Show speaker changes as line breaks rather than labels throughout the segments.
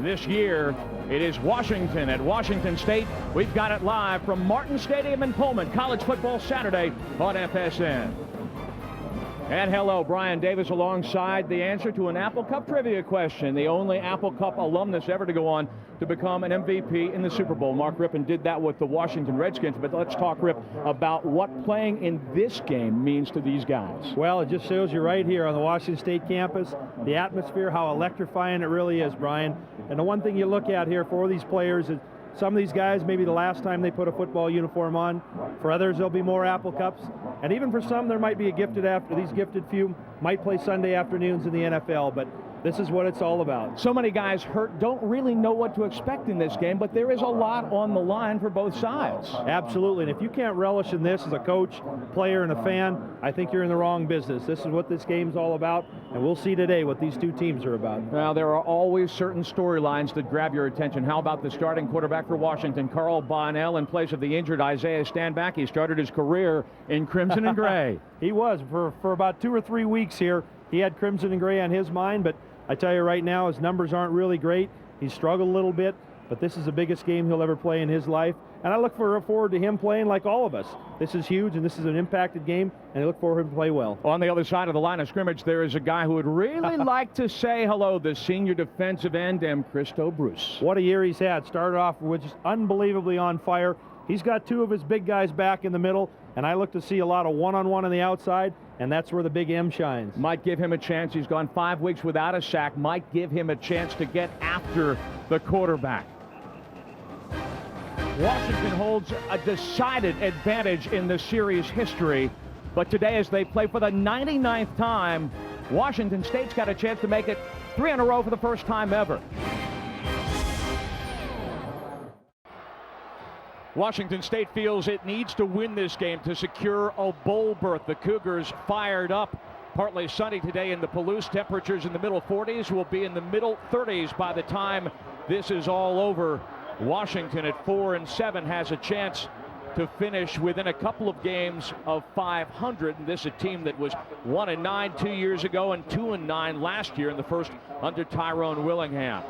this year. It is Washington at Washington State. We've got it live from Martin Stadium in Pullman. College football Saturday on FSN. And hello, Brian Davis alongside the answer to an Apple Cup trivia question. The only Apple Cup alumnus ever to go on to become an MVP in the Super Bowl. Mark Rippon did that with the Washington Redskins. But let's talk, Rip, about what playing in this game means to these guys.
Well, it just shows you right here on the Washington State campus, the atmosphere, how electrifying it really is, Brian. And the one thing you look at here for these players is some of these guys, maybe the last time they put a football uniform on. For others, there'll be more Apple Cups. And even for some, there might be a gifted after. These gifted few might play Sunday afternoons in the NFL, but this is what it's all about.
So many guys hurt, don't really know what to expect in this game, but there is a lot on the line for both sides.
Absolutely, and if you can't relish in this as a coach, player, and a fan, I think you're in the wrong business. This is what this game's all about, and we'll see today what these two teams are about.
Well, there are always certain storylines that grab your attention. How about the starting quarterback for Washington, Carl Bonnell, in place of the injured Isaiah Stanback? He started his career in crimson and gray.
He was for about 2 or 3 weeks here. He had crimson and gray on his mind, but I tell you right now, his numbers aren't really great. He's struggled a little bit, but this is the biggest game he'll ever play in his life. And I look forward to him playing like all of us. This is huge, and this is an impacted game, and I look forward to him to play well.
On the other side of the line of scrimmage, there is a guy who would really like to say hello, the senior defensive end, Christo Bruce.
What a year he's had. Started off with just unbelievably on fire. He's got 2 of his big guys back in the middle, and I look to see a lot of one-on-one on the outside, and that's where the big M shines.
Might give him a chance. He's gone 5 weeks without a sack. Might give him a chance to get after the quarterback. Washington holds a decided advantage in the series history, but today as they play for the 99th time, Washington State's got a chance to make it 3 in a row for the first time ever. Washington State feels it needs to win this game to secure a bowl berth. The Cougars fired up. Partly sunny today in the Palouse. Temperatures in the middle 40s, will be in the middle 30s by the time this is all over. Washington at 4-7 has a chance to finish within a couple of games of 500. And this is a team that was 1-9 2 years ago and 2-9 last year in the first under Tyrone Willingham.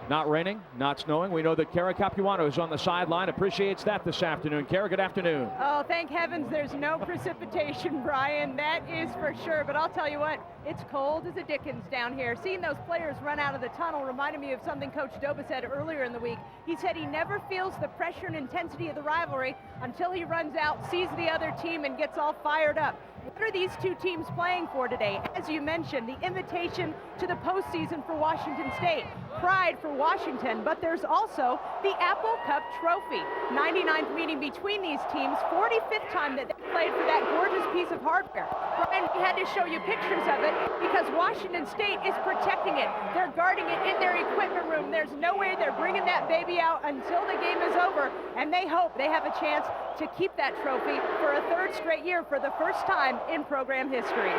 Not raining, not snowing. We know that Kara Capuano is on the sideline. Appreciates that this afternoon. Kara, good afternoon.
Oh, thank heavens there's no precipitation, Brian. That is for sure. But I'll tell you what, it's cold as a dickens down here. Seeing those players run out of the tunnel reminded me of something Coach Doba said earlier in the week. He said he never feels the pressure and intensity of the rivalry until he runs out, sees the other team, and gets all fired up. What are these two teams playing for today? As you mentioned, the invitation to the postseason for Washington State. Pride for Washington, but there's also the Apple Cup Trophy. 99th meeting between these teams, 45th time that they played for that gorgeous piece of hardware. Brian, we had to show you pictures of it because Washington State is protecting it. They're guarding it in their equipment room. There's no way they're bringing that baby out until the game is over, and they hope they have a chance to keep that trophy for a 3rd straight year for the first time in program history.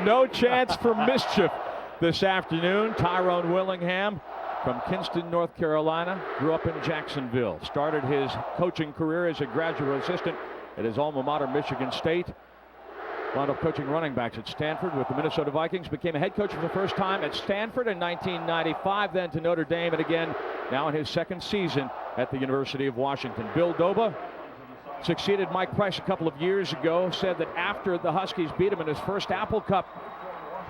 No chance for mischief this afternoon. Tyrone Willingham from Kinston, North Carolina, grew up in Jacksonville. Started his coaching career as a graduate assistant at his alma mater, Michigan State. Wound up coaching running backs at Stanford with the Minnesota Vikings. Became a head coach for the first time at Stanford in 1995, then to Notre Dame, and again now in his 2nd season at the University of Washington. Bill Doba succeeded Mike Price a couple of years ago, said that after the Huskies beat him in his first Apple Cup,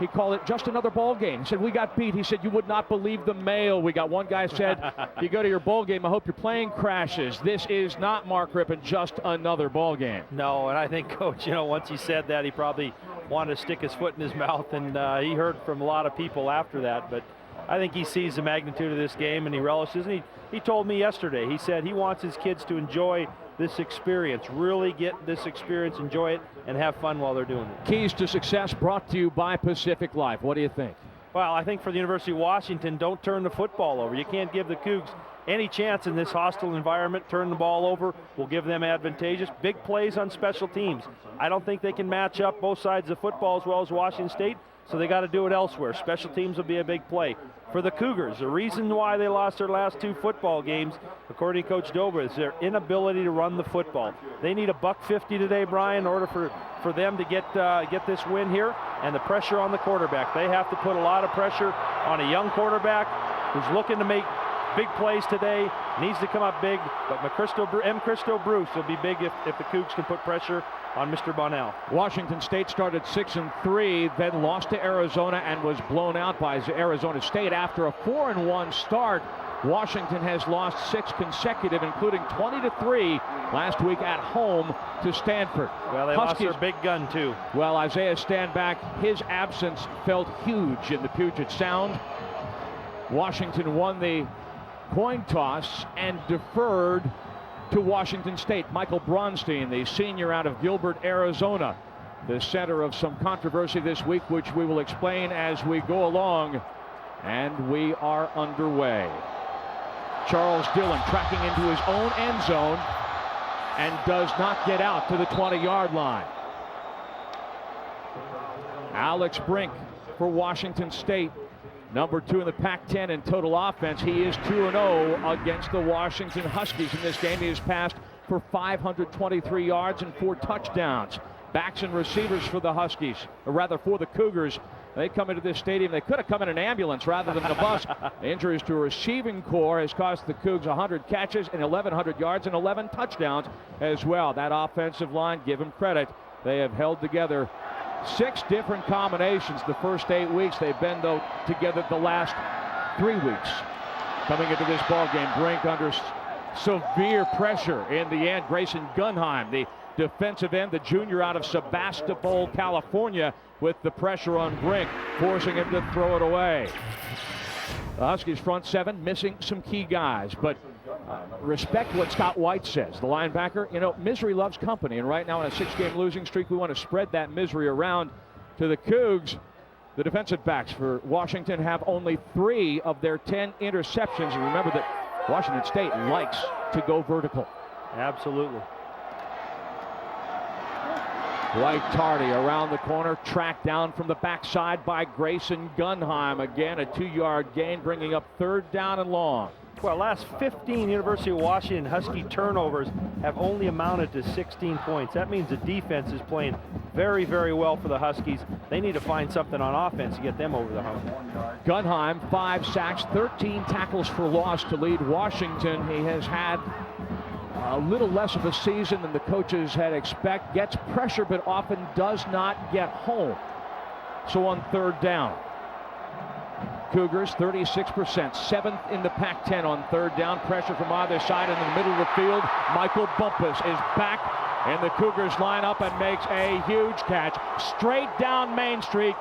he called it just another ball game. He said, we got beat. He said, you would not believe the mail we got. One guy said, you go to your bowl game, I hope your plane crashes. This is not, Mark Rippon, just another ball game.
No, and I think Coach, once he said that, he probably wanted to stick his foot in his mouth, and he heard from a lot of people after that. But I think he sees the magnitude of this game, and he relishes. And he told me yesterday, he said he wants his kids to enjoy this experience, really get this experience, enjoy it, and have fun while they're doing it.
Keys to success brought to you by Pacific Life. What do you think?
Well, I think for the University of Washington, don't turn the football over. You can't give the Cougs any chance in this hostile environment. Turn the ball over will give them advantageous. Big plays on special teams. I don't think they can match up both sides of the football as well as Washington State, so they got to do it elsewhere. Special teams will be a big play. For the Cougars, the reason why they lost their last 2 football games, according to Coach Dober, is their inability to run the football. They need $150 today, Brian, in order for them to get this win here, and the pressure on the quarterback. They have to put a lot of pressure on a young quarterback who's looking to make big plays today, needs to come up big, but Cristo Bruce will be big if the Cougs can put pressure on Mr. Bonnell.
Washington State started 6-3, then lost to Arizona and was blown out by Arizona State. After a 4-1 start, Washington has lost 6 consecutive, including 20-3 last week at home to Stanford.
Well, they
Huskies,
lost their big gun, too.
Well, Isaiah Stanback, his absence felt huge in the Puget Sound. Washington won the coin toss and deferred to Washington State. Michael Bronstein, the senior out of Gilbert, Arizona, the center of some controversy this week, which we will explain as we go along. And we are underway. Charles Dillon tracking into his own end zone and does not get out to the 20-yard line. Alex Brink for Washington State, number 2 in the Pac-10 in total offense. He is 2-0 against the Washington Huskies in this game. He has passed for 523 yards and 4 touchdowns. Backs and receivers for the Huskies, or rather for the Cougars. They come into this stadium. They could have come in an ambulance rather than the bus. Injuries to a receiving core has cost the Cougs 100 catches and 1,100 yards and 11 touchdowns as well. That offensive line, give them credit. They have held together 6 different combinations the first 8 weeks. They've been, though, together the last 3 weeks. Coming into this ball game, Brink under severe pressure in the end. Grayson Gunheim, the defensive end, the junior out of Sebastopol, California, with the pressure on Brink, forcing him to throw it away. The Huskies front 7 missing some key guys, but respect what Scott White says, the linebacker. You know, misery loves company, and right now in a 6-game losing streak, we want to spread that misery around to the Cougs. The defensive backs for Washington have only 3 of their 10 interceptions, and remember that Washington State likes to go vertical.
Absolutely.
Dwight Tardy around the corner, tracked down from the backside by Grayson Gunheim. Again, a 2-yard gain, bringing up 3rd down and long.
Well, last 15 University of Washington Husky turnovers have only amounted to 16 points. That means the defense is playing very, very well for the Huskies. They need to find something on offense to get them over the hump.
Gunheim, 5 sacks, 13 tackles for loss to lead Washington. He has had a little less of a season than the coaches had expected. Gets pressure, but often does not get home. So on 3rd down, Cougars 36%, 7th in the Pac-10 on 3rd down. Pressure from either side in the middle of the field. Michael Bumpus is back, and the Cougars line up and makes a huge catch straight down Main Street.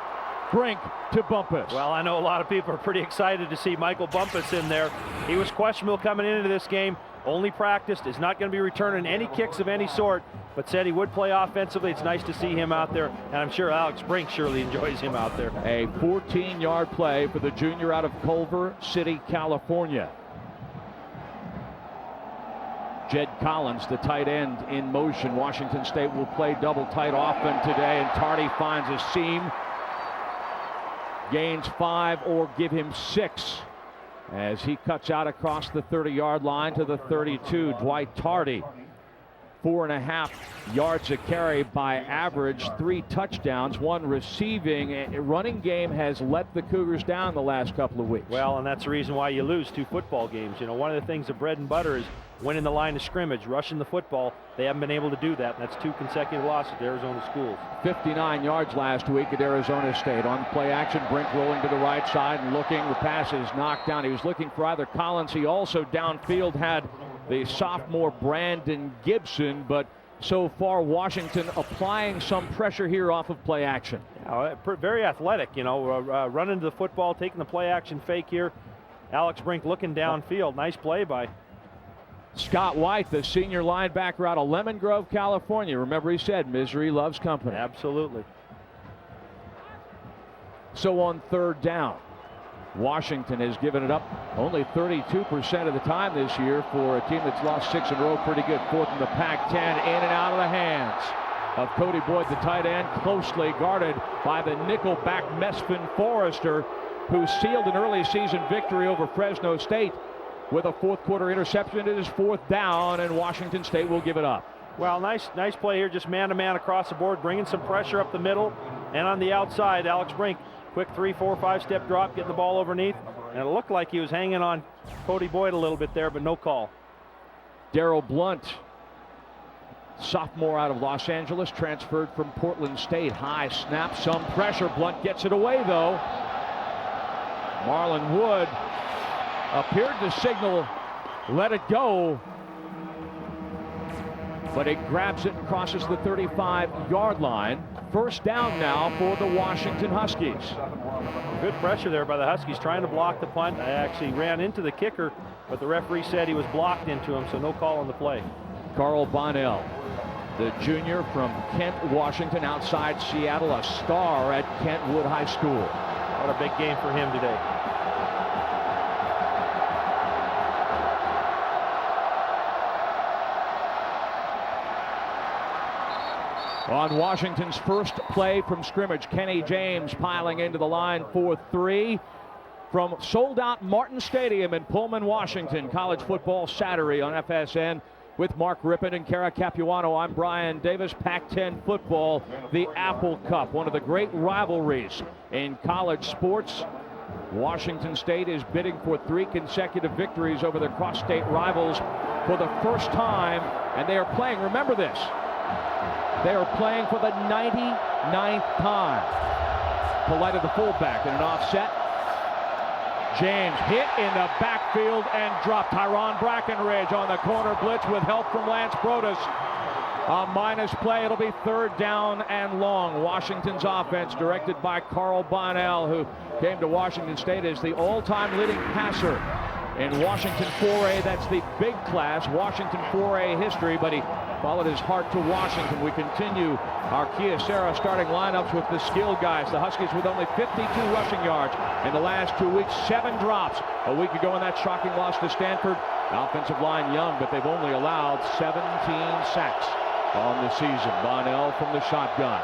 Brink to Bumpus.
Well, I know a lot of people are pretty excited to see Michael Bumpus in there. He was questionable coming into this game. Only practiced, is not going to be returning any kicks of any sort, but said he would play offensively. It's nice to see him out there, and I'm sure Alex Brink surely enjoys him out there.
A 14-yard play for the junior out of Culver City, California. Jed Collins, the tight end, in motion. Washington State will play double tight often today, and Tardy finds a seam. Gains 5 or give him 6. As he cuts out across the 30-yard line to the 32. Dwight Tardy, 4.5 yards a carry by average, 3 touchdowns, 1 receiving. A running game has let the Cougars down the last couple of weeks.
Well, and that's the reason why you lose 2 football games. You know, one of the things, the bread and butter, is winning the line of scrimmage, rushing the football. They haven't been able to do that, and that's 2 consecutive losses to Arizona schools.
59 yards last week at Arizona State. On play action, Brink rolling to the right side and looking. The pass is knocked down. He was looking for either Collins. He also downfield had the sophomore Brandon Gibson, but so far Washington applying some pressure here off of play action.
Very athletic, you know, running to the football, taking the play action fake here. Alex Brink looking downfield. Nice play by
Scott White, the senior linebacker out of Lemon Grove, California. Remember, he said misery loves company.
Absolutely.
So on 3rd down, Washington has given it up only 32% of the time this year for a team that's lost 6 in a row. Pretty good. 4th in the Pac-10, in and out of the hands of Cody Boyd, the tight end, closely guarded by the nickelback Mesfin Forrester, who sealed an early season victory over Fresno State with a 4th quarter interception. It is 4th down, and Washington State will give it up.
Well, nice play here, just man-to-man across the board, bringing some pressure up the middle, and on the outside, Alex Brink, quick 3, 4, 5 step drop, getting the ball underneath. And it looked like he was hanging on Cody Boyd a little bit there, but no call.
Darrell Blunt, sophomore out of Los Angeles, transferred from Portland State. High snap, some pressure. Blunt gets it away, though. Marlon Wood appeared to signal, let it go. But it grabs it and crosses the 35-yard line. First down now for the Washington Huskies.
Good pressure there by the Huskies trying to block the punt. I actually ran into the kicker, but the referee said he was blocked into him, so no call on the play.
Carl Bonnell, the junior from Kent, Washington, outside Seattle, a star at Kentwood High School.
What a big game for him today.
On Washington's first play from scrimmage, Kenny James piling into the line for 3 from sold-out Martin Stadium in Pullman, Washington. College football Saturday on FSN with Mark Rippon and Kara Capuano. I'm Brian Davis. Pac-10 football, the Apple Cup, one of the great rivalries in college sports. Washington State is bidding for 3 consecutive victories over their cross-state rivals for the first time, and they are playing, remember this, they are playing for the 99th time. Polite, the fullback, in an offset. James hit in the backfield and dropped. Tyron Brackenridge on the corner blitz with help from Lance Brodus. A minus play. It'll be 3rd down and long. Washington's offense, directed by Carl Bonnell, who came to Washington State as the all-time leading passer in Washington 4A. That's the big class, Washington 4A history, but he followed his heart to Washington. We continue our Kyocera starting lineups with the skilled guys. The Huskies with only 52 rushing yards in the last 2 weeks, 7 drops a week ago in that shocking loss to Stanford. Offensive line young, but they've only allowed 17 sacks on the season. Bonnell from the shotgun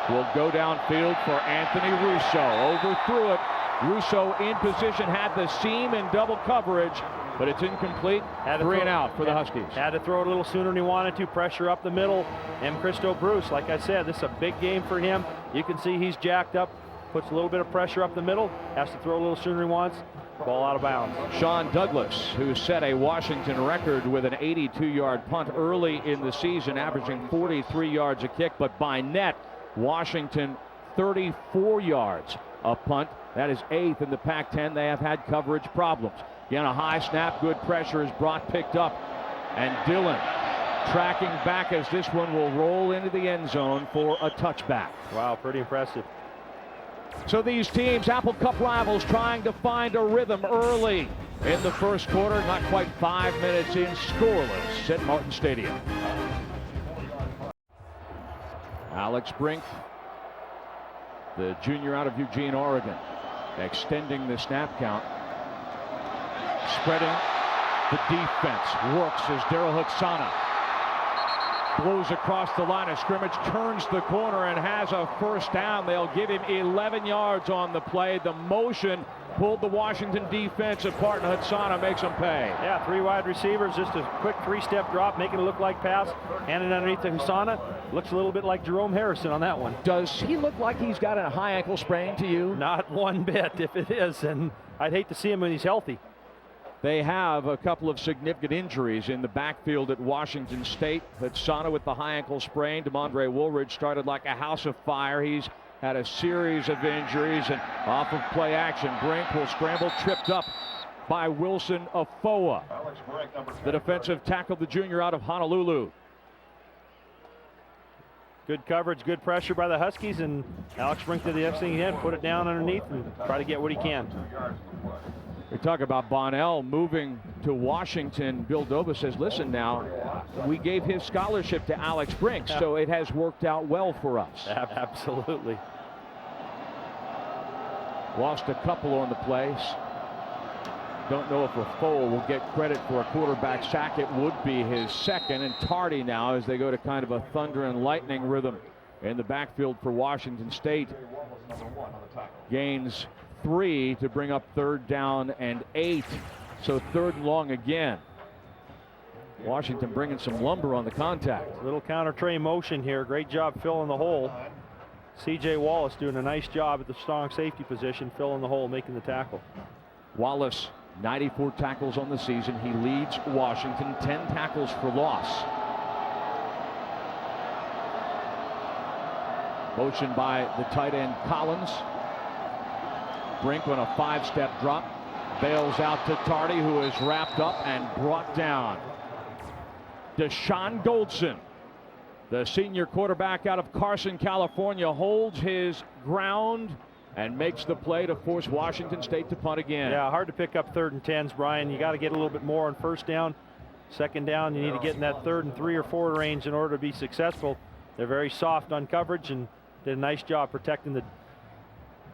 will go downfield for Anthony Russo. Overthrew it. Russo in position, had the seam in double coverage, but it's incomplete. 3 and out for the Huskies.
Had to throw it a little sooner than he wanted to. Pressure up the middle. And Christo Bruce, like I said, this is a big game for him. You can see he's jacked up. Puts a little bit of pressure up the middle. Has to throw a little sooner than he wants. Ball out of bounds.
Sean Douglas, who set a Washington record with an 82-yard punt early in the season, averaging 43 yards a kick, but by net, Washington 34 yards a punt. That is 8th in the Pac-10. They have had coverage problems. Again, a high snap, good pressure is picked up, and Dillon tracking back as this one will roll into the end zone for a touchback.
Wow, pretty impressive.
So these teams, Apple Cup rivals, trying to find a rhythm early in the first quarter. Not quite 5 minutes in, scoreless at Martin Stadium. Alex Brink, the junior out of Eugene, Oregon, extending the snap count. Spreading the defense. Works as Daryl Huxana blows across the line of scrimmage, turns the corner, and has a first down. They'll give him 11 yards on the play. The motion pulled the Washington defense apart, and Huxana makes them pay.
Yeah, 3 wide receivers, just a quick 3-step drop, making it look like pass. Handed underneath to Huxana. Looks a little bit like Jerome Harrison on that one.
Does he look like he's got a high ankle sprain to you?
Not one bit, if it is, and I'd hate to see him when he's healthy.
They have a couple of significant injuries in the backfield at Washington State. Huxana with the high ankle sprain. Demondre Woolridge started like a house of fire. He's had a series of injuries, and off of play action, Brink will scramble, tripped up by Wilson Afoa, the defensive tackle, the junior out of Honolulu.
Good coverage, good pressure by the Huskies, and Alex Brink did the next thing he had, put it down underneath and try to get what he can.
We talk about Bonnell moving to Washington. Bill Doba says, listen now, we gave his scholarship to Alex Brink, so it has worked out well for us.
Absolutely.
Lost a couple on the plays. Don't know if Afoa will get credit for a quarterback sack. It would be his second, and tardy now as they go to kind of a thunder and lightning rhythm in the backfield for Washington State. Gains 3 to bring up 3rd down and 8. So 3rd and long again. Washington bringing some lumber on the contact.
Little counter tray motion here. Great job filling the hole. C.J. Wallace doing a nice job at the strong safety position, filling the hole, making the tackle.
Wallace, 94 tackles on the season. He leads Washington, 10 tackles for loss. Motion by the tight end Collins. Brink on a 5-step drop. Bails out to Tardy, who is wrapped up and brought down. Deshaun Goldson, the senior quarterback out of Carson, California, holds his ground and makes the play to force Washington State to punt again.
Yeah, hard to pick up 3rd and 10s, Brian. You got to get a little bit more on 1st down. 2nd down, you need to get in that 3rd and 3 or 4 range in order to be successful. They're very soft on coverage and did a nice job protecting the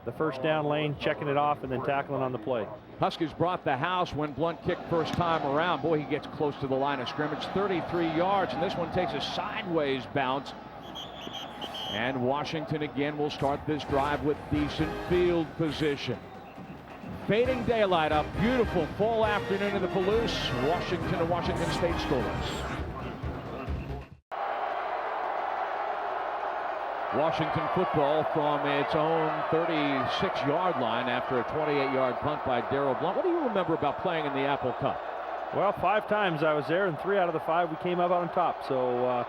1st down lane, checking it off, and then tackling on the play.
Huskies brought the house when Blunt kicked first time around. Boy, he gets close to the line of scrimmage, 33 yards, and this one takes a sideways bounce. And Washington again will start this drive with decent field position. Fading daylight, a beautiful fall afternoon in the Palouse. Washington and Washington State scoreless. Washington football from its own 36-yard line after a 28-yard punt by Darrell Blunt. What do you remember about playing in the Apple Cup?
Well, 5 times I was there, and 3 out of the 5 we came up on top. So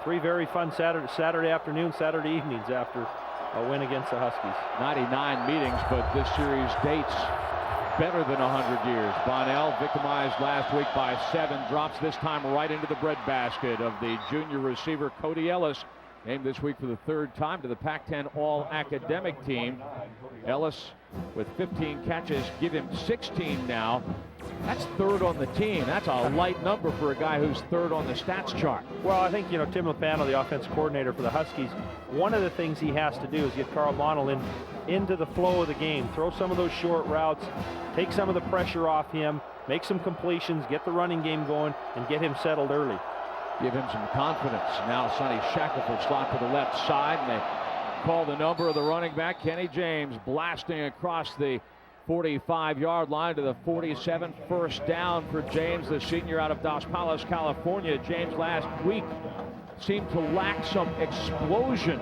3 very fun Saturday afternoons, Saturday evenings after a win against the Huskies. 99
meetings, but this series dates better than 100 years. Bonnell victimized last week by 7 drops, this time right into the breadbasket of the junior receiver Cody Ellis. Named this week for the 3rd time to the Pac-10 All-Academic team. Ellis with 15 catches, give him 16 now. That's 3rd on the team. That's a light number for a guy who's 3rd on the stats chart.
Well, I think, Tim Lopano, the offensive coordinator for the Huskies, one of the things he has to do is get Carl Bonnell into the flow of the game. Throw some of those short routes, take some of the pressure off him, make some completions, get the running game going, and get him settled early.
Give him some confidence. Now Sonny Shackelford slot to the left side, and they call the number of the running back, Kenny James, blasting across the 45-yard line to the 47. 1st down for James, the senior out of Dos Palos, California. James last week seemed to lack some explosion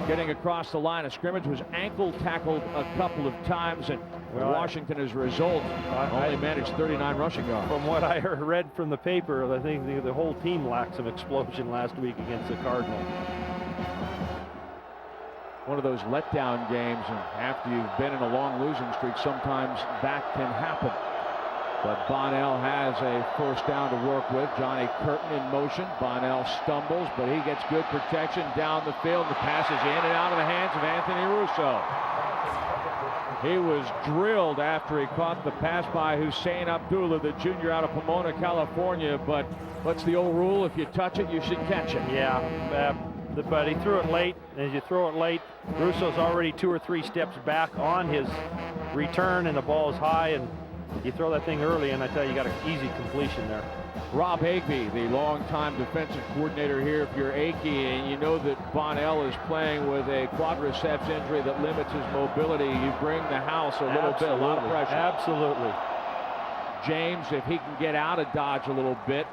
getting across the line of scrimmage, was ankle tackled a couple of times, and Washington, as a result, only managed 39 rushing yards.
From what I read from the paper, I think the whole team lacked some explosion last week against the Cardinals.
One of those letdown games, and after you've been in a long losing streak, sometimes that can happen. But Bonnell has a 1st down to work with. Johnny Curtin in motion. Bonnell stumbles, but he gets good protection down the field. The pass is in and out of the hands of Anthony Russo. He was drilled after he caught the pass by Hussein Abdullah, the junior out of Pomona, California. But what's the old rule? If you touch it, you should catch it.
Yeah, but he threw it late. As you throw it late, Russo's already 2 or 3 steps back on his return, and the ball is high, and you throw that thing early, and I tell you, you got an easy completion there.
Rob Hageby, the longtime defensive coordinator here. If you're achy and you know that Bonnell is playing with a quadriceps injury that limits his mobility, you bring the house a little bit, a lot of pressure.
Absolutely.
James, if he can get out of Dodge a little bit,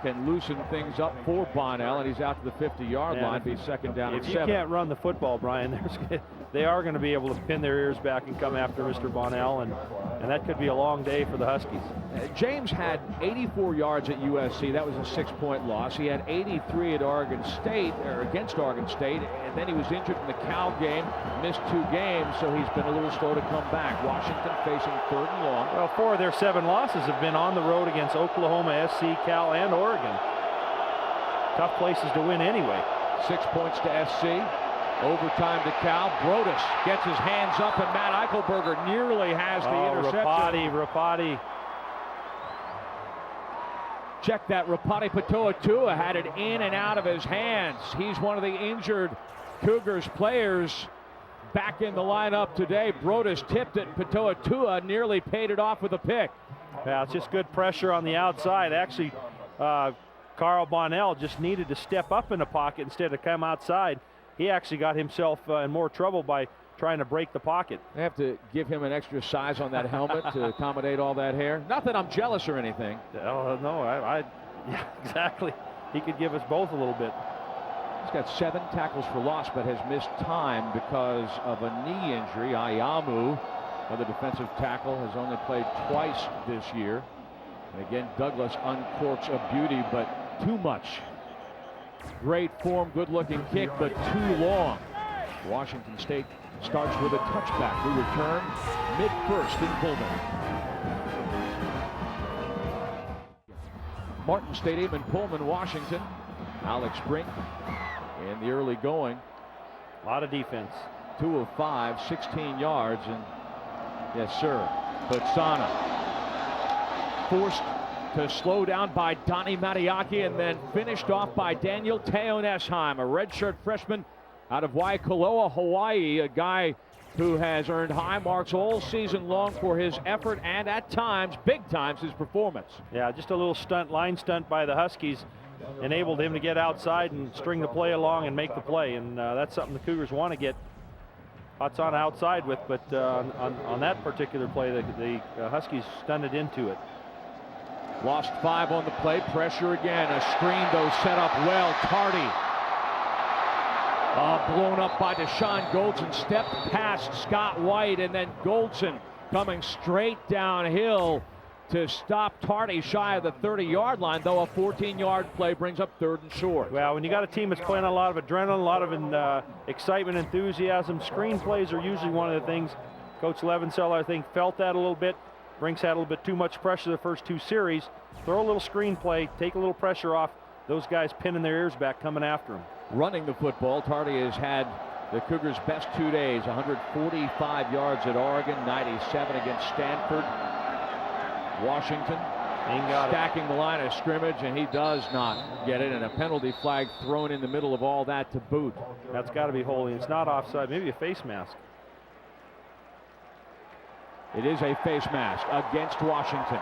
can loosen things up for Bonnell, and he's out to the 50-yard line, be 2nd down and 7.
If you can't run the football, Brian, they are going to be able to pin their ears back and come after Mr. Bonnell, and that could be a long day for the Huskies.
James had 84 yards at USC. That was a 6-point loss. He had 83 at Oregon State, or against Oregon State, and then he was injured in the Cal game, missed 2 games, so he's been a little slow to come back. Washington facing 3rd and long.
Well, 4 of their 7 losses have been on the road against Oklahoma, SC, Cal, and Oregon. Tough places to win anyway.
6 points to SC. Overtime to Cal. Brodus gets his hands up, and Matt Eichelberger nearly has the interception.
Rapati.
Check that. Rapati Patoa had it in and out of his hands. He's one of the injured Cougars players back in the lineup today. Brodus tipped it. Patoa nearly paid it off with a pick.
Yeah, it's just good pressure on the outside. Actually, Carl Bonnell just needed to step up in the pocket instead of come outside. He actually got himself in more trouble by trying to break the pocket.
They have to give him an extra size on that helmet to accommodate all that hair. Not that I'm jealous or anything.
No, yeah, exactly. He could give us both a little bit.
He's got 7 tackles for loss, but has missed time because of a knee injury. Ayamu Another defensive tackle, has only played twice this year. And again, Douglas uncorks a beauty, but too much. Great form, good-looking kick, but too long. Washington State starts with a touchback. We return mid-first in Pullman. Martin Stadium in Pullman, Washington. Alex Brink in the early going.
A lot of defense.
2 of 5, 16 yards, and yes, sir. Butsana forced to slow down by Donnie Matiaki and then finished off by Daniel Teonesheim, a redshirt freshman out of Waikoloa, Hawaii, a guy who has earned high marks all season long for his effort and at times, big times, his performance.
Yeah, just a little stunt, line stunt by the Huskies enabled him to get outside and string the play along and make the play, and that's something the Cougars want to get Butsana outside with, but on that particular play, the Huskies stunted into it.
Lost 5 on the play, pressure again, a screen though set up well. Tardy blown up by Deshaun Goldson, stepped past Scott White, and then Goldson coming straight downhill to stop Tardy shy of the 30-yard line, though a 14-yard play brings up 3rd and short.
Well, when you got a team that's playing a lot of adrenaline, a lot of excitement, enthusiasm, screen plays are usually one of the things. Coach Levinsell, I think, felt that a little bit. Brinks had a little bit too much pressure the first 2 series. Throw a little screen play, take a little pressure off. Those guys pinning their ears back, coming after him. Running
the football, Tardy has had the Cougars' best 2 days. 145 yards at Oregon, 97 against Stanford. Washington stacking the line of scrimmage, and he does not get it, and a penalty flag thrown in the middle of all that to boot.
That's got to be holding. It's not offside, maybe a face mask.
It is a face mask against Washington.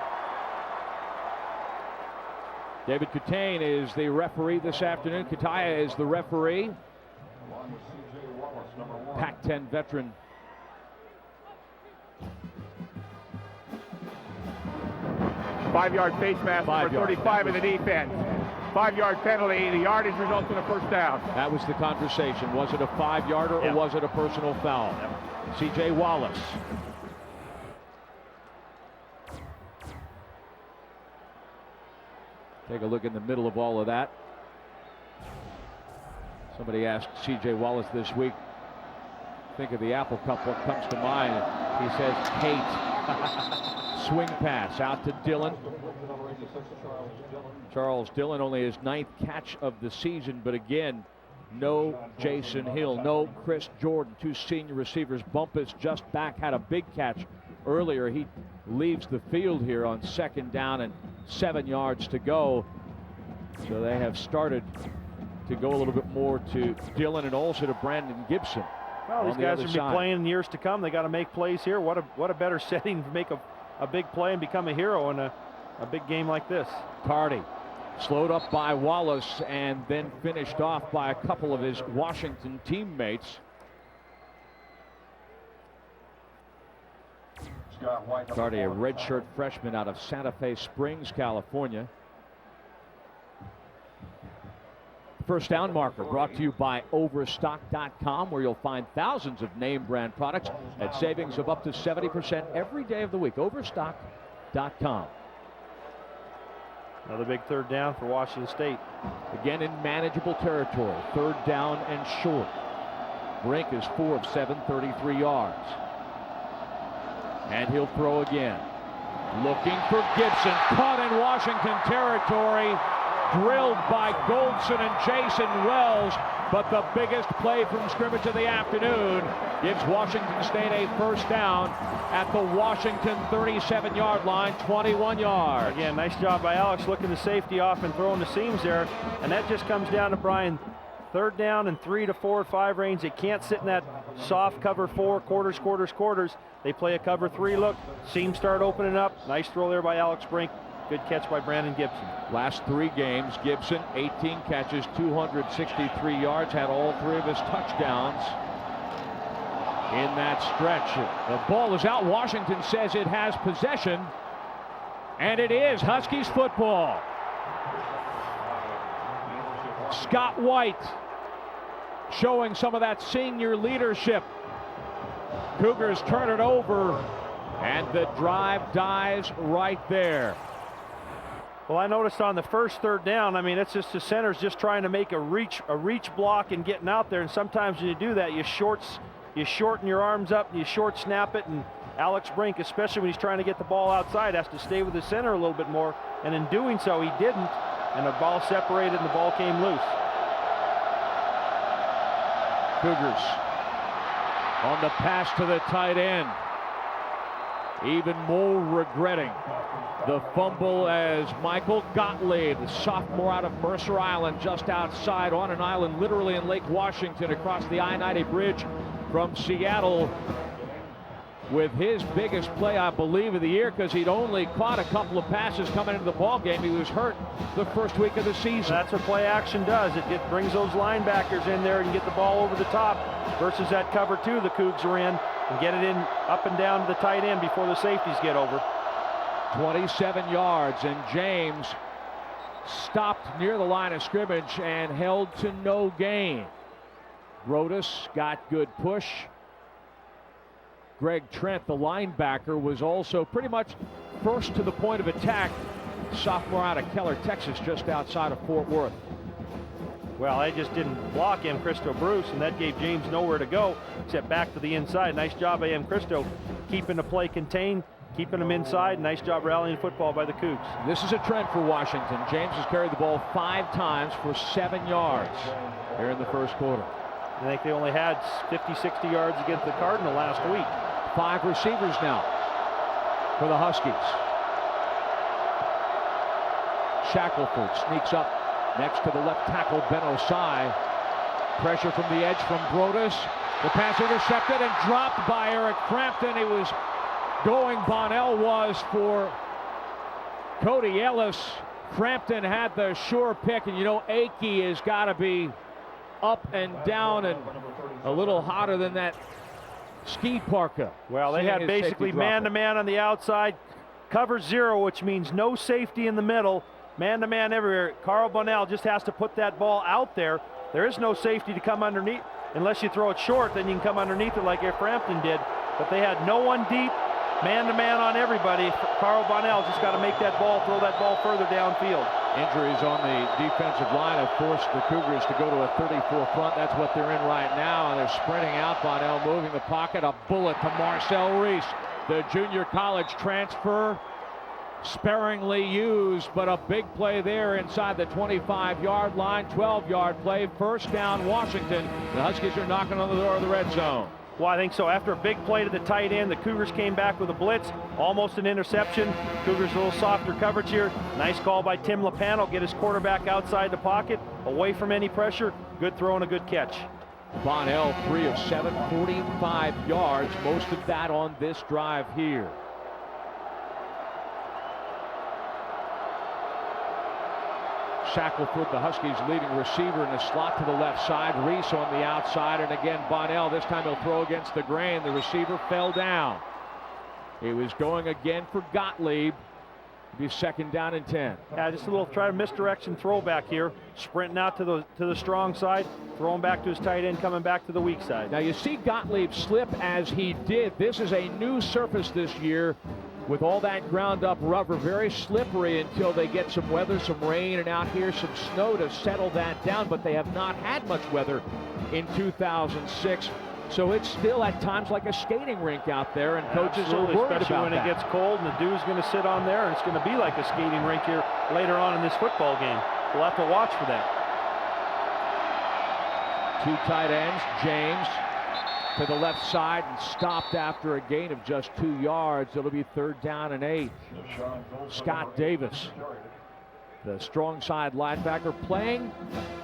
David Kutane is the referee this afternoon. Kataya is the referee. Pac-10 veteran.
Five-yard face mask for 35 in the defense. 5-yard penalty. The yardage results in a first down.
That was the conversation. Was it a 5-yarder or was it a personal foul? C.J. Wallace. Take a look in the middle of all of that. Somebody asked C.J. Wallace this week, think of the Apple Cup, what comes to mind? He says, hate. Swing pass out to Dillon. Charles Dillon, only his 9th catch of the season, but again, no Jason Hill, no Chris Jordan, 2 senior receivers. Bumpus just back, had a big catch earlier. He leaves the field here on 2nd down and 7 yards to go. So they have started to go a little bit more to Dillon and also to Brandon Gibson.
Well, these guys will be playing in years to come. They got to make plays here. What a better setting to make a big play and become a hero in a big game like this.
Tardy slowed up by Wallace and then finished off by a couple of his Washington teammates. Tardy, a redshirt freshman out of Santa Fe Springs, California. First down marker brought to you by Overstock.com, where you'll find thousands of name brand products at savings of up to 70% every day of the week. Overstock.com.
Another big 3rd down for Washington State.
Again in manageable territory. 3rd down and short. Brink is 4 of 7, 33 yards. And he'll throw again. Looking for Gibson. Caught in Washington territory. Drilled by Goldson and Jason Wells. But the biggest play from scrimmage of the afternoon gives Washington State a first down at the Washington 37-yard line, 21 yards.
Again, nice job by Alex looking the safety off and throwing the seams there. And that just comes down to Brian. 3rd down and 3 to 4 or 5 range. They can't sit in that soft cover 4, quarters. They play a cover 3 look. Seams start opening up. Nice throw there by Alex Brink. Good catch by Brandon Gibson.
Last 3 games, Gibson, 18 catches, 263 yards, had all 3 of his touchdowns in that stretch. The ball is out. Washington says it has possession, and it is Huskies football. Scott White showing some of that senior leadership. Cougars turn it over, and the drive dies right there.
Well, I noticed on the first third down, I mean, it's just the center's just trying to make a reach block and getting out there, and sometimes when you do that, you shorten your arms up and you short snap it, and Alex Brink, especially when he's trying to get the ball outside, has to stay with the center a little bit more, and in doing so, he didn't, and the ball separated and the ball came loose.
Cougars on the pass to the tight end. Even more regretting the fumble as Michael Gottlieb, the sophomore out of Mercer Island, just outside on an island literally in Lake Washington across the I-90 bridge from Seattle, with his biggest play, I believe, of the year, because he'd only caught a couple of passes coming into the ball game. He was hurt the first week of the season.
That's what play action does. It brings those linebackers in there and get the ball over the top versus that cover two the Cougs are in, and get it in up and down to the tight end before the safeties get over.
27 yards, and James stopped near the line of scrimmage and held to no gain. Rodas got good push. Greg Trent, the linebacker, was also pretty much first to the point of attack. Sophomore out of Keller, Texas, just outside of Fort Worth.
Well, they just didn't block M. Christo Bruce, and that gave James nowhere to go except back to the inside. Nice job by M. Christo keeping the play contained, keeping them inside. Nice job rallying football by the Cougs.
This is a trend for Washington. James has carried the ball 5 times for 7 yards here in the first quarter.
I think they only had 50, 60 yards against the Cardinal last week.
5 receivers now for the Huskies. Shackelford sneaks up next to the left tackle, Ben Osai. Pressure from the edge from Broadus. The pass intercepted and dropped by Eric Frampton. He was going, Bonnell was, for Cody Ellis. Frampton had the sure pick, and you know Akey has got to be up and down and a little hotter than that ski parka.
Well, they had basically man-to-man on the outside, cover 0, which means no safety in the middle, man-to-man everywhere. Carl Bonnell just has to put that ball out there. There is no safety to come underneath. Unless you throw it short, then you can come underneath it like Frampton did. But they had no one deep, man-to-man on everybody. Carl Bonnell just got to make that ball, throw that ball further downfield. Injuries
on the defensive line have forced the Cougars to go to a 34 front. That's what they're in right now, and they're sprinting out. Bonnell moving the pocket. A bullet to Marcel Reese, the junior college transfer, sparingly used, but a big play there inside the 25-yard line. 12-yard play, first down Washington. The Huskies are knocking on the door of the red zone.
Well, I think so. After a big play to the tight end, the Cougars came back with a blitz, almost an interception. Cougars a little softer coverage here. Nice call by Tim Lapano, get his quarterback outside the pocket, away from any pressure. Good throw and a good catch.
Bonnell 3 of 7, 45 yards, most of that on this drive here. Shackelford, the Huskies' leading receiver, in the slot to the left side. Reese on the outside, and again Bonnell. This time he'll throw against the grain. The receiver fell down. He was going again for Gottlieb. It'll be second down and 10.
Yeah, just a little try to misdirection throwback here. Sprinting out to the strong side, throwing back to his tight end, coming back to the weak side.
Now you see Gottlieb slip as he did. This is a new surface this year, with all that ground up rubber, very slippery until they get some weather, some rain, and out here some snow to settle that down. But they have not had much weather in 2006, so it's still at times like a skating rink out there, and coaches are worried
especially
about
when it gets cold and the dew's going to sit on there, and it's going to be like a skating rink here later on in this football game. We'll have to watch for that.
2 tight ends, James to the left side and stopped after a gain of just 2 yards. It'll be third down and 8. Scott Davis, the strong side linebacker, playing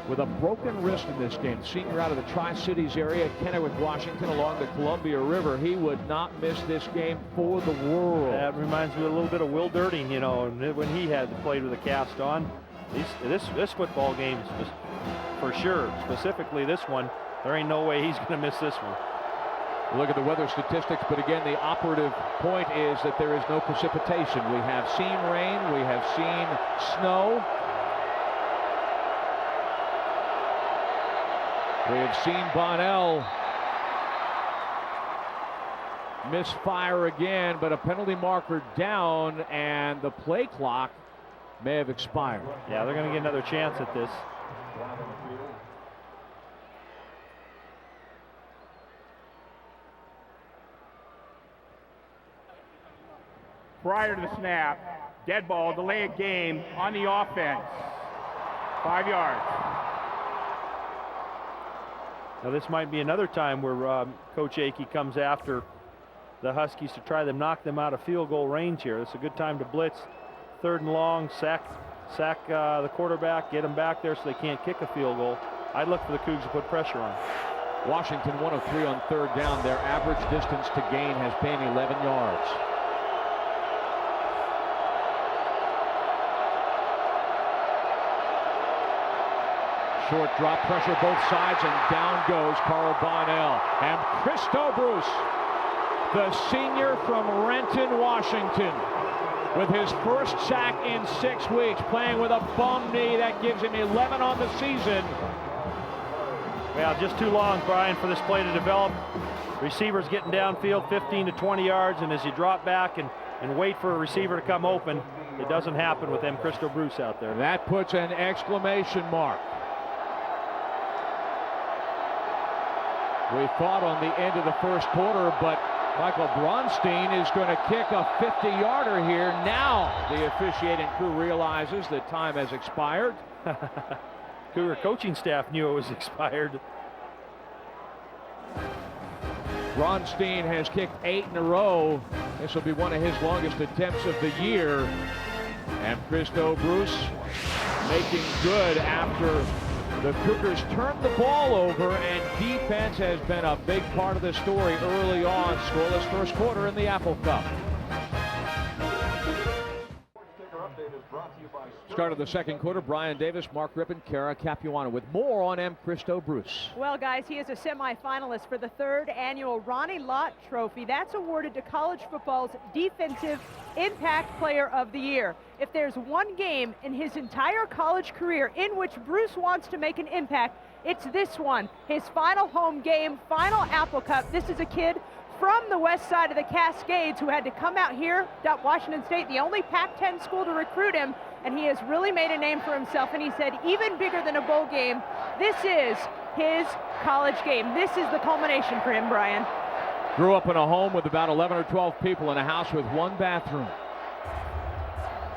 with a broken wrist in this game. Senior out of the Tri-Cities area, Kennewick, Washington, along the Columbia River. He would not miss this game for the world.
That reminds me a little bit of Will Durting, you know, when he had played with a cast on. This football game is for sure, specifically this one, there ain't no way he's going to miss this one.
Look at the weather statistics, but again, the operative point is that there is no precipitation. We have seen rain, we have seen snow. We have seen Bonnell misfire again, but a penalty marker down, and the play clock may have expired.
Yeah, they're going to get another chance at this.
Prior to the snap, dead ball, delay of game on the offense. 5 yards.
Now this might be another time where Coach Akey comes after the Huskies to try to knock them out of field goal range here. It's a good time to blitz. 3rd and long, sack the quarterback, get them back there so they can't kick a field goal. I'd look for the Cougs to put pressure on.
Washington 1 of 3 on 3rd down. Their average distance to gain has been 11 yards. Short drop, pressure both sides, and down goes Carl Bonnell. And Christo Bruce, the senior from Renton, Washington, with his first sack in 6 weeks, playing with a bum knee. That gives him 11 on the season.
Well, just too long, Brian, for this play to develop. Receivers getting downfield 15 to 20 yards, and as you drop back and wait for a receiver to come open, it doesn't happen with them Christo Bruce out there.
That puts an exclamation mark. We thought on the end of the first quarter, but Michael Bronstein is going to kick a 50-yarder here. Now the officiating crew realizes that time has expired.
Cougar coaching staff knew it was expired.
Bronstein has kicked 8 in a row. This will be one of his longest attempts of the year. And Christo Bruce making good after the Cougars turned the ball over, and defense has been a big part of the story early on. Scoreless first quarter in the Apple Cup. Start of the second quarter, Brian Davis, Mark Rippon, Kara Capuano with more on M. Christo Bruce.
Well, guys, he is a semifinalist for the 3rd annual Ronnie Lott Trophy. That's awarded to college football's Defensive Impact Player of the Year. If there's one game in his entire college career in which Bruce wants to make an impact, it's this one. His final home game, final Apple Cup. This is a kid from the west side of the Cascades who had to come out here to Washington State, the only Pac-10 school to recruit him, and he has really made a name for himself. And he said, even bigger than a bowl game, this is his college game. This is the culmination for him, Brian.
Grew up in a home with about 11 or 12 people in a house with 1 bathroom.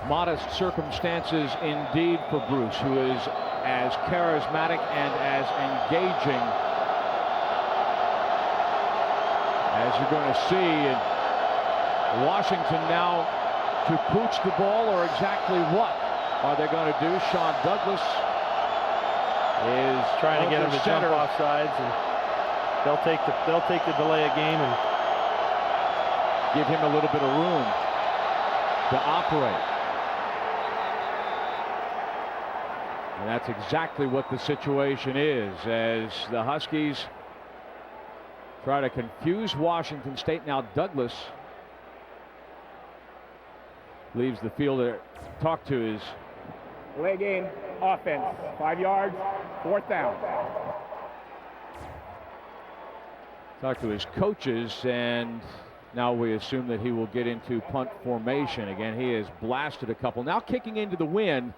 Modest circumstances indeed for Bruce, who is as charismatic and as engaging as you're going to see. And Washington now to pooch the ball, or exactly what are they going to do? Sean Douglas
is trying to get him to jump off sides, and they'll take the delay of game and
give him a little bit of room to operate. And that's exactly what the situation is, as the Huskies try to confuse Washington State. Now Douglas leaves the field to talk to his
Delay game, offense. 5 yards, 4th down.
Talk to his coaches, and now we assume that he will get into punt formation. Again, he has blasted a couple. Now kicking into the wind,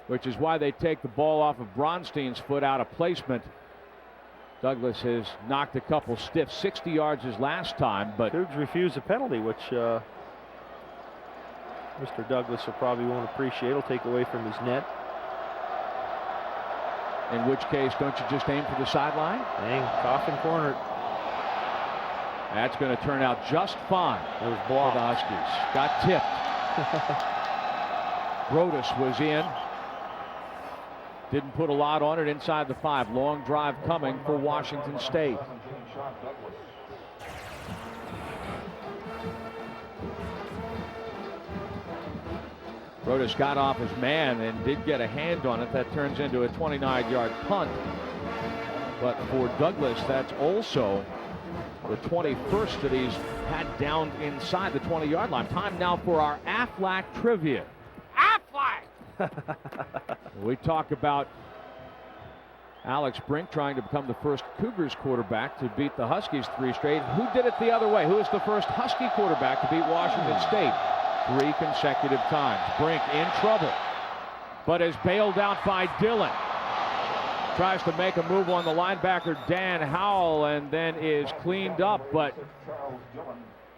which is why they take the ball off of Bronstein's foot out of placement. Douglas has knocked a couple stiff. 60 yards his last time, but
Cougs refused a penalty, which Mr. Douglas will probably won't appreciate. He'll take away from his net.
In which case, don't you just aim for the sideline?
Dang, coffin corner.
That's going to turn out just fine.
It was blocked.
For the Huskies. Got tipped. Brodus was in. Didn't put a lot on it inside the 5. Long drive coming for Washington State. Brodus got off his man and did get a hand on it. That turns into a 29-yard punt. But for Douglas, that's also the 21st that he's had down inside the 20-yard line. Time now for our Aflac trivia. Aflac! We talk about Alex Brink trying to become the first Cougars quarterback to beat the Huskies 3 straight. Who did it the other way? Who is the first Husky quarterback to beat Washington State 3 consecutive times? Brink in trouble, but is bailed out by Dillon. Tries to make a move on the linebacker Dan Howell and then is cleaned up, but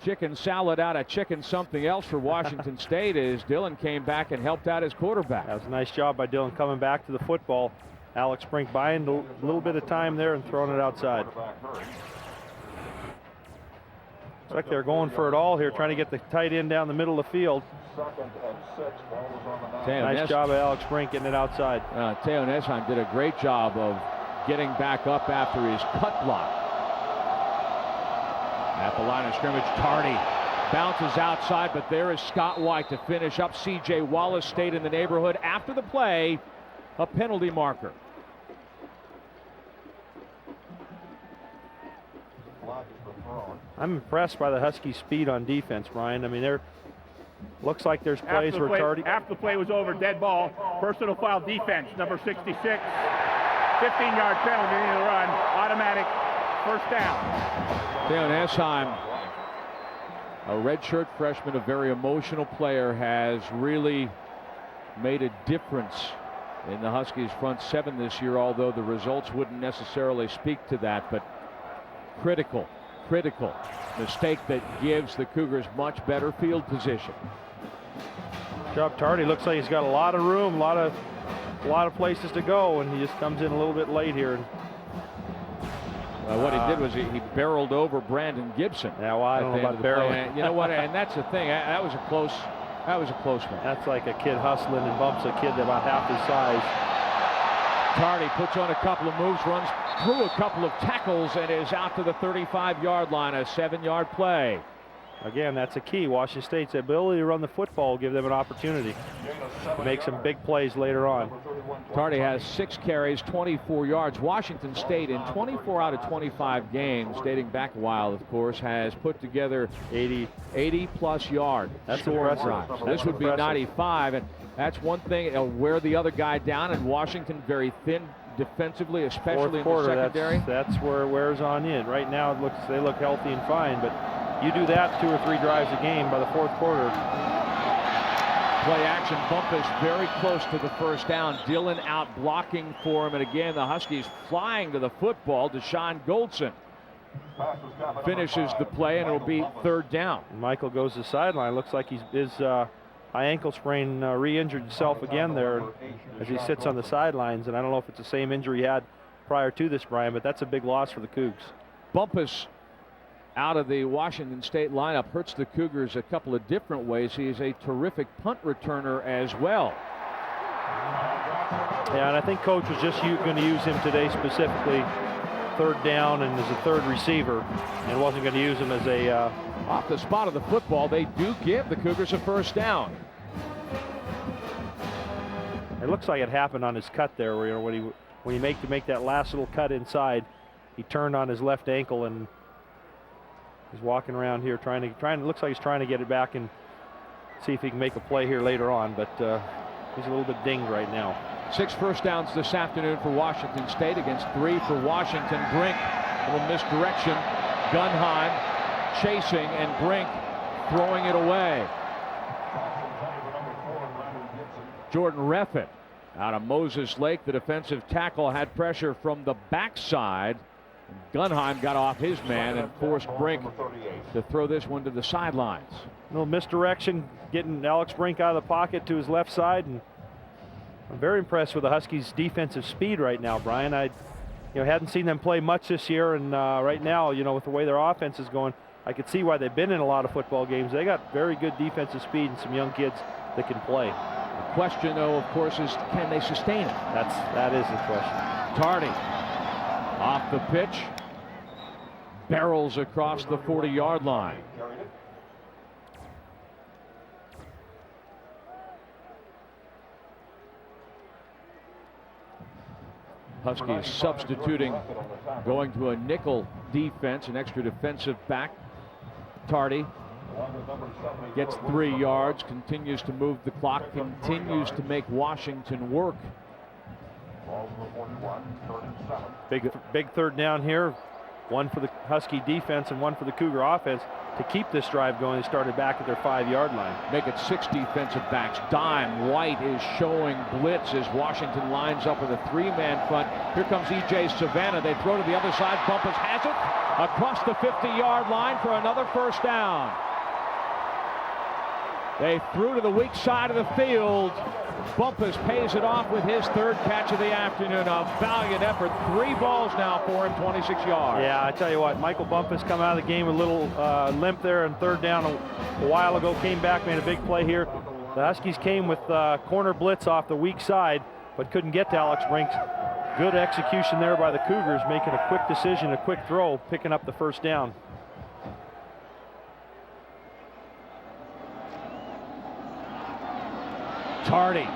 chicken salad out of chicken something else for Washington State as Dillon came back and helped out his quarterback.
That was a nice job by Dillon coming back to the football. Alex Brink buying a little bit of time there and throwing it outside. Looks like they're going for it all here, trying to get the tight end down the middle of the field. Nice job of Alex Brink getting it outside.
Teo Nesheim did a great job of getting back up after his cut block. At the line of scrimmage, Tardy bounces outside, but there is Scott White to finish up. C.J. Wallace stayed in the neighborhood. After the play, a penalty marker.
I'm impressed by the Huskies' speed on defense, Brian. I mean, looks like there's plays where Tardy.
After the play was over, dead ball, personal foul defense, number 66, 15-yard penalty in the run, automatic first down.
Teo Nesheim, a redshirt freshman, a very emotional player, has really made a difference in the Huskies' front seven this year, although the results wouldn't necessarily speak to that. But critical mistake that gives the Cougars much better field position.
Job Tardy looks like he's got a lot of room, a lot of places to go, and he just comes in a little bit late here.
What he did was he barreled over Brandon Gibson.
Yeah, well, I don't know about barreling.
You know what? And that's the thing. That was a close one.
That's like a kid hustling and bumps a kid about half his size.
Tardy puts on a couple of moves, runs through a couple of tackles, and is out to the 35-yard line. A 7-yard play.
Again, that's a key. Washington State's ability to run the football will give them an opportunity to make some big plays later on.
Tardy has 6 carries, 24 yards. Washington State, in 24 out of 25 games, dating back a while, of course, has put together 80-plus yard.
That's impressive.
This would be 95, and that's one thing. It'll wear the other guy down, and Washington very thin defensively, especially in the secondary.
That's where it wears on in. Right now, they look healthy and fine, but you do that 2 or 3 drives a game. By the fourth quarter,
play action, Bumpus very close to the first down. Dillon out blocking for him, and again the Huskies flying to the football. Deshaun Goldson finishes the play, and it'll be 3rd down.
Michael goes to the sideline. Looks like his high ankle sprain re-injured himself again there as he sits on the sidelines, and I don't know if it's the same injury he had prior to this, Brian, but that's a big loss for the Cougs.
Bumpus out of the Washington State lineup hurts the Cougars a couple of different ways. He is a terrific punt returner as well.
Yeah, and I think Coach was just going to use him today specifically 3rd down and as a 3rd receiver, and wasn't going to use him as a
off the spot of the football. They do give the Cougars a 1st down.
It looks like it happened on his cut there, where when he make that last little cut inside, he turned on his left ankle and he's walking around here trying to looks like he's trying to get it back and see if he can make a play here later on, but he's a little bit dinged right now.
6 first downs this afternoon for Washington State against 3 for Washington. Brink, a little misdirection. Gunheim chasing, and Brink throwing it away. Jordan Reffett out of Moses Lake, the defensive tackle, had pressure from the backside. Gunheim got off his man and forced Brink to throw this one to the sidelines.
A little misdirection, getting Alex Brink out of the pocket to his left side, and I'm very impressed with the Huskies' defensive speed right now, Brian. I hadn't seen them play much this year, and right now, with the way their offense is going, I could see why they've been in a lot of football games. They got very good defensive speed and some young kids that can play.
The question, though, of course, is can they sustain it?
That is the question.
Tardy off the pitch, barrels across the 40-yard line. Huskies substituting, going to a nickel defense, an extra defensive back. Tardy gets 3 yards, continues to move the clock, continues to make Washington work.
Big third down here. One for the Husky defense and one for the Cougar offense to keep this drive going. They started back at their 5-yard line.
Make it 6 defensive backs. Dime White is showing blitz as Washington lines up with a 3-man front. Here comes E.J. Savannah. They throw to the other side. Bumpus has it across the 50-yard line for another first down. They threw to the weak side of the field. Bumpus pays it off with his 3rd catch of the afternoon. A valiant effort. 3 balls now for him, 26 yards.
Yeah, I tell you what, Michael Bumpus come out of the game with a little limp there and 3rd down a while ago. Came back, made a big play here. The Huskies came with corner blitz off the weak side, but couldn't get to Alex Brinks. Good execution there by the Cougars, making a quick decision, a quick throw, picking up the first down.
Tardy,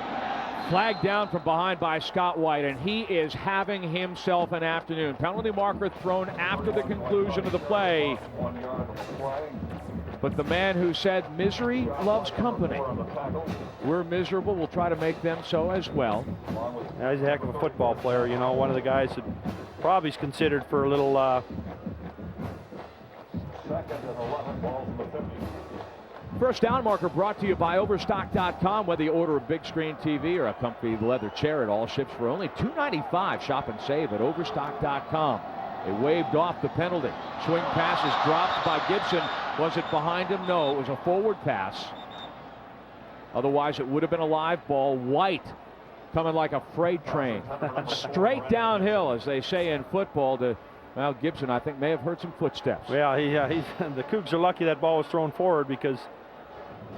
flagged down from behind by Scott White, and he is having himself an afternoon. Penalty marker thrown after the conclusion of the play. But the man who said misery loves company. We're miserable, we'll try to make them so as well.
Yeah, he's a heck of a football player, you know, one of the guys that probably is considered for a little
First down marker brought to you by Overstock.com. Whether you order a big screen TV or a comfy leather chair, it all ships for only $2.95. Shop and save at Overstock.com. They waved off the penalty. Swing pass is dropped by Gibson. Was it behind him? No, it was a forward pass. Otherwise, it would have been a live ball. White coming like a freight train. Straight downhill, as they say in football, to well, Gibson, I think, may have heard some footsteps.
Yeah, the Cougs are lucky that ball was thrown forward because,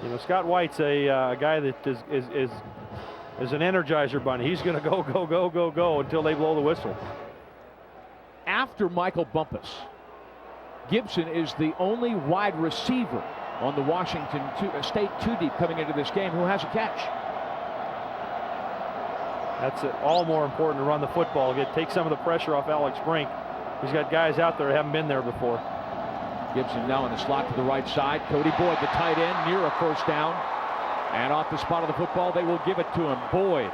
you know, Scott White's a guy that is an Energizer bunny. He's going to go, go, go, go, go until they blow the whistle.
After Michael Bumpus, Gibson is the only wide receiver on the Washington State 2-deep coming into this game who has a catch.
That's all more important to run the football. Take some of the pressure off Alex Brink. He's got guys out there who haven't been there before.
Gibson now in the slot to the right side. Cody Boyd, the tight end, near a first down. And off the spot of the football, they will give it to him. Boyd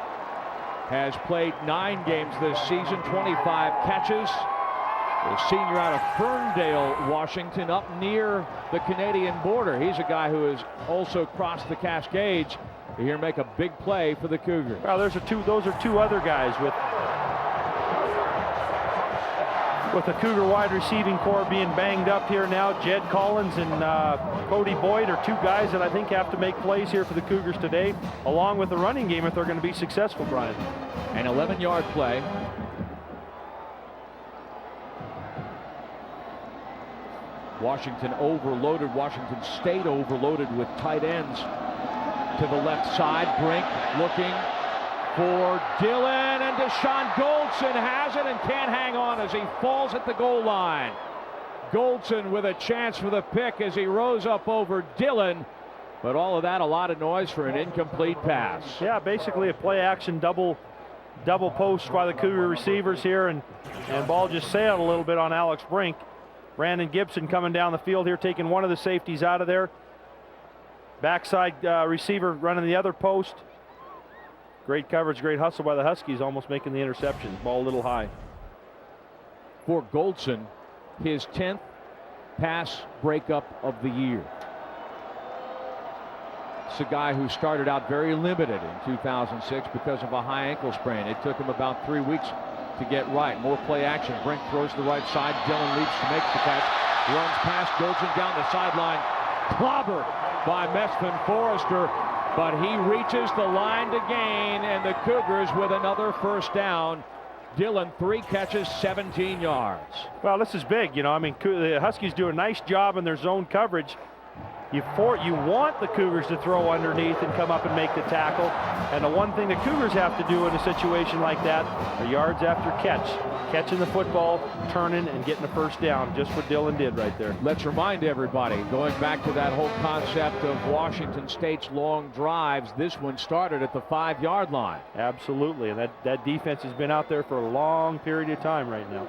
has played 9 games this season, 25 catches. The senior out of Ferndale, Washington, up near the Canadian border. He's a guy who has also crossed the Cascades to here make a big play for the Cougars.
Well, those are 2 other guys with the Cougar wide receiving core being banged up here now. Jed Collins and Cody Boyd are 2 guys that I think have to make plays here for the Cougars today, along with the running game if they're going to be successful, Brian.
An 11-yard play. Washington overloaded, Washington State overloaded with tight ends to the left side. Brink looking for Dillon, and Deshaun Goldson has it and can't hang on as he falls at the goal line. Goldson with a chance for the pick as he rose up over Dillon, but all of that, a lot of noise for an incomplete pass.
Yeah, basically a play action double post by the Cougar receivers here, and ball just sailed a little bit on Alex Brink. Brandon Gibson coming down the field here, taking one of the safeties out of there. Backside receiver running the other post. Great coverage, great hustle by the Huskies, almost making the interception. Ball a little high.
For Goldson, his 10th pass breakup of the year. It's a guy who started out very limited in 2006 because of a high ankle sprain. It took him about 3 weeks to get right. More play action. Brink throws to the right side. Dillon leaps to make the catch. Runs past Goldson down the sideline. Clobbered by Mesfin Forrester, but he reaches the line to gain, and the Cougars with another first down. Dillon, 3 catches, 17 yards.
Well, this is big. You know, I mean, the Huskies do a nice job in their zone coverage. You want the Cougars to throw underneath and come up and make the tackle. And the one thing the Cougars have to do in a situation like that are yards after catch. Catching the football, turning, and getting a first down, just what Dillon did right there.
Let's remind everybody, going back to that whole concept of Washington State's long drives, this one started at the 5-yard line.
Absolutely, and that defense has been out there for a long period of time right now.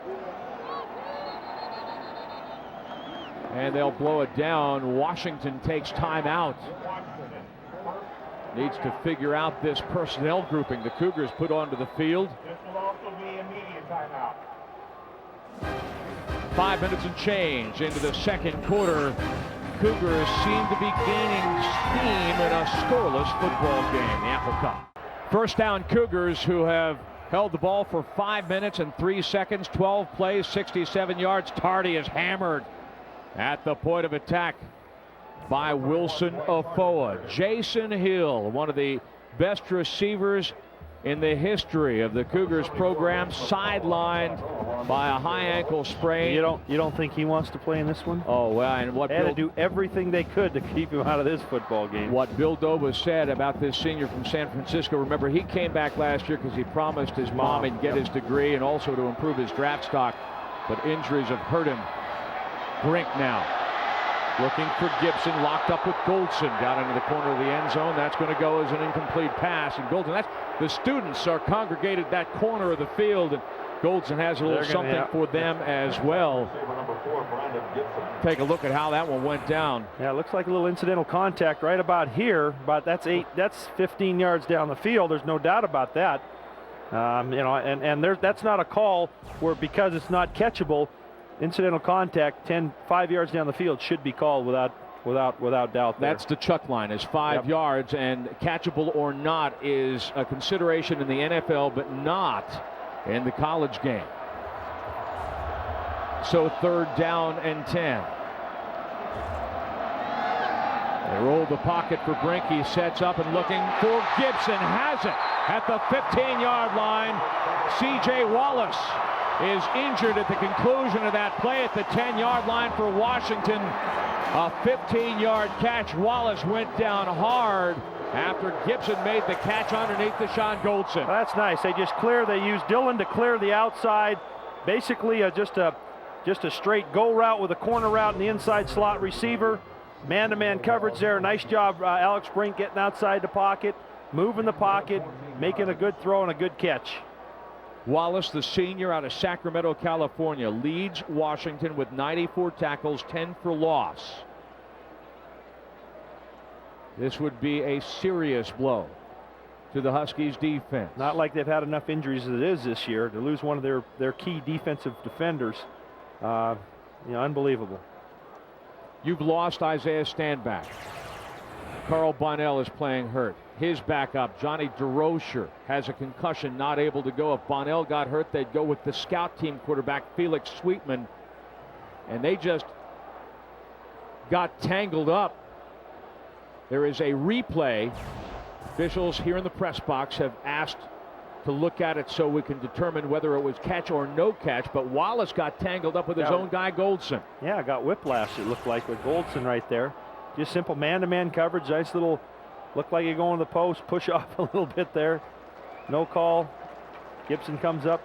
And they'll blow it down. Washington takes timeout. Needs to figure out this personnel grouping the Cougars put onto the field. 5 minutes and change into the second quarter. Cougars seem to be gaining steam in a scoreless football game, the Apple Cup. First down, Cougars, who have held the ball for 5 minutes and 3 seconds, 12 plays, 67 yards. Tardy is hammered at the point of attack by Wilson Ofoa. Jason Hill, one of the best receivers in the history of the Cougars program, sidelined by a high ankle sprain.
You don't think he wants to play in this one?
Oh, well, and what
they had to do everything they could to keep him out of this football game.
What Bill Doba said about this senior from San Francisco, remember, he came back last year because he promised his mom he'd get his degree and also to improve his draft stock, but injuries have hurt him. Brink now looking for Gibson, locked up with Goldson down into the corner of the end zone. That's going to go as an incomplete pass. And Goldson, the students are congregated that corner of the field, and Goldson has a little something for them as well. Take a look at how that one went down.
Yeah, it looks like a little incidental contact right about here, but that's 15 yards down the field. There's no doubt about that. That's not a call where, because it's not catchable, incidental contact 5 yards down the field should be called without doubt there.
That's the chuck line, is 5 yards, and catchable or not is a consideration in the NFL, but not in the college game. So third down and 10. They roll the pocket for Brink. He sets up and looking for Gibson. Has it at the 15-yard line. C.J. Wallace is injured at the conclusion of that play at the 10-yard line for Washington. A 15-yard catch. Wallace went down hard after Gibson made the catch underneath Deshaun Goldson.
That's nice. They used Dillon to clear the outside. Basically just a straight go route with a corner route in the inside slot receiver. Man-to-man coverage there. Nice job, Alex Brink, getting outside the pocket, moving the pocket, making a good throw and a good catch.
Wallace, the senior out of Sacramento, California, leads Washington with 94 tackles, 10 for loss. This would be a serious blow to the Huskies defense.
Not like they've had enough injuries as it is this year. To lose one of their key defensive defenders, unbelievable.
You've lost Isaiah Standback. Carl Bonnell is playing hurt. His backup, Johnny DeRocher, has a concussion, not able to go. If Bonnell got hurt, they'd go with the scout team quarterback, Felix Sweetman. And they just got tangled up. There is a replay. Officials here in the press box have asked to look at it so we can determine whether it was catch or no catch, but Wallace got tangled up with his own guy, Goldson.
Yeah, got whiplash, it looked like, with Goldson right there. Just simple man-to-man coverage. Nice little, looked like you're going to the post, push off a little bit there. No call. Gibson comes up.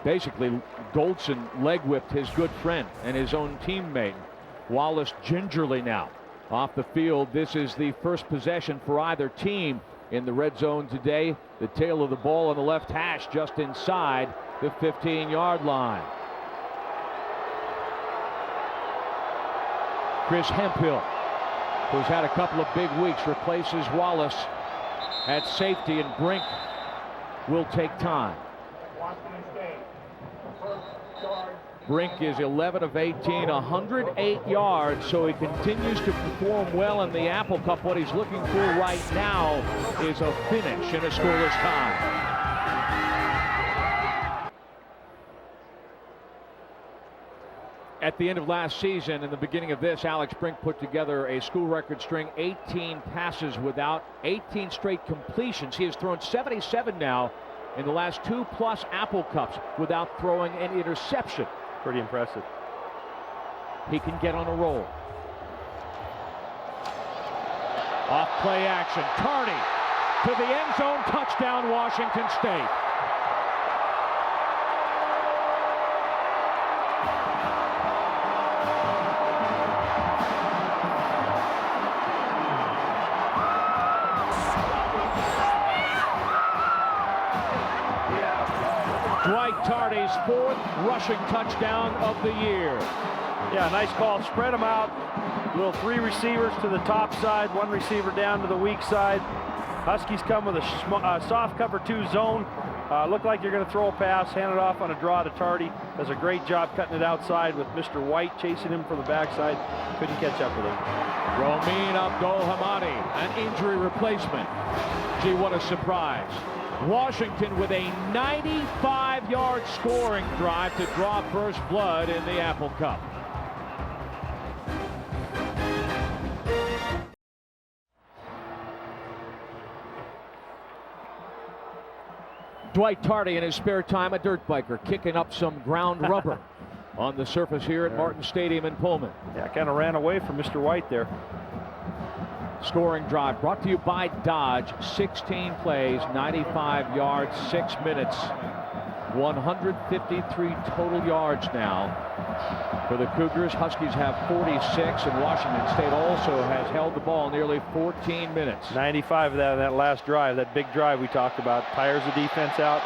Basically, Goldson leg whipped his good friend and his own teammate. Wallace gingerly now off the field. This is the first possession for either team in the red zone today. The tail of the ball on the left hash just inside the 15-yard line. Chris Hemphill, who's had a couple of big weeks, replaces Wallace at safety, and Brink will take time. Brink is 11 of 18, 108 yards, so he continues to perform well in the Apple Cup. What he's looking for right now is a finish in a scoreless tie. At the end of last season and the beginning of this, Alex Brink put together a school record string, 18 passes without 18 straight completions. He has thrown 77 now in the last 2+ Apple Cups without throwing an interception.
Pretty impressive.
He can get on a roll. Off play action. Tardy to the end zone. Touchdown, Washington State. Dwight Tardy's 4th rushing touchdown of the year.
Yeah, nice call. Spread them out. Little 3 receivers to the top side, 1 receiver down to the weak side. Huskies come with a soft cover 2 zone. Looked like you're going to throw a pass, hand it off on a draw to Tardy. Does a great job cutting it outside with Mr. White chasing him from the backside. Couldn't catch up with him.
Romain Abdul-Hamadi, an injury replacement. Gee, what a surprise. Washington with a 95-yard scoring drive to draw first blood in the Apple Cup. Dwight Tardy in his spare time, a dirt biker, kicking up some ground rubber on the surface here at Martin Stadium in Pullman.
Yeah, kind of ran away from Mr. White there.
Scoring drive brought to you by Dodge. 16 plays, 95 yards, 6 minutes, 153 total yards now for the Cougars. Huskies have 46, and Washington State also has held the ball nearly 14 minutes.
95 of that in that last drive, that big drive we talked about. Tires the defense out.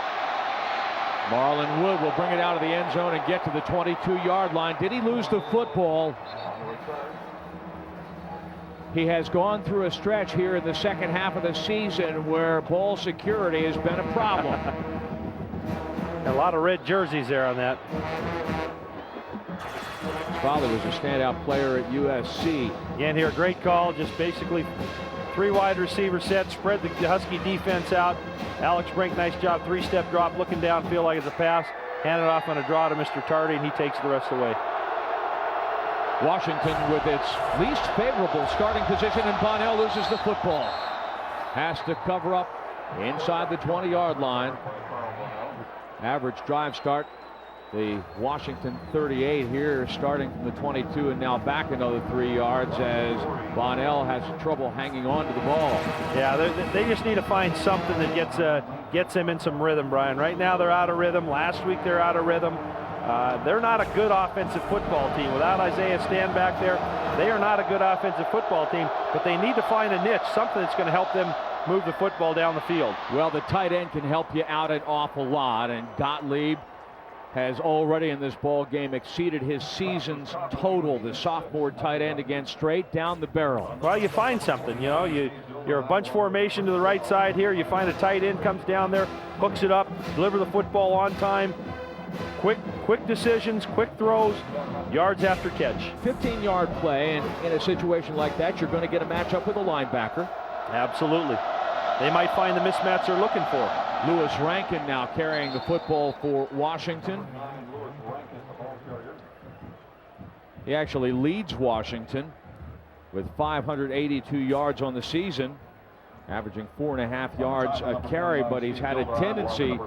Marlon Wood will bring it out of the end zone and get to the 22-yard line. Did he lose the football? He has gone through a stretch here in the second half of the season where ball security has been a problem.
A lot of red jerseys there on that.
His father was a standout player at USC.
Again here, great call. Just basically 3 wide receiver set, spread the Husky defense out. Alex Brink, nice job, 3-step drop, looking downfield like it's a pass. Hand it off on a draw to Mr. Tardy, and he takes the rest away.
Washington with its least favorable starting position, and Bonnell loses the football. Has to cover up inside the 20-yard line. Average drive start, the Washington 38 here, starting from the 22 and now back another 3 yards as Bonnell has trouble hanging on to the ball.
Yeah, they just need to find something that gets them in some rhythm, Brian. Right now they're out of rhythm. Last week they're out of rhythm. They're not a good offensive football team. Without Isaiah Stan back there, they are not a good offensive football team, but they need to find a niche, something that's going to help them move the football down the field.
Well, the tight end can help you out an awful lot, and Gottlieb has already in this ball game exceeded his season's total. The sophomore tight end again, straight down the barrel.
Well, you find something, you know, you're a bunch formation to the right side here. You find a tight end comes down there, hooks it up, deliver the football on time. Quick decisions, quick throws, yards after catch.
15-yard play, and in a situation like that, you're going to get a matchup with a linebacker.
Absolutely. They might find the mismatch they're looking for.
Lewis Rankin now carrying the football for Washington. He actually leads Washington with 582 yards on the season, averaging 4.5 yards a carry, but he's had a tendency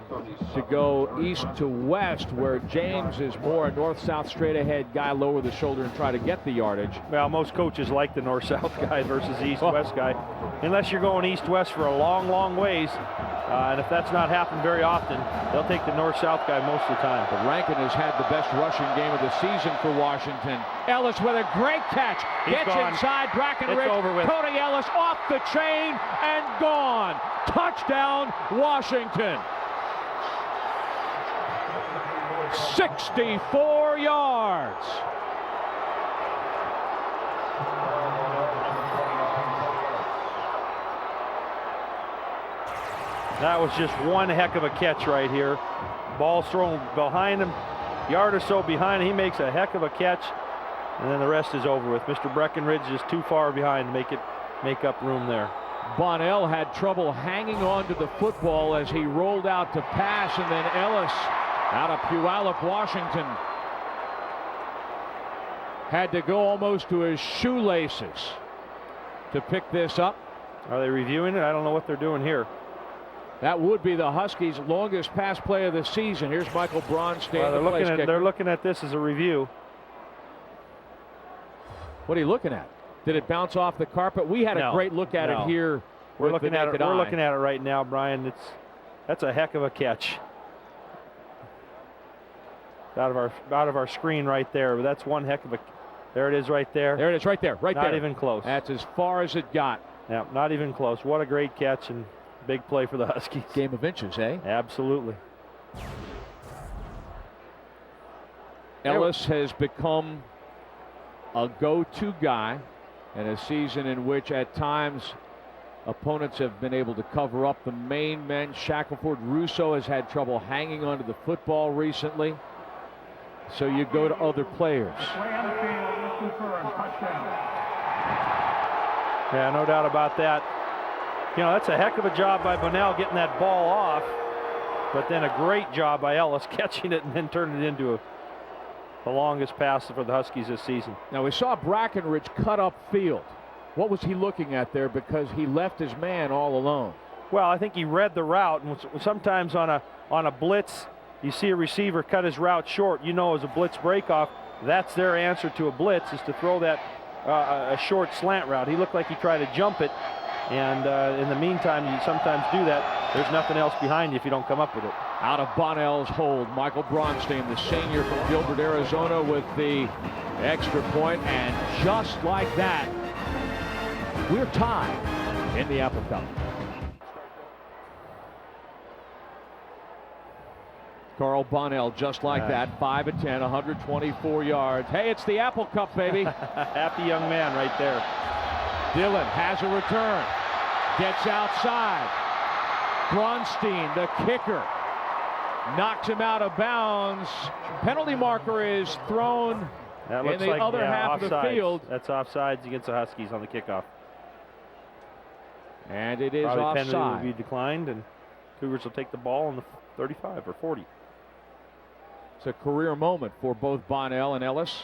to go east to west, where James is more a north-south straight-ahead guy, lower the shoulder and try to get the yardage.
Well, most coaches like the north-south guy versus east-west guy, unless you're going east-west for a long ways. And if that's not happened very often, they'll take the north-south guy most of the time.
But Rankin has had the best rushing game of the season for Washington. Ellis with a great catch. Gets inside Brackenridge.
It's over with.
Cody Ellis off the chain and gone. Touchdown, Washington. 64 yards.
That was just one heck of a catch right here. Ball's thrown behind him, yard or so behind him. He makes a heck of a catch, and then the rest is over with. Mr. Breckenridge is too far behind to make up room there.
Bonnell had trouble hanging on to the football as he rolled out to pass, and then Ellis out of Puyallup, Washington, had to go almost to his shoelaces to pick this up.
Are they reviewing it? I don't know what they're doing here.
That would be the Huskies' longest pass play of the season. Here's Michael Bronstein.
Well, they're looking at this as a review.
What are you looking at? Did it bounce off the carpet? We had a great look at it here.
We're looking at it. We're looking at it right now, Brian. That's a heck of a catch. Out of our screen right there. But that's one heck of a. There it is right there.
There it is right there. Right there.
Not even close.
That's as far as it got.
Yeah, not even close. What a great catch and big play for the Huskies.
Game of inches, eh?
Absolutely.
Ellis has become a go-to guy in a season in which at times opponents have been able to cover up the main men. Shackelford, Russo has had trouble hanging onto the football recently. So you go to other players.
Yeah, no doubt about that. You know, that's a heck of a job by Bunnell getting that ball off, but then a great job by Ellis catching it and then turning it into the longest pass for the Huskies this season.
Now we saw Brackenridge cut up field. What was he looking at there? Because he left his man all alone.
Well, I think he read the route, and sometimes on a blitz, you see a receiver cut his route short. You know, as a blitz breakoff, that's their answer to a blitz, is to throw that a short slant route. He looked like he tried to jump it, and in the meantime, you sometimes do that. There's nothing else behind you if you don't come up with it.
Out of Bonnell's hold, Michael Bronstein, the senior from Gilbert, Arizona, with the extra point, and just like that, we're tied in the Apple Cup. Carl Bonnell, just like that, 5 of 10, 124 yards. Hey, it's the Apple Cup, baby.
Happy young man right there.
Dillon has a return, gets outside. Bronstein, the kicker, knocks him out of bounds. Penalty marker is thrown
That
in
looks
the
like,
other half of the
offsides.
field.
That's offsides against the Huskies on the kickoff.
And it is
Probably
offside.
penalty will be declined, and Cougars will take the ball on the 35 or 40.
It's a career moment for both Bonnell and Ellis.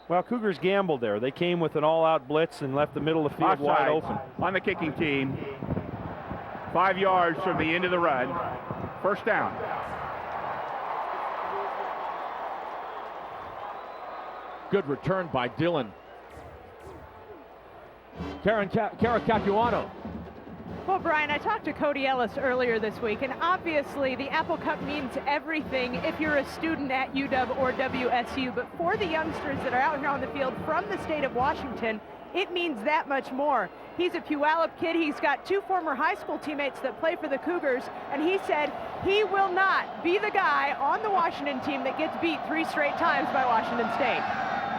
Well, Cougars gambled there. They came with an all-out blitz and left the middle of the field wide open.
On the kicking team, 5 yards from the end of the run. First down.
Good return by Dillon. Kara Capuano.
Well, Brian, I talked to Cody Ellis earlier this week, and obviously the Apple Cup means everything if you're a student at UW or WSU, but for the youngsters that are out here on the field from the state of Washington, it means that much more. He's a Puyallup kid. He's got 2 former high school teammates that play for the Cougars, and he said he will not be the guy on the Washington team that gets beat 3 straight times by Washington State.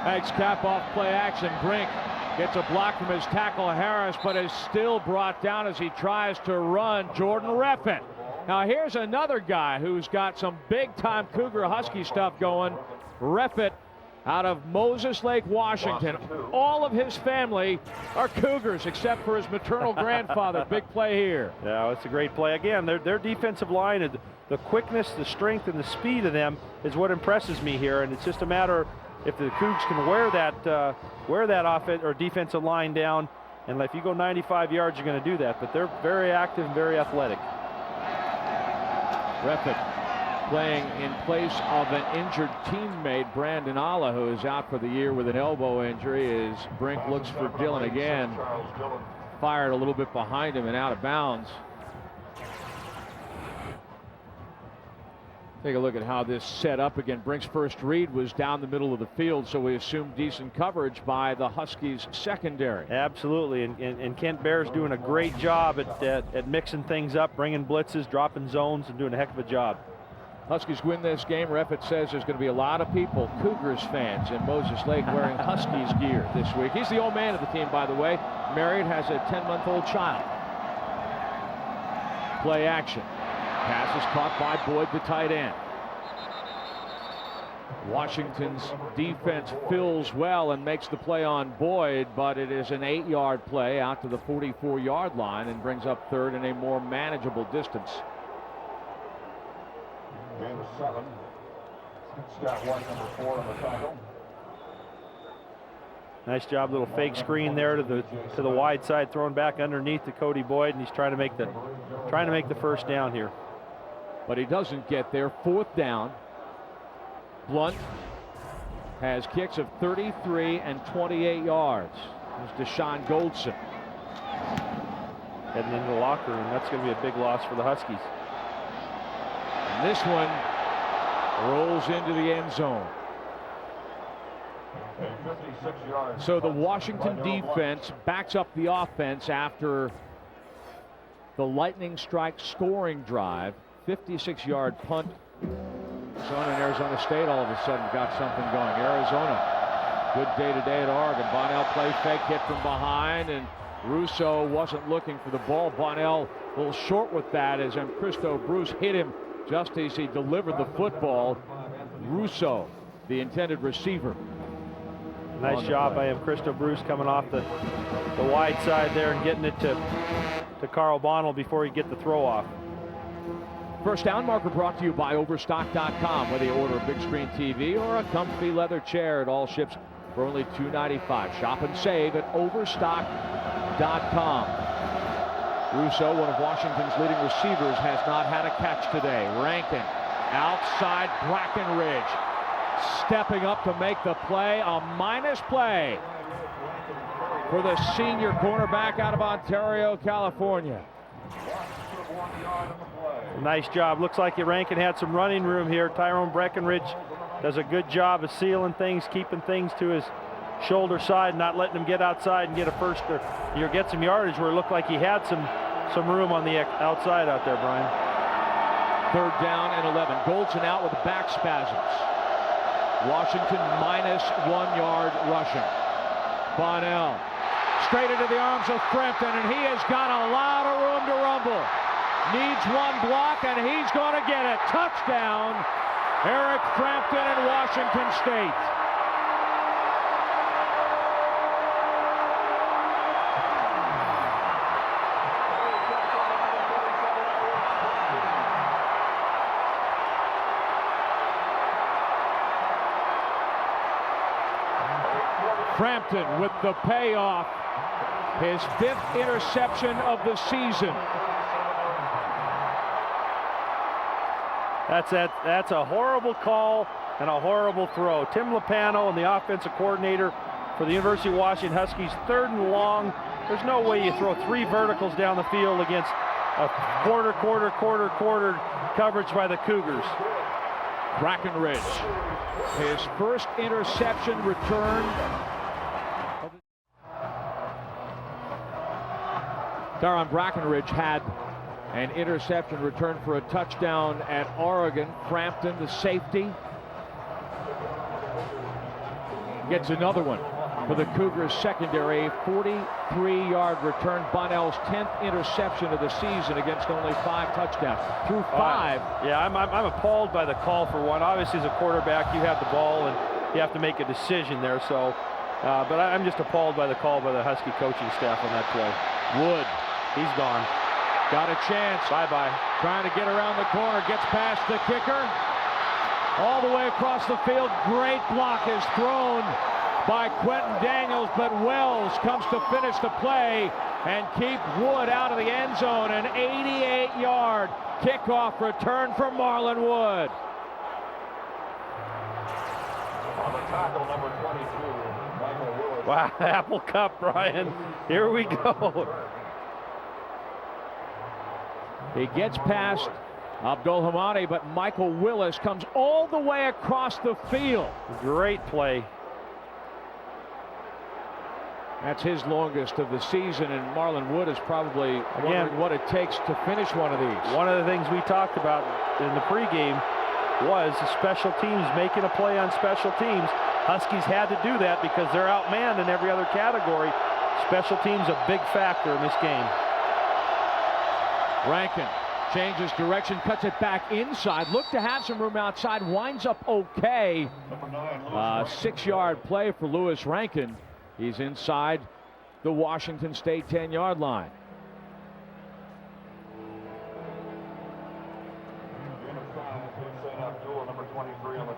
Thanks, cap off play action. Brink gets a block from his tackle Harris, but is still brought down as he tries to run. Jordan Reffett. Now here's another guy who's got some big-time Cougar Husky stuff going. Reffett out of Moses Lake, Washington. All of his family are Cougars except for his maternal grandfather. Big play here.
Yeah, it's a great play. Again, their defensive line, the quickness, the strength, and the speed of them is what impresses me here, and it's just a matter if the Cougs can wear that offense or defensive line down, and if you go 95 yards, you're going to do that. But they're very active and very athletic.
Reffett playing in place of an injured teammate, Brandon Alla, who is out for the year with an elbow injury, as Brink looks for Dillon again. Fired a little bit behind him and out of bounds. Take a look at how this set up again. Brink's first read was down the middle of the field, so we assume decent coverage by the Huskies secondary.
Absolutely, and Kent Baer's doing a great job at mixing things up, bringing blitzes, dropping zones, and doing a heck of a job.
Huskies win this game. Reffett says there's going to be a lot of people, Cougars fans in Moses Lake, wearing Huskies gear this week. He's the old man of the team, by the way. Married, has a 10-month-old child. Play action. Pass is caught by Boyd, the tight end. Washington's defense fills well and makes the play on Boyd, but it is an 8-yard play out to the 44-yard line and brings up third in a more manageable distance.
Game 7. Scott White, number 4 on the tackle.
Nice job, little fake screen there to the wide side, thrown back underneath to Cody Boyd, and he's trying to make the first down here.
But he doesn't get there. 4th down. Blunt has kicks of 33 and 28 yards. There's Deshaun Goldson.
Heading into the locker room. That's going to be a big loss for the Huskies.
And this one rolls into the end zone. So the Washington defense backs up the offense after the lightning strike scoring drive. 56-yard punt. Arizona and Arizona State all of a sudden got something going. Arizona Good day today at Oregon. Bonnell play fake, hit from behind, and Russo wasn't looking for the ball. Bonnell a little short with that as Christo Bruce hit him just as he delivered the football. Russo, the intended receiver.
Nice job by Christo Bruce coming off the wide side there and getting it to Carl Bonnell before he get the throw off.
First down marker brought to you by Overstock.com. Whether you order a big screen TV or a comfy leather chair, it all ships for only $2.95. Shop and save at Overstock.com. Russo, one of Washington's leading receivers, has not had a catch today. Rankin outside Brackenridge, stepping up to make the play. A minus play for the senior cornerback out of Ontario, California.
Nice job. Looks like Rankin had some running room here. Tyrone Breckenridge does a good job of sealing things, keeping things to his shoulder side, not letting him get outside and get a first or get some yardage where it looked like he had some room on the outside out there, Brian.
Third down and 11. Goldson out with back spasms. Washington minus 1 yard rushing. Bonnell straight into the arms of Frampton, and he has got a lot of room to rumble. Needs one block, and he's going to get it. Touchdown, Eric Frampton in Washington State. Frampton with the payoff, his 5th interception of the season.
That's a horrible call and a horrible throw. Tim Lopano and the offensive coordinator for the University of Washington Huskies, 3rd and long. There's no way you throw 3 verticals down the field against a quarter coverage by the Cougars.
Brackenridge, his first interception return. Daron Brackenridge had an interception return for a touchdown at Oregon. Frampton, the safety, gets another one for the Cougars secondary. 43-yard return. Bonnell's 10th interception of the season against only 5 touchdowns. Through 5.
Yeah, I'm appalled by the call for one. Obviously, as a quarterback, you have the ball and you have to make a decision there. So, but I'm just appalled by the call by the Husky coaching staff on that play.
Wood,
he's gone.
Got a chance.
Bye-bye.
Trying to get around the corner. Gets past the kicker. All the way across the field. Great block is thrown by Quentin Daniels, but Wells comes to finish the play and keep Wood out of the end zone. An 88-yard kickoff return for Marlon Wood.
On the tackle, number 22, Michael Wood.
Wow, Apple Cup, Brian. Here we go.
He gets past Abdul Hamadi, but Michael Willis comes all the way across the field.
Great play.
That's his longest of the season, and Marlon Wood is probably wondering what it takes to finish one of these.
One of the things we talked about in the pregame was the special teams, making a play on special teams. Huskies had to do that because they're outmanned in every other category. Special teams a big factor in this game.
Rankin changes direction, cuts it back inside. Looked to have some room outside, winds up okay. 6-yard play for Lewis Rankin. He's inside the Washington State 10-yard line.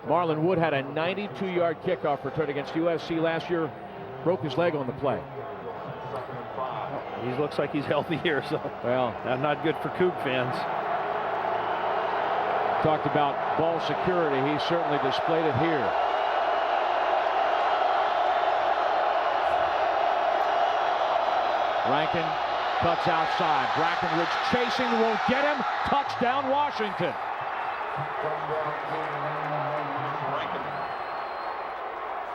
Marlon Wood had a 92-yard kickoff return against USC last year. Broke his leg on the play.
He looks like he's healthy here, so
well,
not good for Coug fans.
Talked about ball security. He certainly displayed it here. Rankin cuts outside. Brackenridge chasing, won't get him. Touchdown, Washington.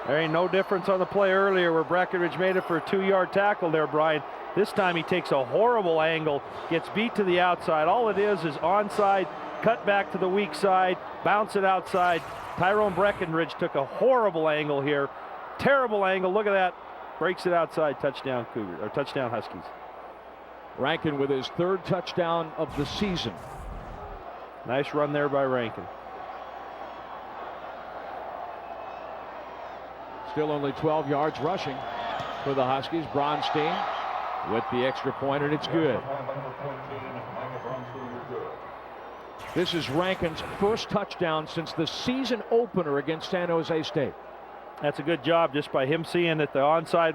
There ain't no difference on the play earlier where Brackenridge made it for a 2-yard tackle there, Brian. This time he takes a horrible angle, gets beat to the outside. All it is onside, cut back to the weak side, bounce it outside. Tyrone Breckenridge took a horrible angle here, Terrible angle. Look at that. Breaks it outside. Touchdown Cougars, or touchdown Huskies.
Rankin with his 3rd touchdown of the season.
Nice run there by Rankin.
Still only 12 yards rushing for the Huskies. Bronstein with the extra point, and it's good. This is Rankin's 1st touchdown since the season opener against San Jose State.
That's a good job just by him seeing that the onside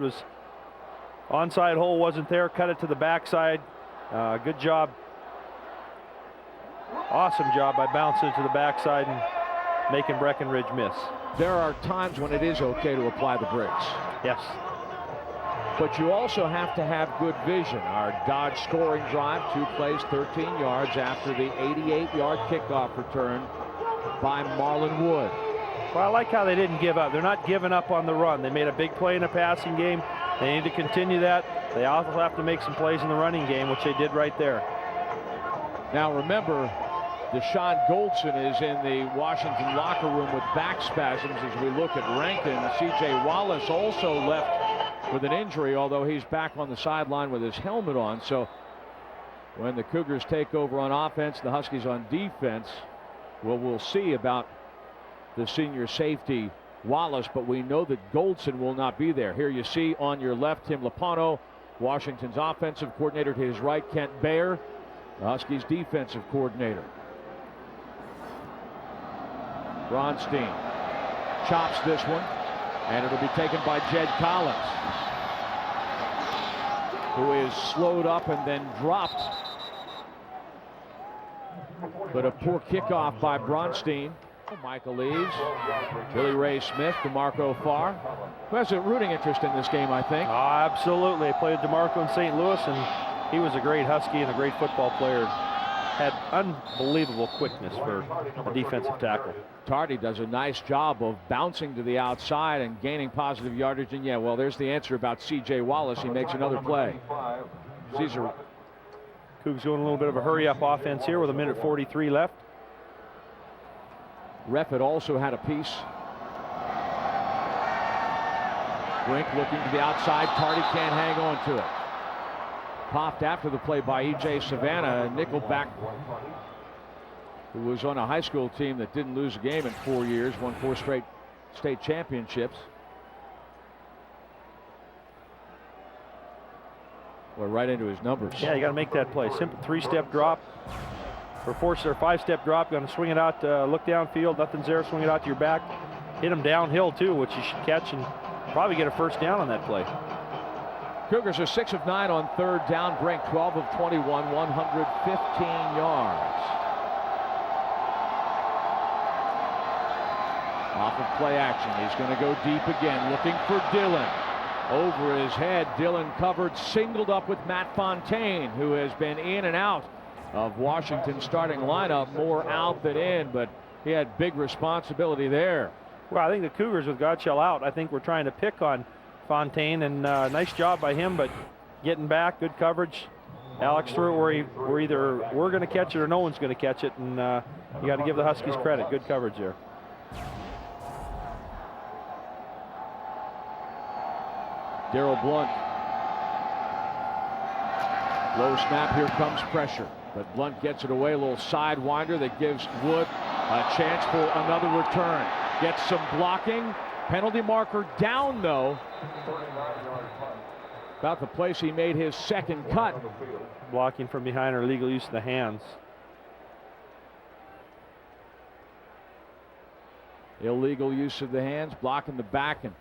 hole wasn't there. Cut it to the backside. Good job. Awesome job by bouncing it to the backside and making Breckenridge miss.
There are times when it is okay to apply the brakes.
Yes.
But you also have to have good vision. Our Dodge scoring drive, 2 plays, 13 yards after the 88-yard kickoff return by Marlon Wood.
Well, I like how they didn't give up. They're not giving up on the run. They made a big play in the passing game. They need to continue that. They also have to make some plays in the running game, which they did right there.
Now remember, Deshaun Goldson is in the Washington locker room with back spasms as we look at Rankin. C.J. Wallace also left with an injury, although he's back on the sideline with his helmet on. So when the Cougars take over on offense, the Huskies on defense, well, we'll see about the senior safety Wallace, but we know that Goldson will not be there. Here you see on your left Tim Lopano, Washington's offensive coordinator. To his right, Kent Baer, the Huskies defensive coordinator. Bronstein chops this one, and it'll be taken by Jed Collins, who is slowed up and then dropped. But a poor kickoff by Bronstein. Michael Lees, Billy Ray Smith, DeMarco Farr, who has a rooting interest in this game, I think.
Absolutely. I played DeMarco in St. Louis, and he was a great Husky and a great football player. Had unbelievable quickness for a defensive tackle.
Tardy does a nice job of bouncing to the outside and gaining positive yardage. And yeah, well, there's the answer about C.J. Wallace. He makes another play. Caesar.
Cougs going a little bit of a hurry-up offense here with 1:43 left.
Reffitt also had a piece. Brink looking to the outside. Tardy can't hang on to it. Popped after the play by E.J. Savannah, a nickelback who was on a high school team that didn't lose a game in 4 years, won 4 straight state championships. Well, right into his numbers.
Yeah, you got to make that play. Simple 3-step drop. Or 5-step drop. Going to swing it out, look downfield. Nothing's there. Swing it out to your back. Hit him downhill, too, which you should catch and probably get a first down on that play.
Cougars are 6 of 9 on 3rd down. Brink 12 of 21, 115 yards. Off of play action. He's going to go deep again, looking for Dillon. Over his head, Dillon covered, singled up with Matt Fontaine, who has been in and out of Washington's starting lineup, more out than in, but he had big responsibility there.
Well, I think the Cougars with Godshell out, I think we're trying to pick on Fontaine, and nice job by him, but getting back, good coverage. Alex threw it where either we're going to catch it or no one's going to catch it, and you got to give the Huskies credit. Good coverage there.
Darrell Blunt. Low snap, here comes pressure. But Blunt gets it away, a little sidewinder that gives Wood a chance for another return. Gets some blocking. Penalty marker down, though. About the place he made his second cut.
Blocking from behind or illegal use of the hands.
Illegal use of the hands, blocking the back. And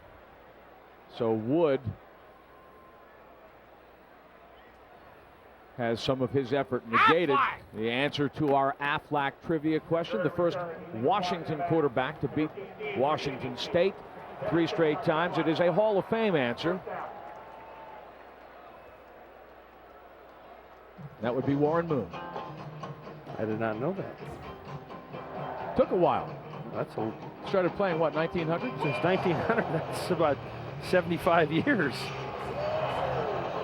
so Wood has some of his effort negated. The answer to our Aflac trivia question, the first Washington quarterback to beat Washington State 3 straight times. It is a Hall of Fame answer. That would be Warren Moon.
I did not know that.
Took a while. Started playing, what, 1900?
Since 1900, that's about 75 years.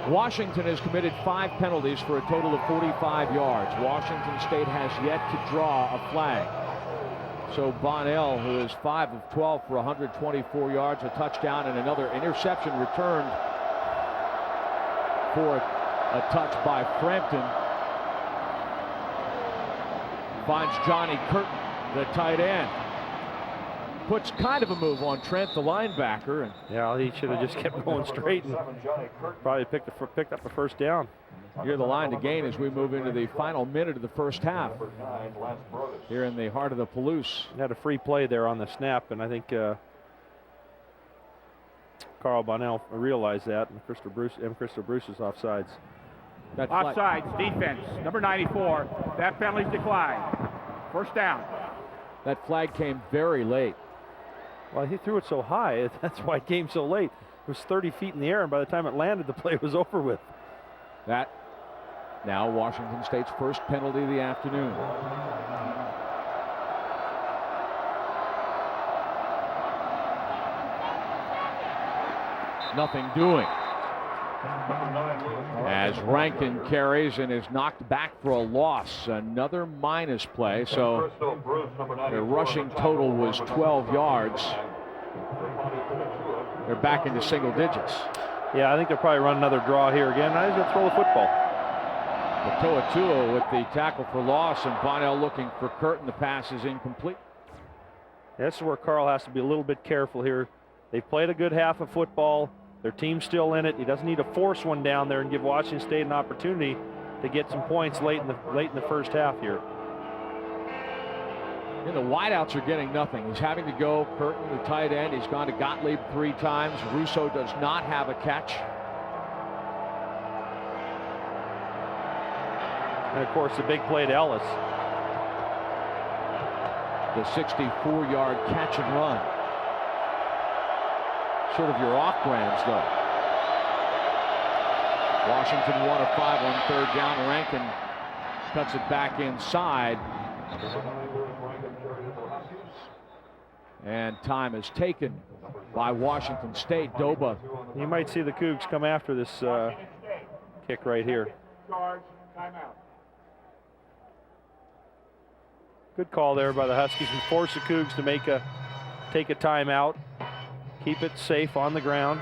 Washington has committed 5 penalties for a total of 45 yards. Washington State has yet to draw a flag. So Bonnell, who is 5 of 12 for 124 yards, a touchdown, and another interception returned for a touch by Frampton. Finds Johnny Curtin, the tight end. Puts kind of a move on Trent, the linebacker. And
yeah, he should have just kept going straight and probably picked up a first down.
You're the line to gain as we move into the final minute of the first half here in the heart of the Palouse.
Had a free play there on the snap, and I think Carl Bonnell realized that, and Christopher Bruce is offsides.
Offsides, defense, number 94. That penalty's declined. First down.
That flag came very late.
Well, he threw it so high, that's why it came so late. It was 30 feet in the air, and by the time it landed, the play was over with.
That now Washington State's first penalty of the afternoon. Nothing doing. As Rankin carries and is knocked back for a loss. Another minus play, so their rushing total was 12 yards. They're back into single digits.
Yeah, I think they'll probably run another draw here again. I think they'll throw the football.
To'atua with the tackle for loss, and Bonnell looking for Curtin. The pass is incomplete.
This is where Carl has to be a little bit careful here. They've played a good half of football. Their team's still in it. He doesn't need to force one down there and give Washington State an opportunity to get some points late in the first half here.
And the wideouts are getting nothing. He's having to go. Curtin, the tight end, he's gone to Gottlieb 3 times. Russo does not have a catch.
And of course, the big play to Ellis.
The 64-yard catch and run. Sort of your off-brands, though. Washington 1 of 5 on 3rd down. Rankin cuts it back inside. And time is taken by Washington State. Doba.
You might see the Cougs come after this kick right here. Good call there by the Huskies and force the Cougs to take a timeout. Keep it safe on the ground.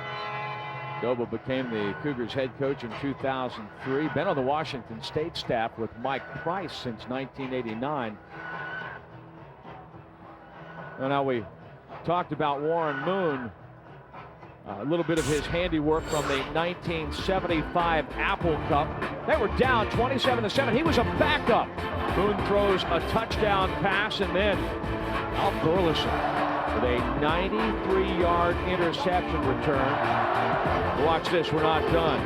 Doba became the Cougars head coach in 2003. Been on the Washington State staff with Mike Price since 1989. Well, now we talked about Warren Moon. A little bit of his handiwork from the 1975 Apple Cup. They were down 27-7. He was a backup. Moon throws a touchdown pass, and then Al Burleson with a 93-yard interception return. Watch this, we're not done.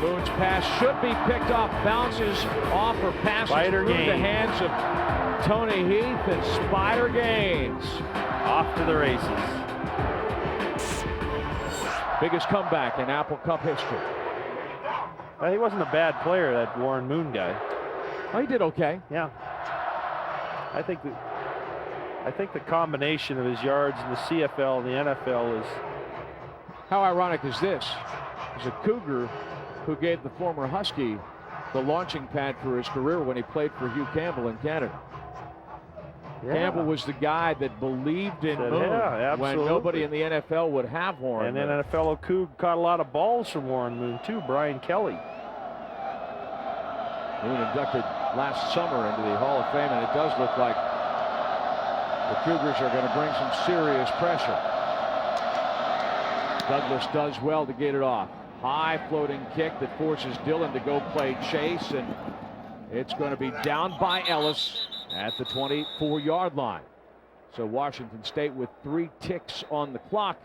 Moon's pass should be picked up, bounces off or passes through the hands of Tony Heath, and Spider gains.
Off to the races.
Biggest comeback in Apple Cup history.
He wasn't a bad player, that Warren Moon guy.
Oh, he did okay.
Yeah. I think the combination of his yards in the CFL and the NFL is...
How ironic is this? There's a Cougar who gave the former Husky the launching pad for his career when he played for Hugh Campbell in Canada. Yeah. Campbell was the guy that believed in Moon when nobody in the NFL would have Warren.
And then a fellow Coug caught a lot of balls from Warren Moon too, Brian Kelly.
Moon inducted last summer into the Hall of Fame, and it does look like the Cougars are going to bring some serious pressure. Douglas does well to get it off. High floating kick that forces Dillon to go play chase, and it's going to be down by Ellis at the 24-yard line. So Washington State with 3 ticks on the clock.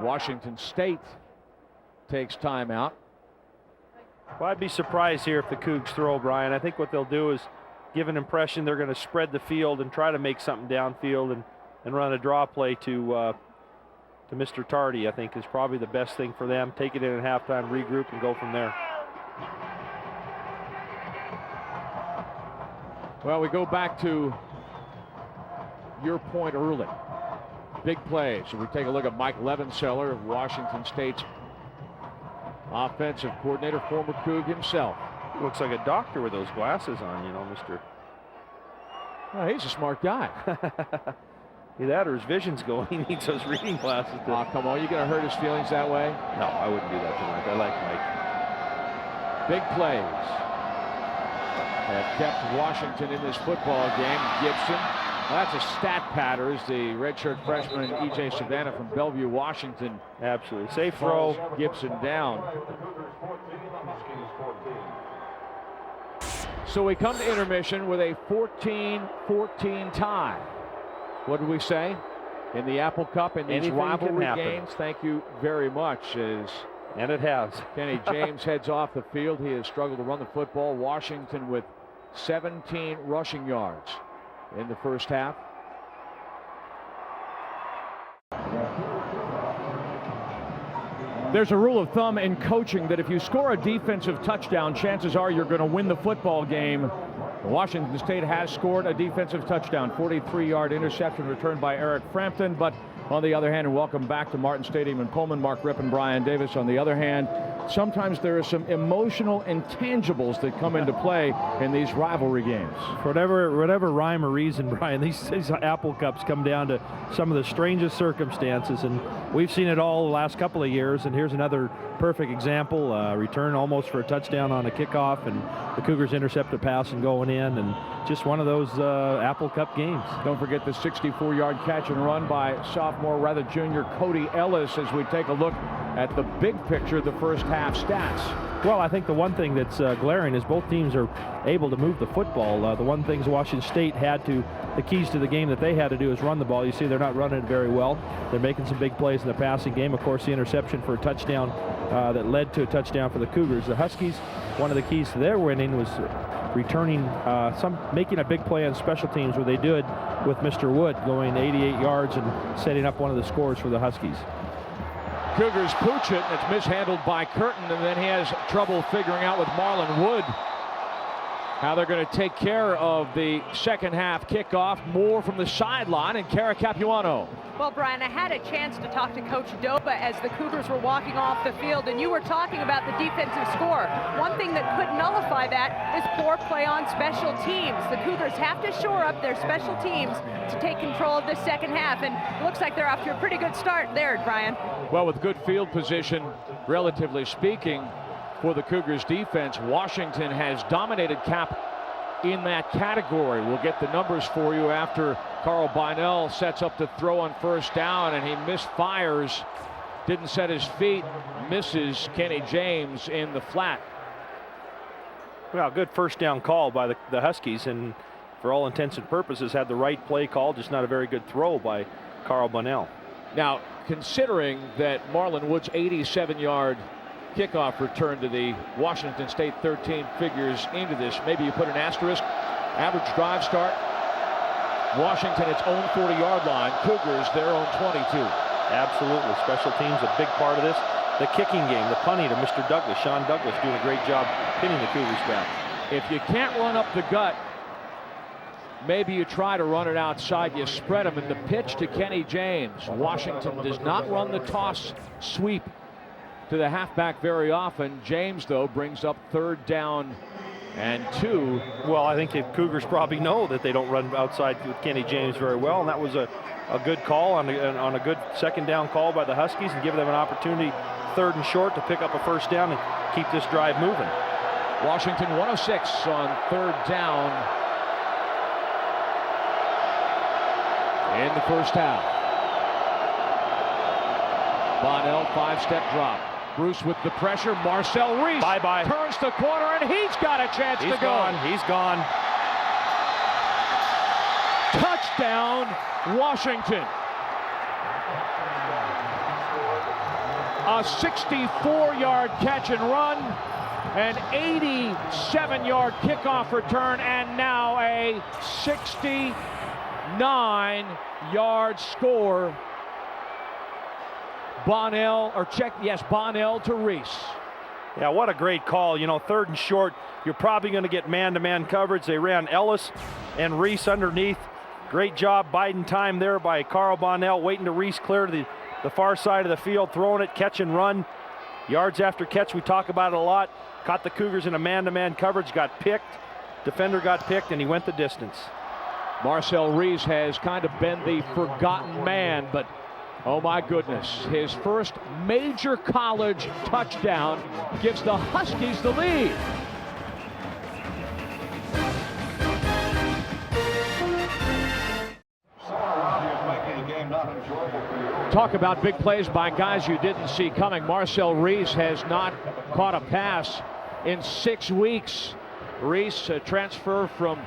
Washington State takes timeout.
Well, I'd be surprised here if the Cougs throw, Brian. I think what they'll do is give an impression they're going to spread the field and try to make something downfield and run a draw play to Mr. Tardy. I think is probably the best thing for them. Take it in at halftime, regroup, and go from there.
Well, we go back to your point early. Big plays. We take a look at Mike Levenseller, Washington State's offensive coordinator, former Coug himself.
Looks like a doctor with those glasses on, you know, Mr.
Well, he's a smart guy.
Either that or his vision's going. He needs those reading glasses.
Oh, come on. You going to hurt his feelings that way?
No, I wouldn't do that to Mike. I like Mike.
Big plays have kept Washington in this football game. Gibson. Well, that's a stat patter as the redshirt freshman E.J. Savannah from Bellevue, Washington.
Absolutely. Safe throw.
Gibson down. So we come to intermission with a 14-14 tie. What did we say? In the Apple Cup, in these
Anything
rivalry
can happen.
games, thank you very much. As
And it has.
Kenny James heads off the field. He has struggled to run the football. Washington with 17 rushing yards in the first half. There's a rule of thumb in coaching that if you score a defensive touchdown, chances are you're going to win the football game. Washington State has scored a defensive touchdown, 43-yard interception returned by Eric Frampton. But on the other hand, and welcome back to Martin Stadium in Pullman, Mark Ripp and Brian Davis. On the other hand, sometimes there are some emotional intangibles that come into play in these rivalry games.
For whatever rhyme or reason, Brian, these Apple Cups come down to some of the strangest circumstances, and we've seen it all the last couple of years. And here's another perfect example: return almost for a touchdown on a kickoff, and the Cougars intercept a pass and going in, and just one of those Apple Cup games.
Don't forget the 64-yard catch and run by junior Cody Ellis as we take a look at the big picture, the first half stats.
Well, I think the one thing that's glaring is both teams are able to move the football. The one thing Washington State the keys to the game that they had to do is run the ball. You see they're not running it very well. They're making some big plays in the passing game. Of course, the interception for a touchdown that led to a touchdown for the Cougars. The Huskies, one of the keys to their winning was returning, making a big play on special teams where they did with Mr. Wood going 88 yards and setting up one of the scores for the Huskies.
Cougars pooch it, and it's mishandled by Curtin, and then he has trouble figuring out with Marlon Wood how they're going to take care of the second half kickoff. More from the sideline, and Kara Capuano.
Well, Brian, I had a chance to talk to Coach Doba as the Cougars were walking off the field, and you were talking about the defensive score. One thing that could nullify that is poor play on special teams. The Cougars have to shore up their special teams to take control of the second half, and it looks like they're off to a pretty good start there, Brian.
Well, with good field position, relatively speaking, for the Cougars defense, Washington has dominated Cap in that category. We'll get the numbers for you after Carl Bynell sets up to throw on first down, and he misfires, didn't set his feet, misses Kenny James in the flat.
Well, good first down call by the Huskies, and for all intents and purposes had the right play call, just not a very good throw by Carl Bynell.
Now, considering that Marlon Wood's 87-yard kickoff return to the Washington State 13 figures into this, maybe you put an asterisk. Average drive start, Washington its own 40-yard line, Cougars their own 22.
Absolutely. Special teams a big part of this. The kicking game, the punting to Mr. Douglas, Sean Douglas doing a great job pinning the Cougars back.
If you can't run up the gut, maybe you try to run it outside. You spread them, and the pitch to Kenny James. Washington does not run the toss sweep to the halfback very often. James, though, brings up 3rd down and 2.
Well, I think the Cougars probably know that they don't run outside with Kenny James very well, and that was a good call on a good second down call by the Huskies and give them an opportunity 3rd and short to pick up a first down and keep this drive moving.
Washington 106 on 3rd down in the first half. Bonnell 5-step drop. Bruce with the pressure. Marcel Reese turns the corner, and he's got a chance to go.
He's gone.
Touchdown, Washington. A 64-yard catch and run, an 87-yard kickoff return, and now a 69-yard score. Bonnell to Reese.
Yeah, what a great call. You know, 3rd and short, you're probably going to get man-to-man coverage. They ran Ellis and Reese underneath. Great job biding time there by Carl Bonnell, waiting to Reese clear to the far side of the field, throwing it, catch and run. Yards after catch, we talk about it a lot. Caught the Cougars in a man-to-man coverage, got picked. Defender got picked, and he went the distance.
Marcel Reese has kind of been the forgotten man, but oh my goodness, his first major college touchdown gives the Huskies the lead. Talk about big plays by guys you didn't see coming. Marcel Reese has not caught a pass in 6 weeks. Reese, a transfer from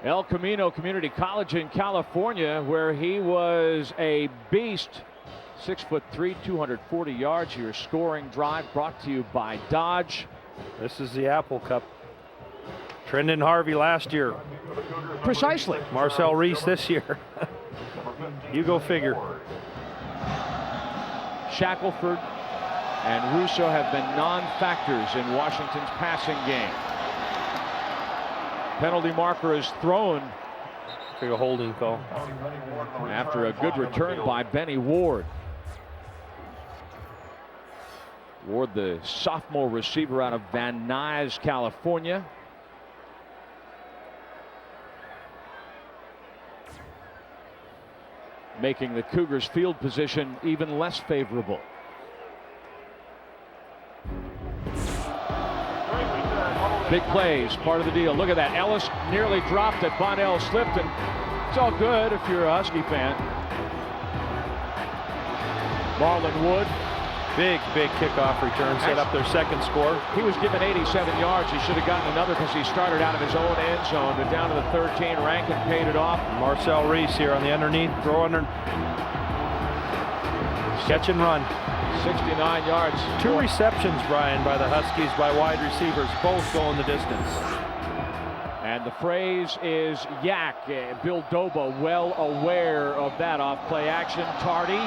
El Camino Community College in California, where he was a beast. 6'3", 240 yards. Your scoring drive brought to you by Dodge.
This is the Apple Cup. Trendon Harvey last year.
Precisely.
Marcel Reese this year. You go figure.
Shackelford and Russo have been non-factors in Washington's passing game. Penalty marker is thrown.
Big a holding call.
After a good return by Benny Ward. Ward, the sophomore receiver out of Van Nuys, California. Making the Cougars' field position even less favorable. Big plays, part of the deal. Look at that. Ellis nearly dropped it. Bonnell slipped, and it's all good if you're a Husky fan. Marlon Wood.
Big kickoff return, set up their second score.
He was given 87 yards. He should have gotten another because he started out of his own end zone, but down to the 13. Rankin paid it off.
Marcel Reese here on the underneath, throw under. Catch and run.
69 yards.
2 receptions, Brian, by the Huskies by wide receivers, both going the distance.
And the phrase is yak. Bill Doba well aware of that off play action. Tardy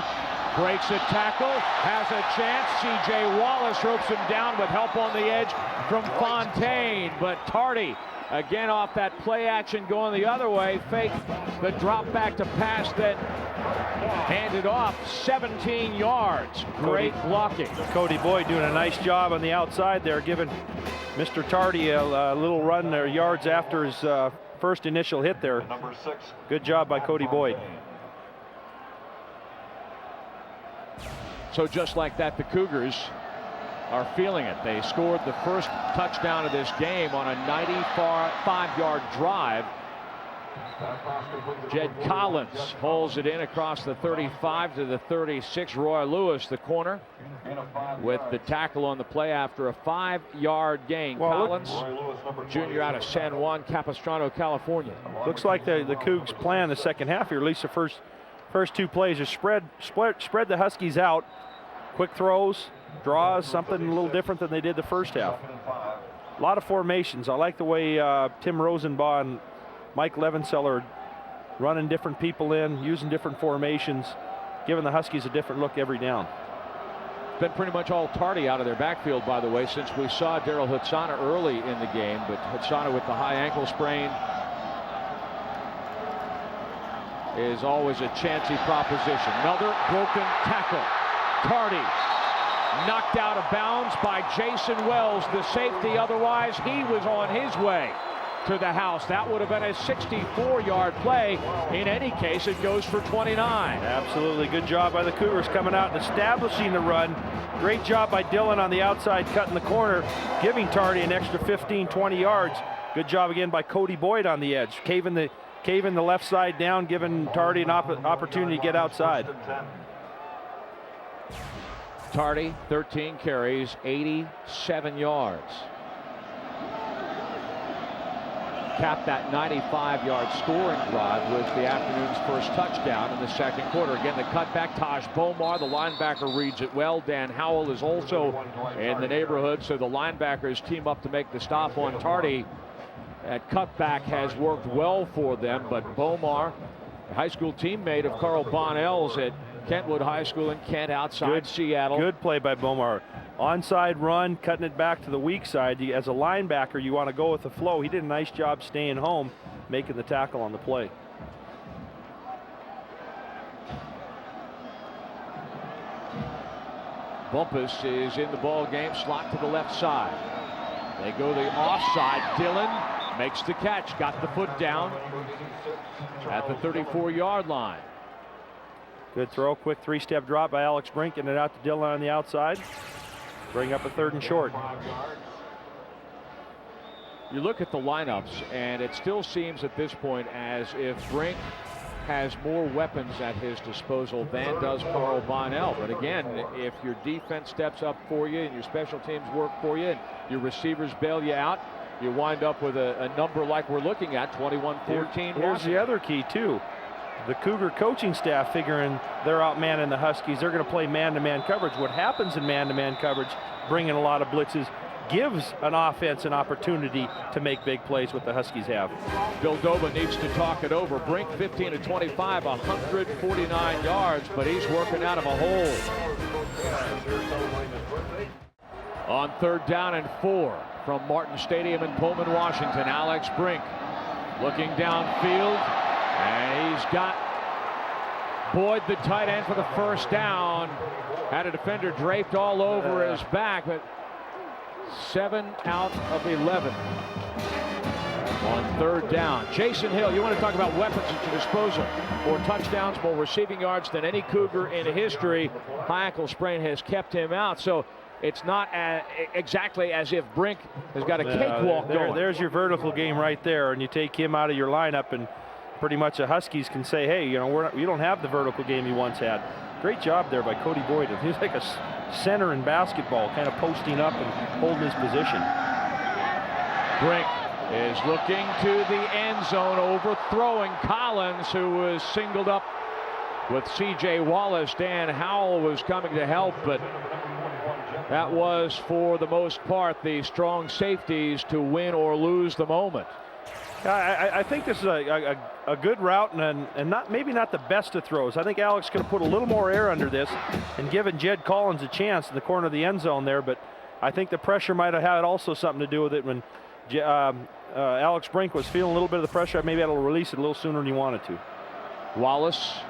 breaks a tackle, has a chance. C.J. Wallace ropes him down with help on the edge from Fontaine. But Tardy, again off that play action going the other way, fake the drop back to pass, then handed off 17 yards. Great blocking.
Cody Boyd doing a nice job on the outside there, giving Mr. Tardy a little run there, yards after his first initial hit there. Good job by Cody Boyd.
So just like that, the Cougars are feeling it. They scored the first touchdown of this game on a 95-yard drive. Jed Collins holds it in across the 35 to the 36. Roy Lewis, the corner, with the tackle on the play after a 5-yard gain.
Well,
Collins, junior out of San Juan Capistrano, California.
Looks like the Cougs plan the second half here, at least the first 2 plays, is spread the Huskies out. Quick throws, draws, something a little different than they did the first half. A lot of formations. I like the way Tim Rosenbaugh and Mike Levenseller running different people in, using different formations, giving the Huskies a different look every down.
It's been pretty much all Tardy out of their backfield, by the way, since we saw Daryl Hutsana early in the game, but Hutsana with the high ankle sprain is always a chancy proposition. Another broken tackle. Tardy knocked out of bounds by Jason Wells, the safety. Otherwise, he was on his way to the house. That would have been a 64-yard play. In any case, it goes for 29.
Absolutely. Good job by the Cougars coming out and establishing the run. Great job by Dillon on the outside, cutting the corner, giving Tardy an extra 15, 20 yards. Good job again by Cody Boyd on the edge, caving the left side down, giving Tardy an opportunity to get outside.
Tardy, 13 carries, 87 yards. Capped that 95-yard scoring drive with the afternoon's first touchdown in the second quarter. Again, the cutback, Taj Bomar, the linebacker, reads it well. Dan Howell is also in the neighborhood, so the linebackers team up to make the stop on Tardy. That cutback has worked well for them, but Bomar, a high school teammate of Carl Bonnell's at Kentwood High School in Kent, outside Seattle.
Good play by Bomar. Onside run, cutting it back to the weak side. As a linebacker, you want to go with the flow. He did a nice job staying home, making the tackle on the play.
Bumpus is in the ball game, slot to the left side. They go the offside. Dillon makes the catch, got the foot down at the 34-yard line.
Good throw, quick three-step drop by Alex Brink, and it out to Dillon on the outside. Bring up a 3rd and short.
You look at the lineups, and it still seems at this point as if Brink has more weapons at his disposal than does Carl Bonnell. But again, if your defense steps up for you and your special teams work for you and your receivers bail you out, you wind up with a number like we're looking at, 21-14.
Here's the other key, too. The Cougar coaching staff figuring they're outmanning the Huskies. They're going to play man-to-man coverage. What happens in man-to-man coverage, bringing a lot of blitzes, gives an offense an opportunity to make big plays, what the Huskies have.
Bill Doba needs to talk it over. Brink 15 of 25, 149 yards, but he's working out of a hole. On 3rd down and 4 from Martin Stadium in Pullman, Washington, Alex Brink looking downfield, and he's got Boyd, the tight end, for the 1st down. Had a defender draped all over his back, but 7 out of 11 on 3rd down. Jason Hill, you want to talk about weapons at your disposal. More touchdowns, more receiving yards than any Cougar in history. High ankle sprain has kept him out, so it's not exactly as if Brink has got a cakewalk going.
There's your vertical game right there, and you take him out of your lineup, and pretty much the Huskies can say, hey, you know, you don't have the vertical game you once had. Great job there by Cody Boyd. He's like a center in basketball, kind of posting up and holding his position.
Brink is looking to the end zone, overthrowing Collins, who was singled up with C.J. Wallace. Dan Howell was coming to help, but that was, for the most part, the strong safeties to win or lose the moment.
I think this is a good route and maybe not the best of throws. I think Alex could have put a little more air under this and given Jed Collins a chance in the corner of the end zone there, but I think the pressure might have had also something to do with it. When Alex Brink was feeling a little bit of the pressure, maybe that'll release it a little sooner than he wanted to.
Wallace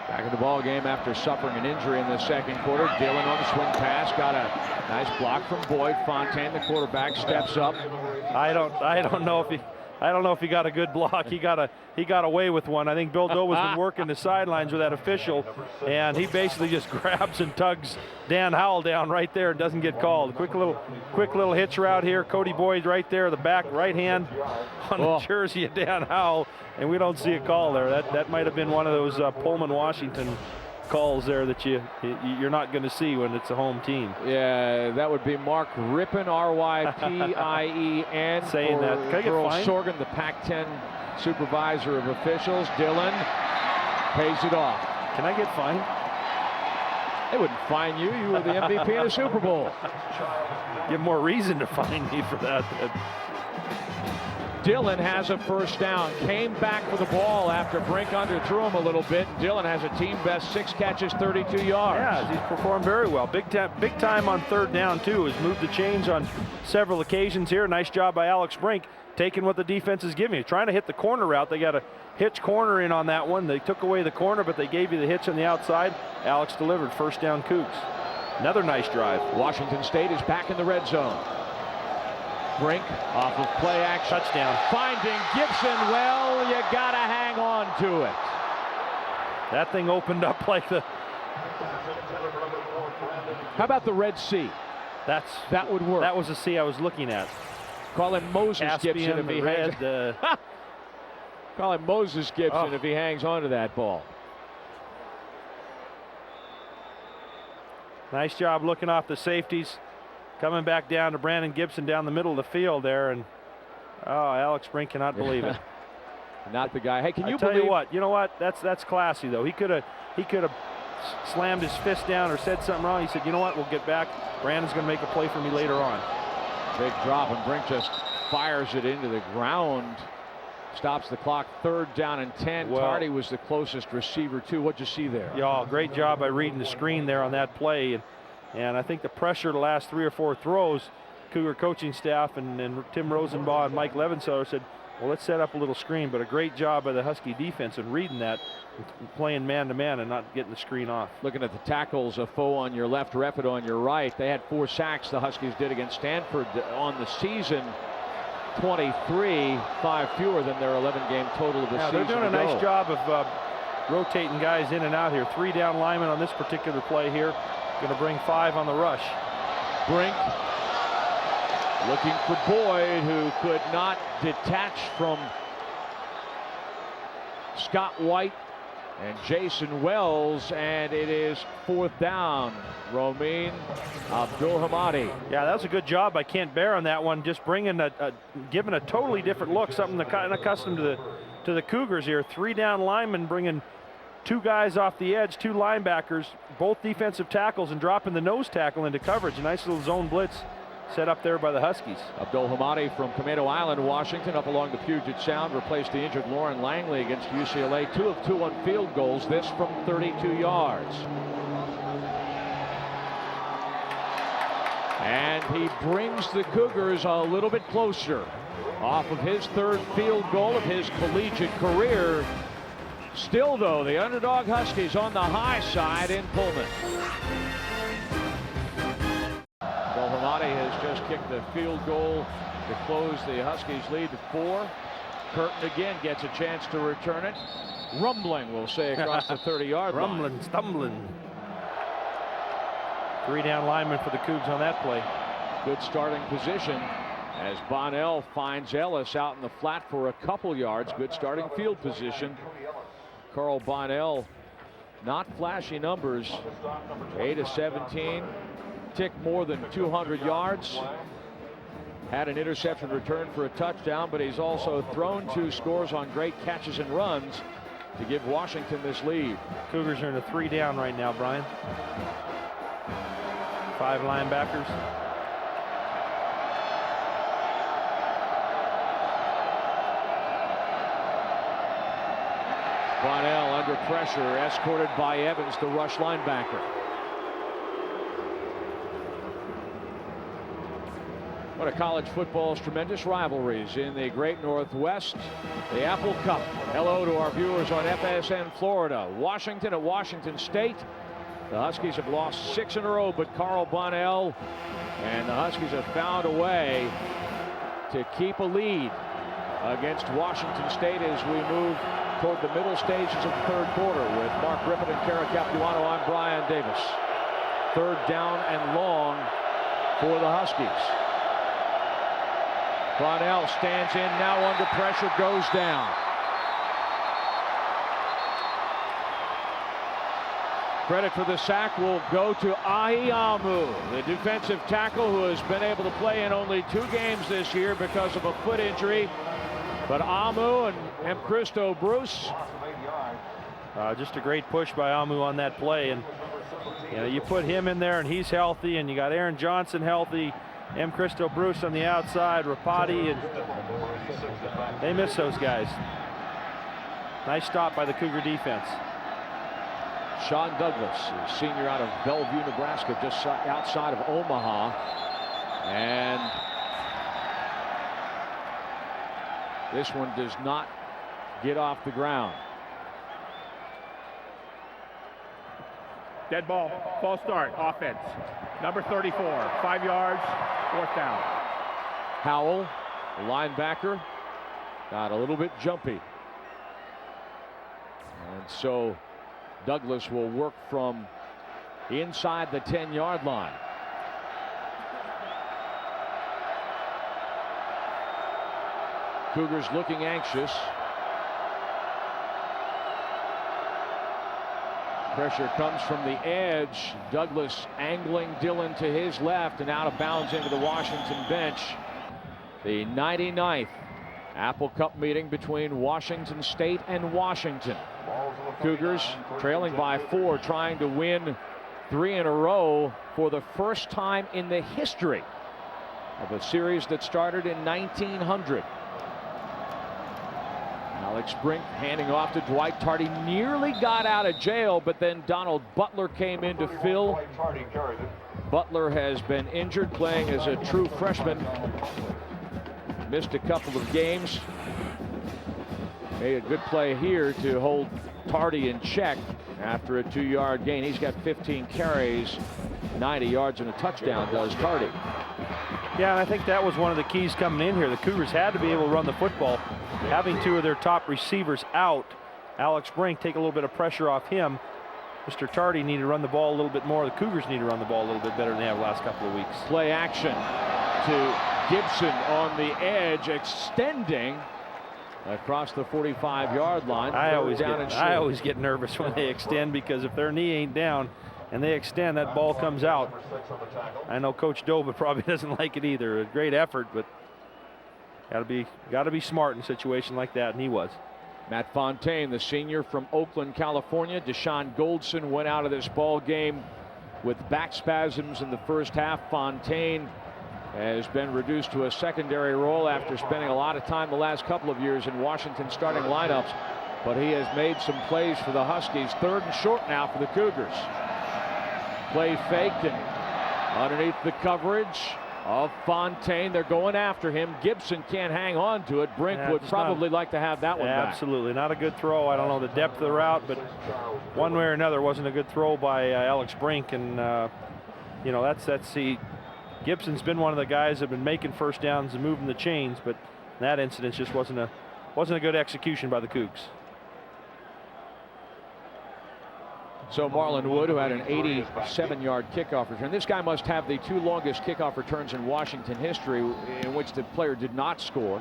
back in the ball game after suffering an injury in the 2nd quarter. Dillon on the swing pass, got a nice block from Boyd. Fontaine, the quarterback, steps up.
I don't know if he got a good block. He got away with one. I think Bill Doba's been working the sidelines with that official, and he basically just grabs and tugs Dan Howell down right there and doesn't get called. Quick little hitch route here. Cody Boyd right there, the back right hand on the jersey of Dan Howell, and we don't see a call there. That might have been one of those Pullman, Washington calls there that you're not going to see when it's a home team.
Yeah, that would be Mark Rippin, R-Y-P-I-E-N.
Saying that. Can I get
Earl
fined?
Sorgan, the Pac-10 supervisor of officials. Dillon pays it off.
Can I get fined?
They wouldn't fine you. You were the MVP of the Super Bowl.
Give more reason to fine me for that.
Dillon has a 1st down. Came back for the ball after Brink underthrew him a little bit. Dillon has a team best 6 catches, 32 yards.
Yeah, he's performed very well. Big time on 3rd down too. Has moved the chains on several occasions here. Nice job by Alex Brink, taking what the defense is giving you. Trying to hit the corner route. They got a hitch corner in on that one. They took away the corner, but they gave you the hitch on the outside. Alex delivered. 1st down Cougs. Another nice drive.
Washington State is back in the red zone. Brink off of play action.
Touchdown.
Finding Gibson. Well, you gotta hang on to it.
That thing opened up like the...
How about the Red Sea? That would work.
That was the sea I was looking at.
Call him Moses
Caspian,
Gibson if he hangs. Call him Moses Gibson if he hangs on to that ball.
Nice job looking off the safeties. Coming back down to Brandon Gibson down the middle of the field there, and Alex Brink cannot believe it.
Not the guy. Hey, can you
tell
believe?
You what? You know what? That's classy though. He could have slammed his fist down or said something wrong. He said, you know what? We'll get back. Brandon's going to make a play for me later on.
Big drop, and Brink just fires it into the ground. Stops the clock. 3rd down and 10.
Well,
Tardy was the closest receiver too. What'd you see there?
Yeah, great job by reading the screen there on that play. And I think the pressure the last 3 or 4 throws, Cougar coaching staff and Tim Rosenbaugh and Mike Levenseller said, Well, let's set up a little screen, but a great job by the Husky defense in reading that, and playing man-to-man and not getting the screen off.
Looking at the tackles, a foe on your left, Refit on your right. They had 4 sacks, the Huskies did against Stanford on the season. 23, 5 fewer than their 11-game total of the season.
They're doing a nice job of rotating guys in and out here. 3 down linemen on this particular play here. Going to bring 5 on the rush.
Brink looking for Boyd, who could not detach from Scott White and Jason Wells, and it is 4th down. Romain Abdulhamadi.
Yeah, that was a good job by Kent Bear on that one, just bringing giving a totally different look, something that's kind of accustomed to the Cougars here. 3 down linemen bringing 2 guys off the edge, 2 linebackers, both defensive tackles, and dropping the nose tackle into coverage. A nice little zone blitz set up there by the Huskies.
Abdulhamadi from Commando Island, Washington, up along the Puget Sound, replaced the injured Lauren Langley against UCLA. 2 of 2 on field goals, this from 32 yards. And he brings the Cougars a little bit closer off of his 3rd field goal of his collegiate career. Still, though, the underdog Huskies on the high side in Pullman. Abdulhamadi has just kicked the field goal to close the Huskies' lead to 4. Curtin again gets a chance to return it. Rumbling, we'll say, across the 30-yard line.
Rumbling, stumbling. 3 down linemen for the Cougs on that play.
Good starting position as Bonnell finds Ellis out in the flat for a couple yards. Good starting field position. Carl Bonnell, not flashy numbers. 8 of 17. Tick more than 200 yards. Had an interception return for a touchdown, but he's also thrown 2 scores on great catches and runs to give Washington this lead.
Cougars are in a 3 down right now, Brian. 5 linebackers.
Bonnell under pressure, escorted by Evans, the rush linebacker. One of college football's tremendous rivalries in the Great Northwest, the Apple Cup. Hello to our viewers on FSN Florida. Washington at Washington State. The Huskies have lost 6 in a row, but Carl Bonnell and the Huskies have found a way to keep a lead against Washington State as we move toward the middle stages of the 3rd quarter. With Mark Griffin and Kara Capuano, I'm Brian Davis. 3rd down and long for the Huskies. Bonnell stands in now under pressure, goes down. Credit for the sack will go to Ahiamu, the defensive tackle who has been able to play in only 2 games this year because of a foot injury. But Amu and Christo Bruce.
Just a great push by Amu on that play. And you put him in there and he's healthy, and you got Aaron Johnson healthy, Christo Bruce on the outside, Rapati, and they miss those guys. Nice stop by the Cougar defense.
Sean Douglas, a senior out of Bellevue, Nebraska, just outside of Omaha. And this one does not get off the ground.
Dead ball, false start, offense. Number 34, 5 yards, 4th down.
Howell, the linebacker, got a little bit jumpy. And so Douglas will work from inside the 10-yard line. Cougars looking anxious. Pressure comes from the edge. Douglas angling Dillon to his left and out of bounds into the Washington bench. The 99th Apple Cup meeting between Washington State and Washington. Cougars trailing by 4, trying to win 3 in a row for the first time in the history of a series that started in 1900. Alex Brink handing off to Dwight Tardy, nearly got out of jail, but then Donald Butler came in to fill. Butler has been injured playing as a true freshman. Missed a couple of games. Made a good play here to hold Tardy in check after a 2-yard gain. He's got 15 carries, 90 yards and a touchdown, does Tardy.
Yeah, and I think that was one of the keys coming in here. The Cougars had to be able to run the football. Having 2 of their top receivers out, Alex Brink take a little bit of pressure off him. Mr. Tardy needed to run the ball a little bit more. The Cougars need to run the ball a little bit better than they have the last couple of weeks.
Play action to Gibson on the edge, extending across the 45-yard line.
I always get nervous when they extend, because if their knee ain't down and they extend, that ball comes out. I know Coach Doba probably doesn't like it either. A great effort, but got to be smart in a situation like that, and he was.
Matt Fontaine, the senior from Oakland, California. Deshaun Goldson went out of this ball game with back spasms in the first half. Fontaine has been reduced to a secondary role after spending a lot of time the last couple of years in Washington starting lineups, but he has made some plays for the Huskies. 3rd and short now for the Cougars. Play fake, and underneath the coverage of Fontaine, they're going after him. Gibson can't hang on to it. Brink would probably like to have that one back.
Absolutely not a good throw. I don't know the depth of the route, but one way or another, wasn't a good throw by Alex Brink. And you know, that's Gibson's been one of the guys that have been making first downs and moving the chains, but that incident just wasn't a good execution by the Cougs.
So Marlon Wood, who had an 87-yard kickoff return. This guy must have the 2 longest kickoff returns in Washington history, in which the player did not score.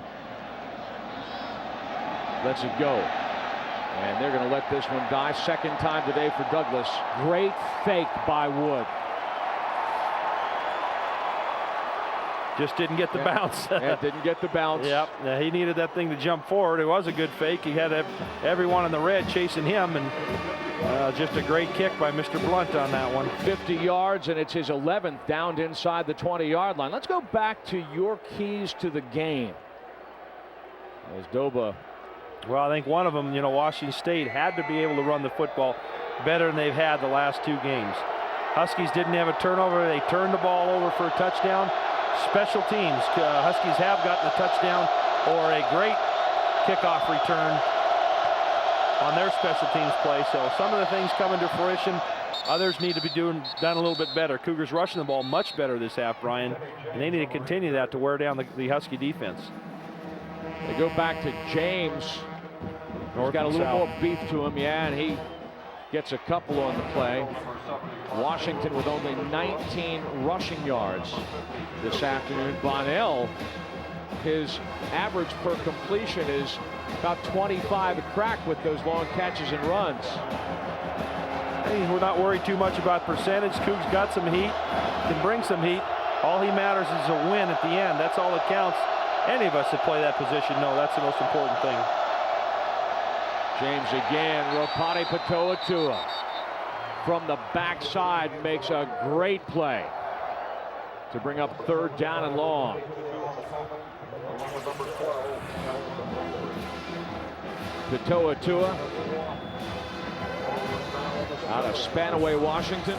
Lets it go. And they're going to let this one die. 2nd time today for Douglas. Great fake by Wood.
Just didn't get the bounce.
Didn't get the bounce.
Yep, he needed that thing to jump forward. It was a good fake. He had everyone in the red chasing him, and just a great kick by Mr. Blunt on that one.
50 yards, and it's his 11th downed inside the 20-yard line. Let's go back to your keys to the game. As Doba.
Well, I think one of them, Washington State had to be able to run the football better than they've had the last 2 games. Huskies didn't have a turnover. They turned the ball over for a touchdown. Special teams, Huskies have gotten a touchdown or a great kickoff return on their special teams play. So some of the things coming to fruition. Others need to be done a little bit better. Cougars rushing the ball much better this half, Brian, and they need to continue that to wear down the Husky defense.
They go back to James. He's got a little more beef to him, and he gets a couple on the play. Washington with only 19 rushing yards this afternoon. Bonnell, his average per completion is about 25 a crack with those long catches and runs.
Hey, we're not worried too much about percentage. Cougs got some heat, can bring some heat. All he matters is a win at the end. That's all that counts. Any of us that play that position know that's the most important thing.
James again, Ropati Patoa from the backside makes a great play to bring up 3rd down and long. Patoa out of Spanaway, Washington.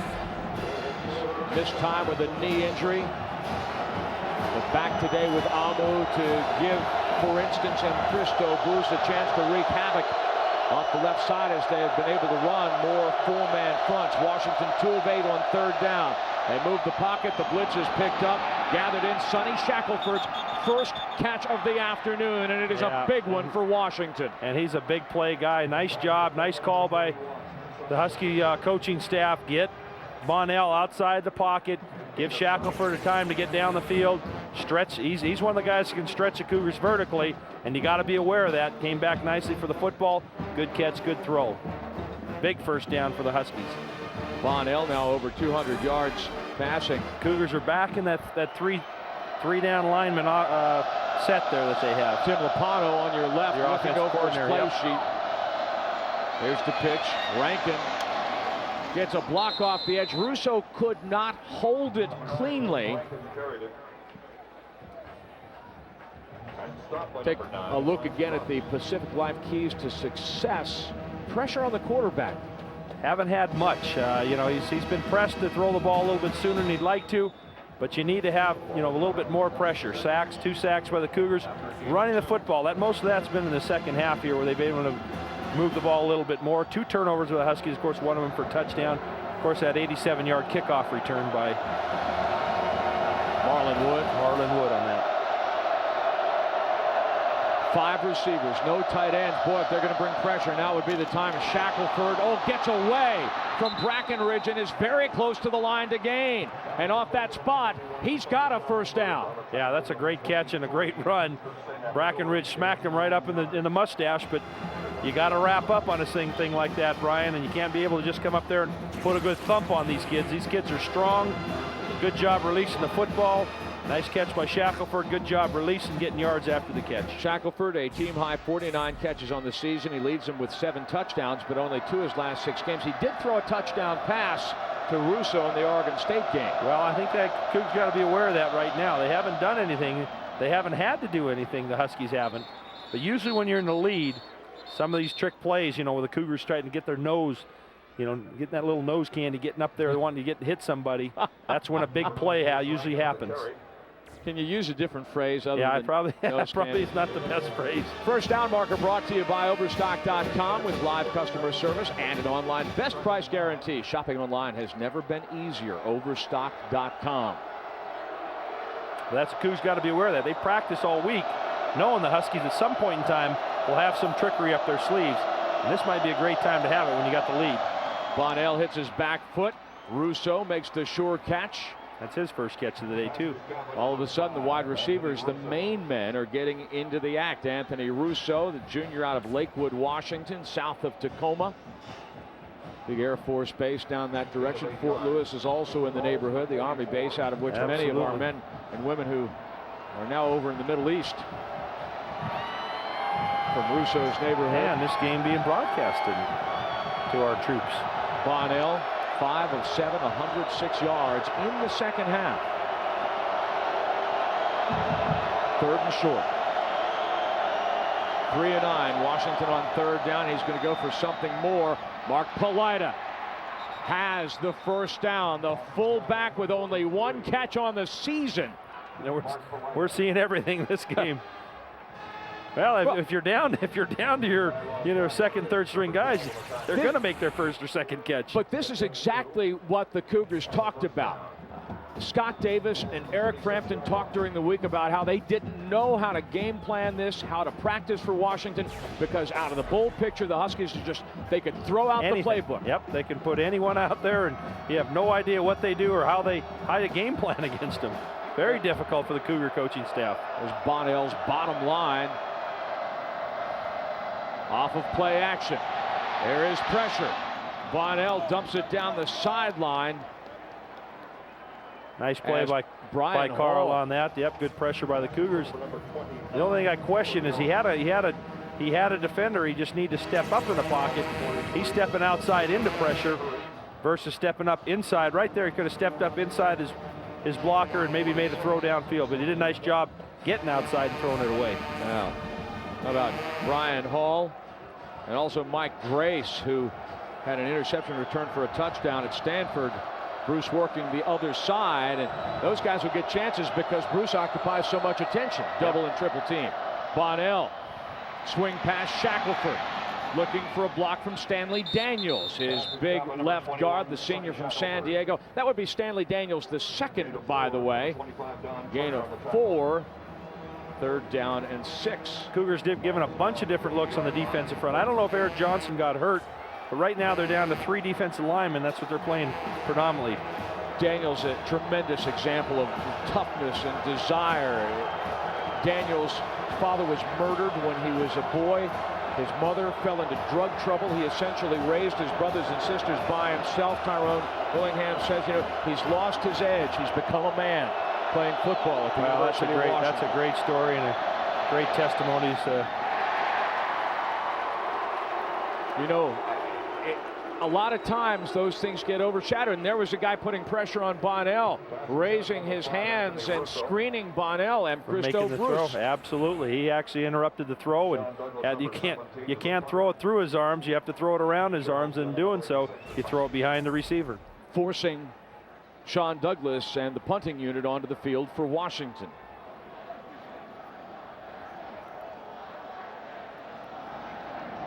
Missed time with a knee injury. But back today with Amu to give, for instance, and Christo Bruce a chance to wreak havoc off the left side as they have been able to run more 4-man fronts. Washington 2 of 8 on 3rd down. They move the pocket. The blitz is picked up. Gathered in Sonny Shackelford's first catch of the afternoon, and it is a big one for Washington.
And he's a big play guy. Nice job. Nice call by the Husky coaching staff. Get Bonnell outside the pocket. Give Shackelford a time to get down the field. Stretch. He's one of the guys who can stretch the Cougars vertically, and you got to be aware of that. Came back nicely for the football. Good catch, good throw. Big first down for the Huskies.
Bonnell now over 200 yards passing.
Cougars are back in that three down lineman set there that they have.
Tim Lopano on your left, looking over his play sheet. There's the pitch. Rankin gets a block off the edge. Russo could not hold it cleanly. Take a look again at the Pacific Life keys to success. Pressure on the quarterback.
Haven't had much. He's been pressed to throw the ball a little bit sooner than he'd like to. but you need to have, you know, a little bit more pressure. Sacks, 2 sacks by the Cougars, running the football. Most of that's been in the second half here, where they've been able to move the ball a little bit more. 2 turnovers with the Huskies, of course, one of them for touchdown. Of course, that 87-yard kickoff return by
Marlon
Wood on that.
5 receivers, no tight ends. Boy, if they're going to bring pressure, now would be the time. Shackelford, gets away from Brackenridge and is very close to the line to gain. And off that spot, he's got a first down.
Yeah, that's a great catch and a great run. Brackenridge smacked him right up in the mustache, but you got to wrap up on a thing like that, Brian, and you can't be able to just come up there and put a good thump on these kids. These kids are strong. Good job releasing the football. Nice catch by Shackelford. Good job releasing, getting yards after the catch.
Shackelford, a team-high 49 catches on the season. He leads them with 7 touchdowns, but only 2 his last 6 games. He did throw a touchdown pass to Russo in the Oregon State game.
Well, I think that Cougs got to be aware of that right now. They haven't done anything. They haven't had to do anything. The Huskies haven't. But usually when you're in the lead, some of these trick plays, you know, where the Cougars trying to get their nose, you know, getting that little nose candy, getting up there, wanting to hit somebody, that's when a big play usually happens.
Can you use a different phrase other
yeah,
than
probably
candy?
is not the best phrase.
First down marker brought to you by Overstock.com with live customer service and an online best price guarantee. Shopping online has never been easier. Overstock.com.
That's Cougs got to be aware of that. They practice all week, knowing the Huskies at some point in time will have some trickery up their sleeves. And this might be a great time to have it when you got the lead.
Bonnell hits his back foot. Russo makes the sure catch.
That's his first catch of the day, too.
All of a sudden, the wide receivers, the main men, are getting into the act. Anthony Russo, the junior out of Lakewood, Washington, south of Tacoma. Big Air Force base down that direction. Fort Lewis is also in the neighborhood, the Army base out of which many of our men and women who are now over in the Middle East. From Russo's neighborhood.
And this game being broadcasted to our troops.
Bonnell, 5 of 7, 106 yards in the second half. 3rd and short. 3 and 9. Washington on 3rd down. He's going to go for something more. Mark Palida has the first down. The fullback with only 1 catch on the season.
You know, we're seeing everything this game. Well, if you're down to your, you know, 2nd, 3rd string guys, they're going to make their 1st or 2nd catch.
But this is exactly what the Cougars talked about. Scott Davis and Eric Frampton talked during the week about how they didn't know how to game plan this, how to practice for Washington, because out of the bowl picture, the Huskies they could throw out the playbook.
Yep, they can put anyone out there, and you have no idea what they do or how they game plan against them. Very difficult for the Cougar coaching staff.
There's Bonnell's bottom line. Off of play action. There is pressure. Bonnell dumps it down the sideline.
Nice play by Carl on that. Yep, good pressure by the Cougars. The only thing I question is he had a defender. He just needed to step up in the pocket. He's stepping outside into pressure versus stepping up inside. Right there, he could have stepped up inside his blocker and maybe made a throw downfield, but he did a nice job getting outside and throwing it away.
Now, how about Brian Hall and also Mike Grace, who had an interception return for a touchdown at Stanford. Bruce working the other side, and those guys will get chances because Bruce occupies so much attention. Double and triple team. Bonnell, swing pass Shackelford, looking for a block from Stanley Daniels, his big left guard, the senior from San Diego. That would be Stanley Daniels, the 2nd, by the way. Gain of 4. 3rd down and 6.
Cougars given a bunch of different looks on the defensive front. I don't know if Eric Johnson got hurt, but right now they're down to 3 defensive linemen. That's what they're playing predominantly.
Daniels, a tremendous example of toughness and desire. Daniels' father was murdered when he was a boy. His mother fell into drug trouble. He essentially raised his brothers and sisters by himself. Tyrone Willingham says, you know, he's lost his edge. He's become a man playing football at the University of Washington.
That's a great story and a great testimony.
You know, a lot of times those things get overshadowed, and there was a guy putting pressure on Bonnell, raising his hands and screening Bonnell and Christo Bruce.
Absolutely, he actually interrupted the throw, and you can't throw it through his arms. You have to throw it around his arms, and in doing so, you throw it behind the receiver.
Forcing Sean Douglas and the punting unit onto the field for Washington.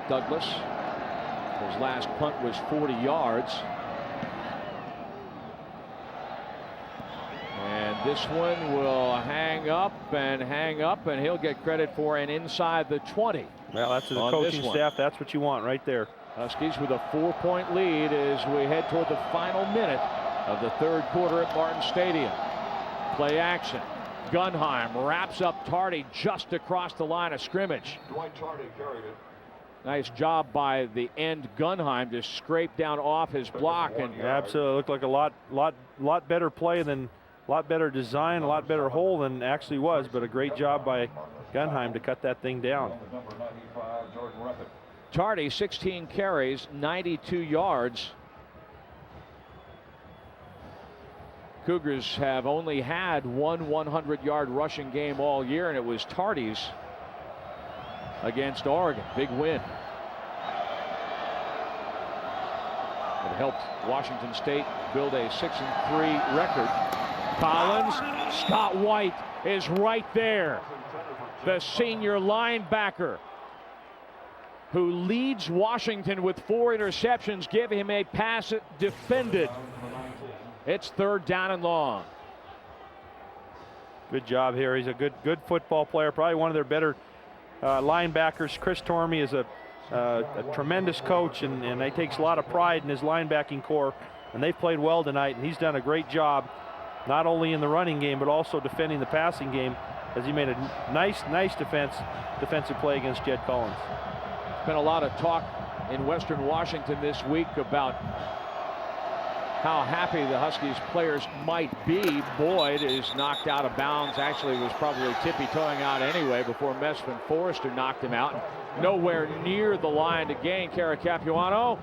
Douglas, his last punt was 40 yards. And this one will hang up, and he'll get credit for an inside the 20.
Well, that's the coaching staff. That's what you want right there.
Huskies with a 4-point lead as we head toward the final minute of the third quarter at Martin Stadium. Play action. Gunheim wraps up Tardy just across the line of scrimmage.
Dwight Tardy carried it.
Nice job by the end Gunheim to scrape down off his block. And
absolutely looked like a lot better play than, a lot better design, a lot better hole than actually was, but a great job by Gunheim to cut that thing down.
Number 95, Jordan Ruffin.
Tardy, 16 carries, 92 yards. Cougars have only had one 100-yard rushing game all year, and it was Tardy's against Oregon. Big win. It helped Washington State build a 6-3 record. Collins, Scott White is right there. The senior linebacker who leads Washington with 4 interceptions, give him a pass defended. It's 3rd down and long.
Good job here. He's a good football player, probably one of their better linebackers. Chris Tormey is a tremendous coach, and he takes a lot of pride in his linebacking core, and they've played well tonight, and he's done a great job not only in the running game but also defending the passing game, as he made a nice defensive play against Jed Collins.
There's been a lot of talk in Western Washington this week about how happy the Huskies players might be. Boyd is knocked out of bounds. Actually was probably tippy-toeing out anyway before Mesfin Forrester knocked him out. Nowhere near the line to gain. Kara Capuano.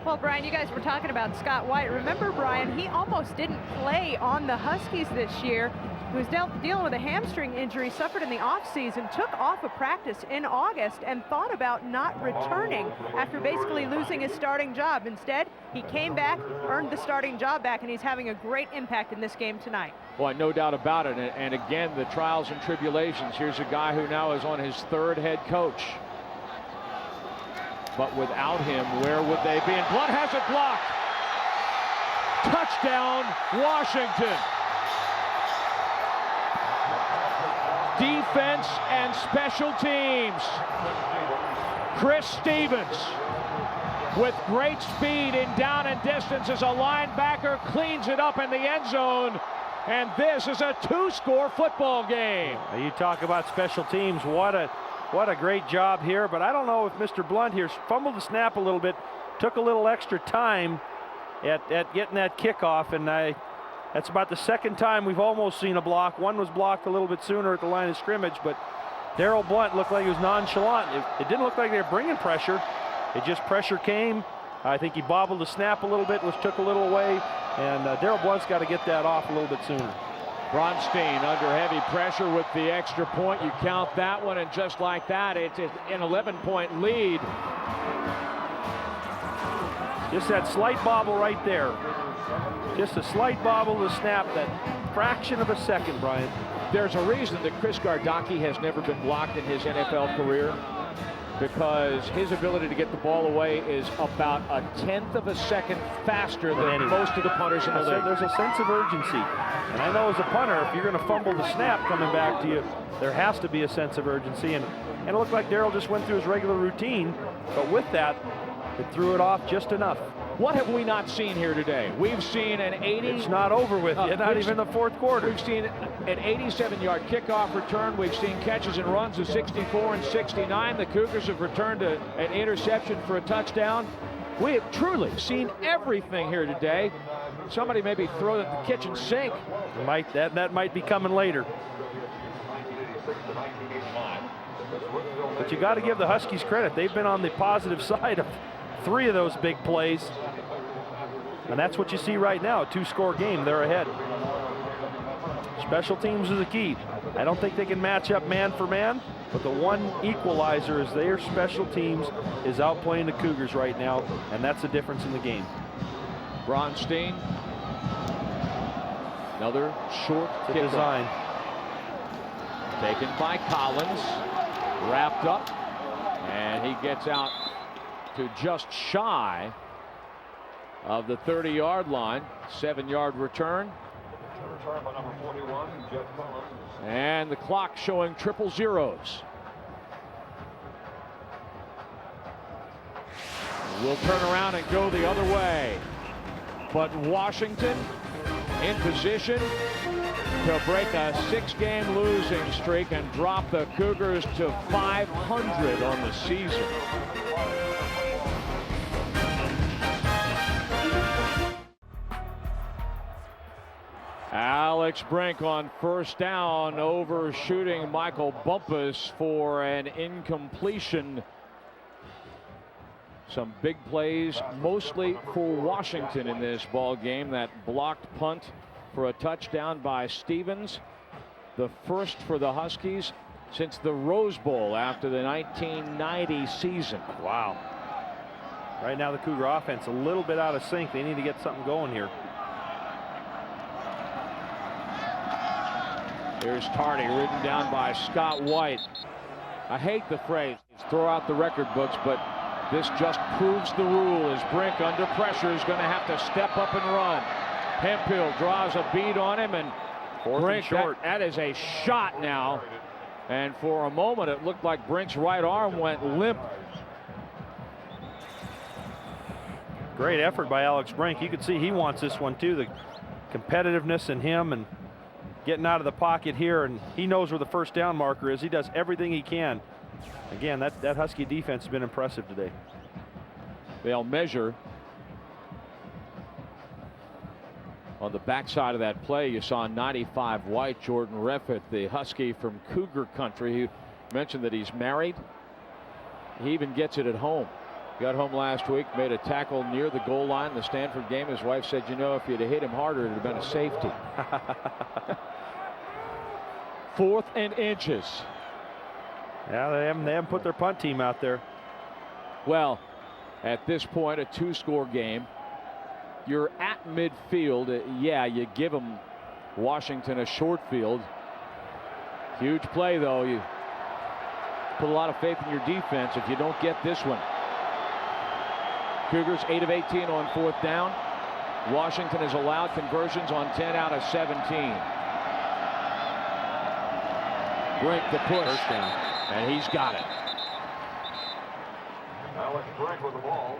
Well, Brian, you guys were talking about Scott White. Remember, Brian, he almost didn't play on the Huskies this year. He was dealing with a hamstring injury suffered in the offseason, took off of practice in August, and thought about not returning after basically losing his starting job. Instead, he came back, earned the starting job back, and he's having a great impact in this game tonight.
Boy, no doubt about it. And again, the trials and tribulations. Here's a guy who now is on his 3rd head coach. But without him, where would they be? And Blunt has it blocked. Touchdown, Washington. Defense and special teams. Chris Stevens with great speed in down and distance as a linebacker cleans it up in the end zone. And this is a 2-score football game.
You talk about special teams. What a great job here. But I don't know if Mr. Blunt here fumbled the snap a little bit, took a little extra time at getting that kickoff, and that's about the 2nd time we've almost seen a block. One was blocked a little bit sooner at the line of scrimmage, but Darrell Blunt looked like he was nonchalant. It didn't look like they were bringing pressure. It just pressure came. I think he bobbled the snap a little bit, which took a little away, and Darrell Blunt's got to get that off a little bit sooner.
Bronstein under heavy pressure with the extra point. You count that one, and just like that, it's an 11-point lead.
Just that slight bobble right there. Just a slight bobble to snap, that fraction of a second, Brian.
There's a reason that Chris Gardocki has never been blocked in his NFL career, because his ability to get the ball away is about a 1/10 of a second faster than most of the punters in the league.
There's a sense of urgency. And I know as a punter, if you're going to fumble the snap coming back to you, there has to be a sense of urgency. And it looked like Darrell just went through his regular routine, but with that, it threw it off just enough.
What have we not seen here today? We've seen an 80.
It's not over with yet, not even the 4th quarter.
We've seen an 87-yard kickoff return. We've seen catches and runs of 64 and 69. The Cougars have returned an interception for a touchdown. We have truly seen everything here today. Somebody maybe throw it at the kitchen sink.
That might be coming later. But you got to give the Huskies credit. They've been on the positive side of 3 of those big plays. And that's what you see right now, a 2-score game. They're ahead. Special teams is the key. I don't think they can match up man for man, but the one equalizer is their special teams is outplaying the Cougars right now, and that's the difference in the game.
Bronstein Another short kick
design.
Taken by Collins, wrapped up, and he gets out to just shy of the 30-yard line. 7-yard return.
Return by number 41, Jeff Collins.
And the clock showing triple zeros. We'll turn around and go the other way. But Washington in position to break a 6-game losing streak and drop the Cougars to 500 on the season. Alex Brink on first down, overshooting Michael Bumpus for an incompletion. Some big plays, mostly for Washington in this ball game. That blocked punt for a touchdown by Stevens, the first for the Huskies since the Rose Bowl after the 1990 season.
Wow. Right now the Cougar offense a little bit out of sync. They need to get something going here.
Here's Tardy, ridden down by Scott White. I hate the phrase, throw out the record books, but this just proves the rule as Brink under pressure is going to have to step up and run. Hemphill draws a beat on him, and Brink, that is a shot now. And for a moment, it looked like Brink's right arm went limp.
Great effort by Alex Brink. You can see he wants this one too. The competitiveness in him and getting out of the pocket here, and he knows where the first down marker is. He does everything he can. Again, that Husky defense has been impressive today.
They'll measure. On the backside of that play, you saw 95 White, Jordan Reffett, the Husky from Cougar country, who mentioned that he's married. He even gets it at home. Got home last week, made a tackle near the goal line in the Stanford game. His wife said, you know, if you'd have hit him harder, it would have been a safety. 4th and inches.
Yeah, they haven't put their punt team out there.
Well, at this point, a 2-score game. You're at midfield. Yeah, you give them Washington a short field. Huge play, though. You put a lot of faith in your defense if you don't get this one. Cougars 8 of 18 on 4th down. Washington has allowed conversions on 10 out of 17. Brink the push.
First down.
And he's got it.
Alex Brink with the ball.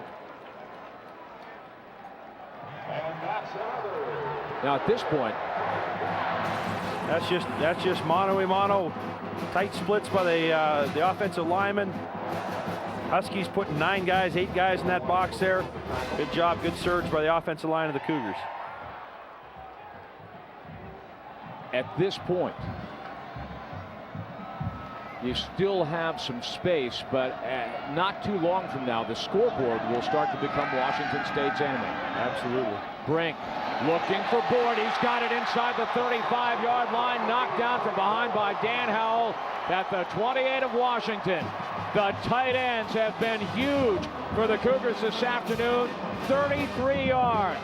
And that's another.
Now at this point,
that's just mano-a-mano. Tight splits by the offensive lineman. Huskies putting 9 guys, 8 guys in that box there. Good job, good surge by the offensive line of the Cougars.
at this point, you still have some space, but not too long from now, the scoreboard will start to become Washington State's enemy.
Absolutely.
Brink looking for Boyd. He's got it inside the 35-yard line, knocked down from behind by Dan Howell at the 28 of Washington. The tight ends have been huge for the Cougars this afternoon. 33 yards.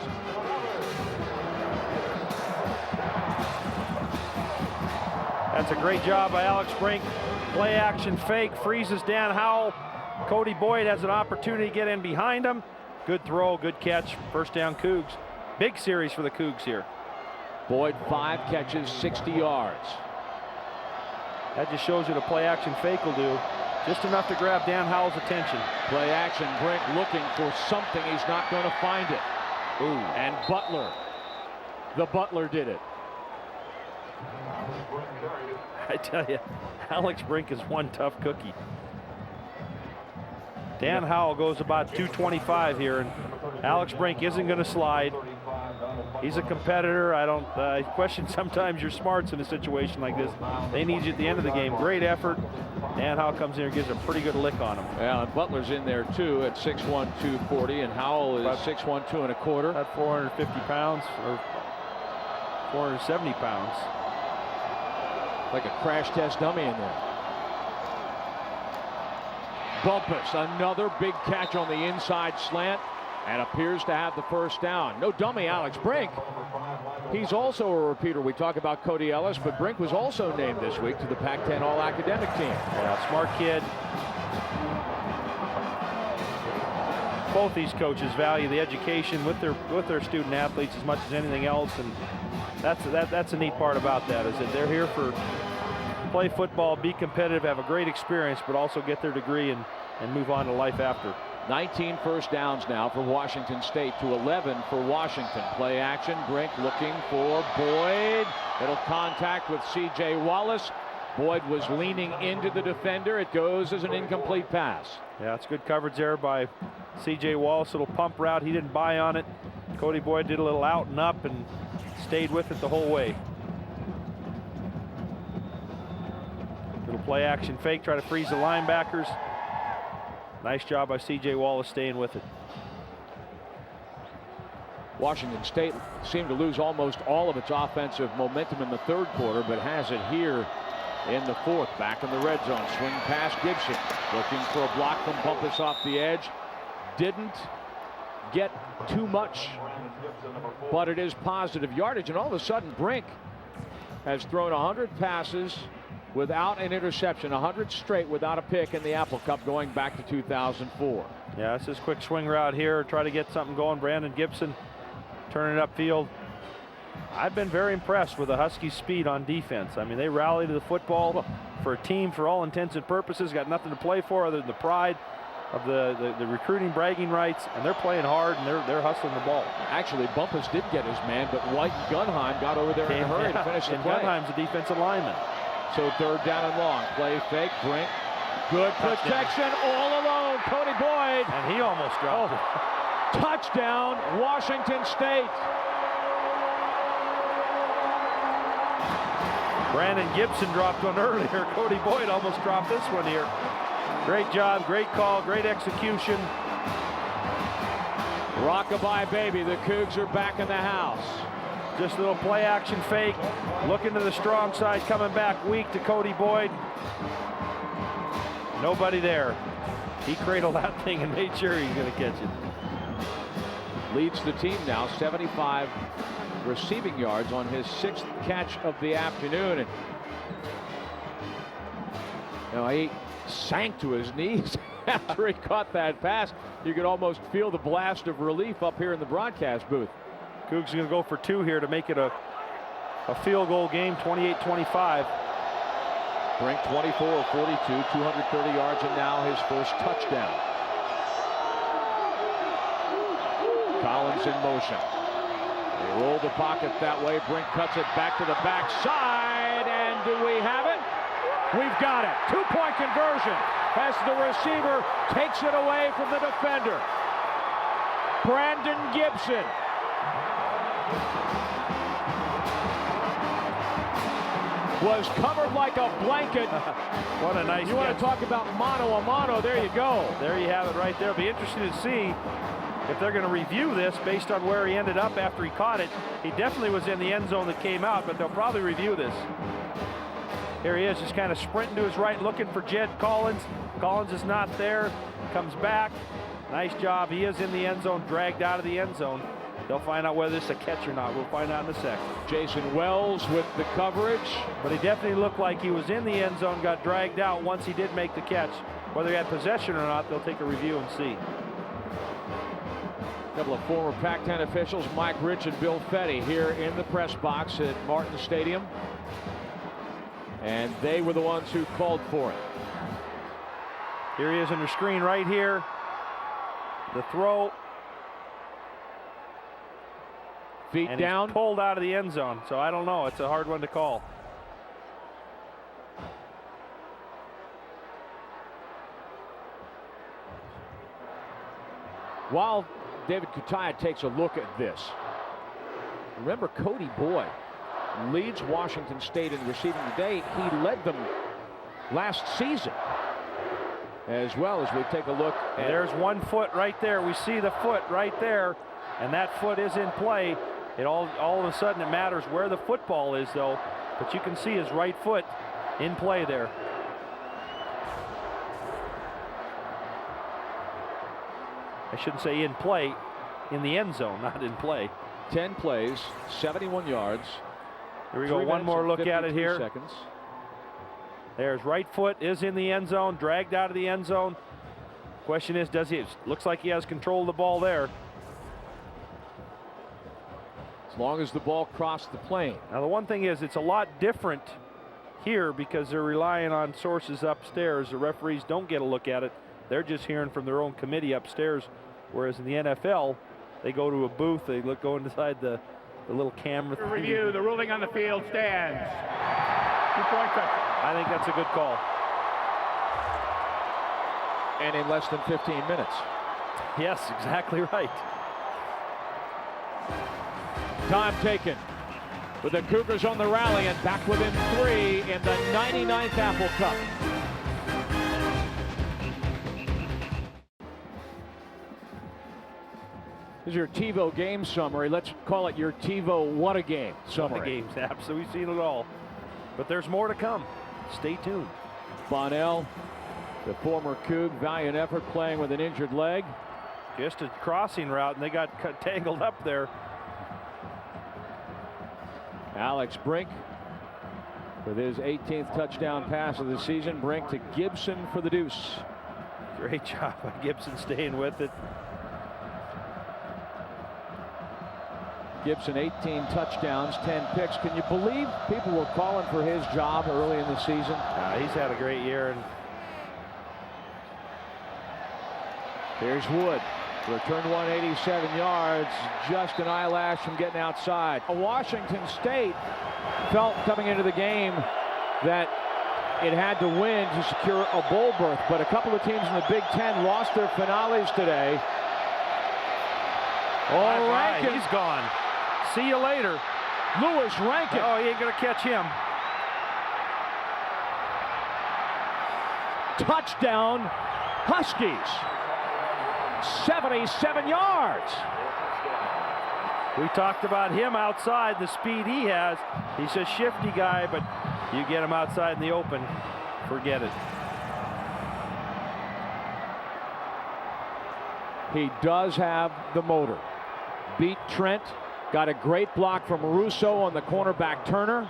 That's a great job by Alex Brink. Play action fake, freezes Dan Howell. Cody Boyd has an opportunity to get in behind him. Good throw, good catch, first down Cougs. Big series for the Cougs here.
Boyd 5 catches, 60 yards.
That just shows you the play action fake will do. Just enough to grab Dan Howell's attention.
Play action, Brink looking for something. He's not going to find it.
Ooh.
And the Butler did it.
I tell you, Alex Brink is one tough cookie. Dan Howell goes about 225 here, and Alex Brink isn't going to slide. He's a competitor. I question sometimes your smarts in a situation like this. They need you at the end of the game. Great effort. Dan Howell comes in and gives a pretty good lick on him.
Yeah, and Butler's in there too at 6'1", 240, and Howell is 6'1", 2 1/4.
About 450 pounds or 470 pounds.
Like a crash test dummy in there. Bumpus, another big catch on the inside slant, and appears to have the first down. No dummy, Alex Brink. He's also a repeater. We talk about Cody Ellis, but Brink was also named this week to the Pac-10 All-Academic team.
Yeah, smart kid. Both these coaches value the education with their student athletes as much as anything else, and that's a neat part about that, is that they're here for play football, be competitive, have a great experience, but also get their degree and move on to life after.
19 first downs now for Washington State to 11 for Washington. Play action, Brink looking for Boyd. It'll contact with C.J. Wallace. Boyd was leaning into the defender. It goes as an incomplete pass.
Yeah, it's good coverage there by C.J. Wallace. Little pump route. He didn't buy on it. Cody Boyd did a little out and up and stayed with it the whole way. Little play action fake. Try to freeze the linebackers. Nice job by C.J. Wallace staying with it.
Washington State seemed to lose almost all of its offensive momentum in the third quarter, but has it here in the fourth. Back in the red zone. Swing pass, Gibson looking for a block from Bumpus off the edge. Didn't get too much, but it is positive yardage. And all of a sudden, Brink has thrown 100 passes without an interception, 100 straight without a pick in the Apple Cup going back to 2004.
Yeah, it's his quick swing route here. Try to get something going. Brandon Gibson turning it upfield. I've been very impressed with the Huskies' speed on defense. I mean, they rally to the football for a team for all intents and purposes. Got nothing to play for other than the pride of the recruiting bragging rights, and they're playing hard and they're hustling the ball.
Actually, Bumpus did get his man, but White and Gunheim got over there in a hurry to finish the play.
Gunheim's a defensive lineman.
So third down and long. Play fake. Brink. Good protection all alone. Cody Boyd.
And he almost dropped it.
Touchdown, Washington State.
Brandon Gibson dropped one earlier. Cody Boyd almost dropped this one here. Great job, great call, great execution.
Rockabye baby, the Cougs are back in the house.
Just a little play action fake. Looking to the strong side, coming back weak to Cody Boyd. Nobody there. He cradled that thing and made sure he was going to catch it.
Leads the team now, 75 receiving yards on his 6th catch of the afternoon. And he sank to his knees after he caught that pass. You could almost feel the blast of relief up here in the broadcast booth.
Cougs going to go for 2 here to make it a field goal game, 28-25.
Brink 24 of 42, 230 yards, and now his first touchdown. Collins in motion. They roll the pocket that way. Brink cuts it back to the backside, and do we have it? We've got it. 2-point conversion as the receiver takes it away from the defender. Brandon Gibson. Was covered like a blanket.
What a nice
You want to talk about mano a mano, there you go.
There you have it right there. It'll be interesting to see if they're going to review this based on where he ended up after he caught it. He definitely was in the end zone that came out, but they'll probably review this. Here he is, just kind of sprinting to his right, looking for Jed Collins. Collins is not there, comes back. Nice job. He is in the end zone, dragged out of the end zone. They'll find out whether this is a catch or not. We'll find out in a second.
Jason Wells with the coverage.
But he definitely looked like he was in the end zone, got dragged out once he did make the catch. Whether he had possession or not, they'll take a review and see.
A couple of former Pac-10 officials, Mike Rich and Bill Fetty, here in the press box at Martin Stadium. And they were the ones who called for it.
Here he is on the screen right here. The throw.
Feet
and
down.
He's pulled out of the end zone, so I don't know. It's a hard one to call.
While David Kutaya takes a look at this, remember Cody Boyd leads Washington State in receiving today. He led them last season. As well as we take a look at.
There's 1 foot right there. We see the foot right there, and that foot is in play. It all of a sudden it matters where the football is, though. But you can see his right foot in play there. I shouldn't say in play, in the end zone, not in play.
10 plays, 71 yards.
Here we go, one more look at it here.
Seconds.
There's right foot is in the end zone, dragged out of the end zone. Question is, does he? Looks like he has control of the ball there.
As long as the ball crossed the plane.
Now the one thing is, it's a lot different here because they're relying on sources upstairs. The referees don't get a look at it. They're just hearing from their own committee upstairs. Whereas in the NFL, they go to a booth, they go inside the little camera.
Review, the ruling on the field stands. 2-point touchdown.
I think that's a good call.
And in less than 15 minutes.
Yes, exactly right.
Time taken with the Cougars on the rally and back within 3 in the 99th Apple Cup. This is your TiVo game summary. Let's call it your TiVo What a Game summary.
What a game's absolutely, we've seen it all. But there's more to come. Stay tuned.
Bonnell, the former Coug, valiant effort playing with an injured leg.
Just a crossing route, and they got tangled up there.
Alex Brink with his 18th touchdown pass of the season. Brink to Gibson for the deuce.
Great job by Gibson staying with it.
Gibson 18 touchdowns, 10 picks. Can you believe people were calling for his job early in the season?
He's had a great year. And
here's Wood. Returned 187 yards, just an eyelash from getting outside. Washington State felt coming into the game that it had to win to secure a bowl berth, but a couple of teams in the Big Ten lost their finales today. Oh, Rankin.
He's gone. See you later.
Lewis Rankin.
Oh, he ain't gonna catch him.
Touchdown, Huskies. 77 yards.
We talked about him outside, the speed he has. He's a shifty guy, but you get him outside in the open, forget it.
He does have the motor. Beat Trent. Got a great block from Russo on the cornerback Turner.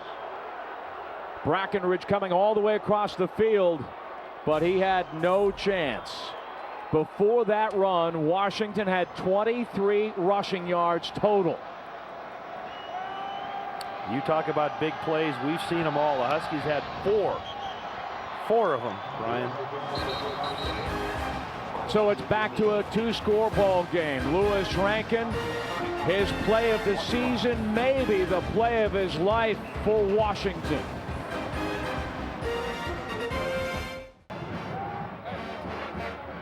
Brackenridge coming all the way across the field, but he had no chance. Before that run, Washington had 23 rushing yards total.
You talk about big plays, we've seen them all. The Huskies had four of them, Brian.
So it's back to a 2-score ball game. Lewis Rankin, his play of the season, maybe the play of his life for Washington.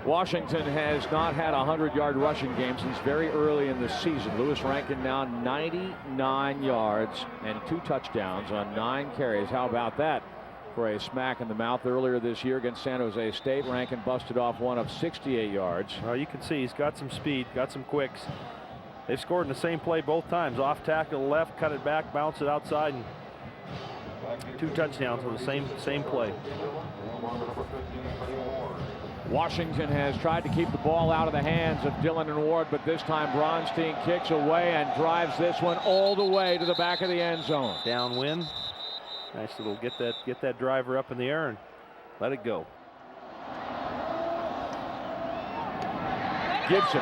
Washington has not had a 100-yard rushing game since very early in the season. Lewis Rankin now 99 yards and 2 touchdowns on 9 carries. How about that for a smack in the mouth earlier this year against San Jose State? Rankin busted off one of 68 yards.
Well, you can see he's got some speed, got some quicks. They've scored in the same play both times. Off tackle left, cut it back, bounce it outside, and 2 touchdowns on the same play.
Washington has tried to keep the ball out of the hands of Dillon and Ward, but this time Bronstein kicks away and drives this one all the way to the back of the end zone.
Downwind. Nice little get that driver up in the air and let it go.
Gibson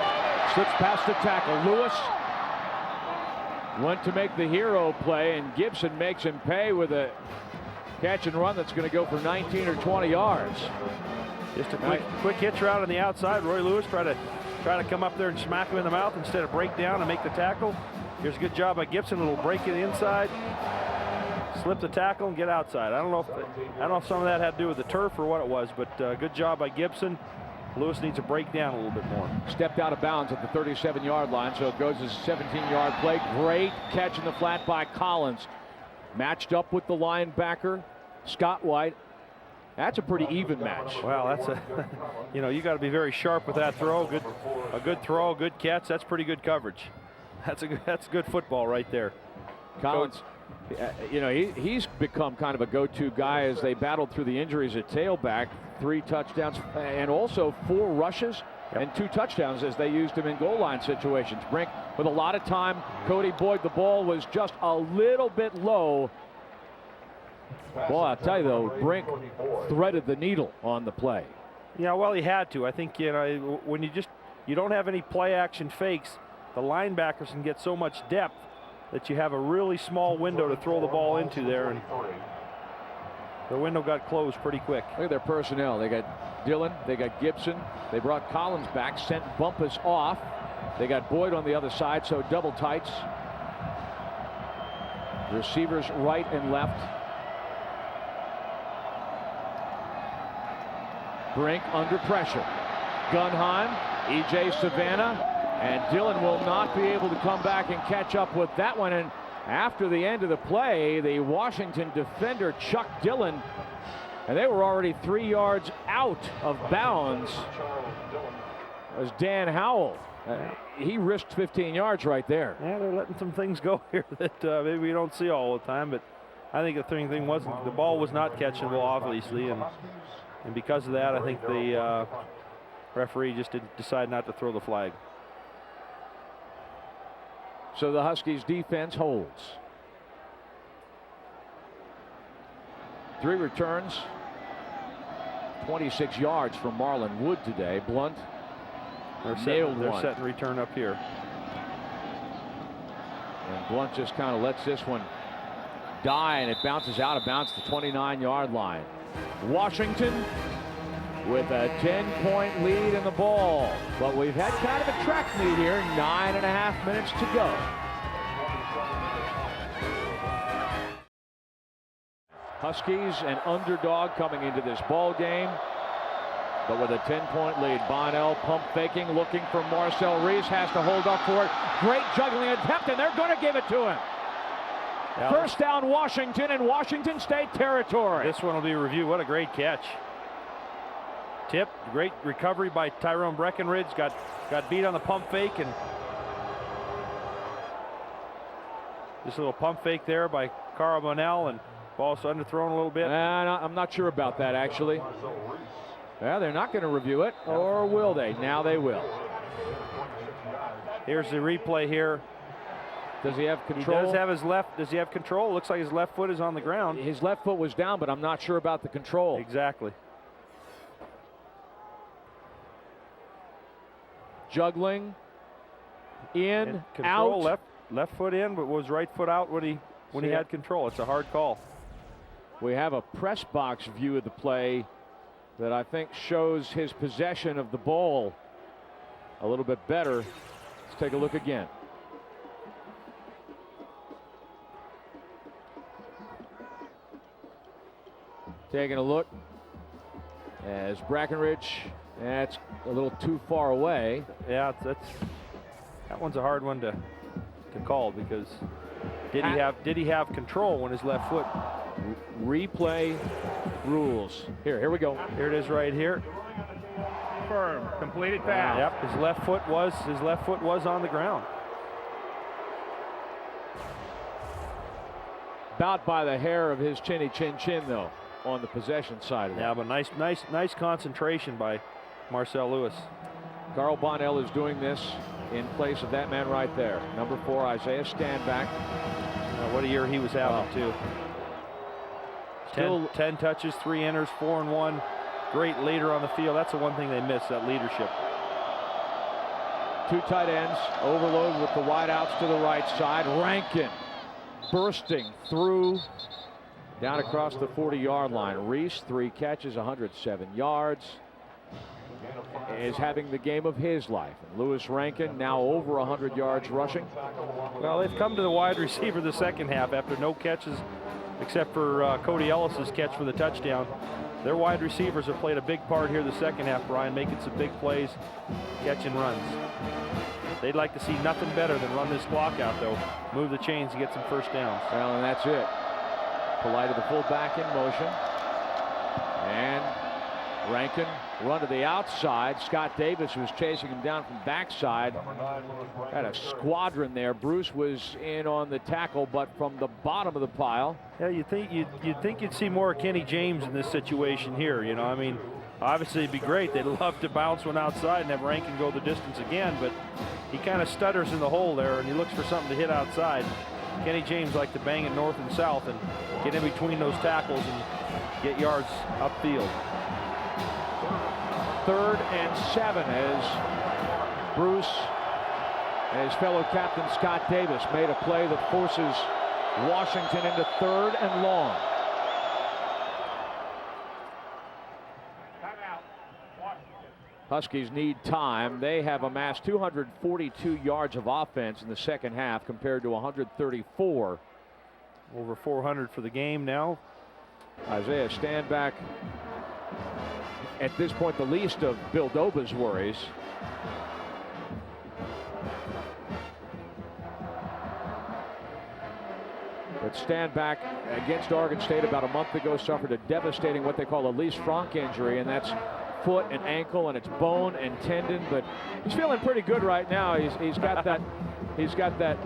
slips past the tackle. Lewis went to make the hero play, and Gibson makes him pay with a catch and run that's going to go for 19 or 20 yards.
Just a quick hitch route on the outside. Roy Lewis try to come up there and smack him in the mouth instead of break down and make the tackle. Here's a good job by Gibson. A little break it inside, slip the tackle and get outside. I don't know if some of that had to do with the turf or what it was, but good job by Gibson. Lewis needs to break down a little bit more.
Stepped out of bounds at the 37-yard line, so it goes as a 17-yard play. Great catch in the flat by Collins. Matched up with the linebacker, Scott White. That's a pretty even match.
Well, that's you got to be very sharp with that throw. A good throw, good catch. That's pretty good coverage. That's good football right there.
Collins, he's become kind of a go-to guy as they battled through the injuries at tailback. 3 touchdowns and also 4 rushes and 2 touchdowns as they used him in goal line situations. Brink with a lot of time. Cody Boyd, the ball was just a little bit low. Boy, I'll tell you though, Brink threaded the needle on the play.
Yeah, well, he had to. I think, you know, when you don't have any play action fakes, the linebackers can get so much depth that you have a really small window to throw the ball into there, and the window got closed pretty quick.
Look at their personnel. They got Dillon, they got Gibson, they brought Collins back, sent Bumpus off. They got Boyd on the other side, so double tights. Receivers right and left. Brink under pressure. Gunheim, E.J. Savannah, and Dillon will not be able to come back and catch up with that one. And after the end of the play, the Washington defender Chuck Dillon, and they were already 3 yards out of bounds, was Dan Howell. He risked 15 yards right there.
Yeah, they're letting some things go here that maybe we don't see all the time, but I think the thing wasn't, the ball was not catchable, obviously, and because of that, I think the referee just didn't decide not to throw the flag.
So the Huskies defense holds. 3 returns, 26 yards from Marlon Wood today. Blunt nailed one.
They're setting return up here.
And Blunt just kind of lets this one die, and it bounces out of bounds to the 29-yard line. Washington with a 10-point lead in the ball. But we've had kind of a track meet here. 9.5 minutes to go. Huskies an underdog coming into this ball game. But with a 10-point lead, Bonnell pump faking, looking for Marcel Reese, has to hold up for it. Great juggling attempt, and they're going to give it to him.
Yeah,
first down Washington in Washington State territory.
This one will be reviewed. What a great catch. Tip, great recovery by Tyrone Breckenridge. Got beat on the pump fake, and just a little pump fake there by Carl Bonnell, and ball's underthrown a little bit.
I'm not sure about that, actually. Well, they're not going to review it, or will they? Now they will.
Here's the replay here.
Does he have control?
He does have his left. Does he have control? Looks like his left foot is on the ground.
His left foot was down, but I'm not sure about the control.
Exactly.
Juggling in,
control,
out.
Left foot in, but was right foot out when he had control. It's a hard call.
We have a press box view of the play that I think shows his possession of the ball a little bit better. Let's take a look again. Taking a look as Breckenridge, that's a little too far away.
Yeah, that one's a hard one to call, because did he have control when his left foot?
Replay rules. Here we go.
Here it is right here.
Firm, completed pass.
Yep, his left foot was on the ground.
About by the hair of his chinny chin though, on the possession side of it.
Yeah, but nice concentration by Marcel Lewis.
Carl Bonnell is doing this in place of that man right there. Number 4, Isaiah Stanback.
What a year he was having, too. 10 touches, 3 enters, 4 and 1. Great leader on the field. That's the one thing they miss, that leadership.
2 tight ends, overload with the wideouts to the right side. Rankin bursting through down across the 40-yard line. Reese, 3 catches, 107 yards. Is having the game of his life. And Lewis Rankin now over 100 yards rushing.
Well, they've come to the wide receiver the second half after no catches except for Cody Ellis's catch for the touchdown. Their wide receivers have played a big part here the second half, Brian, making some big plays, catching runs. They'd like to see nothing better than run this clock out, though. Move the chains to get some first downs.
Well, and that's it. Polite, the fullback in motion. And Rankin run to the outside. Scott Davis was chasing him down from backside. Had a squadron there. Bruce was in on the tackle, but from the bottom of the pile.
Yeah, you'd think you'd see more of Kenny James in this situation here. You know, I mean, Obviously, it'd be great. They'd love to bounce one outside and have Rankin go the distance again, but he kind of stutters in the hole there, and he looks for something to hit outside. Kenny James likes to bang it north and south and get in between those tackles and get yards upfield.
3rd and 7 as Bruce and his fellow captain Scott Davis made a play that forces Washington into 3rd and long. Huskies need time. They have amassed 242 yards of offense in the second half compared to 134.
Over 400 for the game now.
Isaiah Stanback, at this point, the least of Bill Doba's worries. But Stanback against Oregon State about a month ago suffered a devastating what they call a Lee Franck injury, and that's foot and ankle, and it's bone and tendon. But he's feeling pretty good right now. He's got that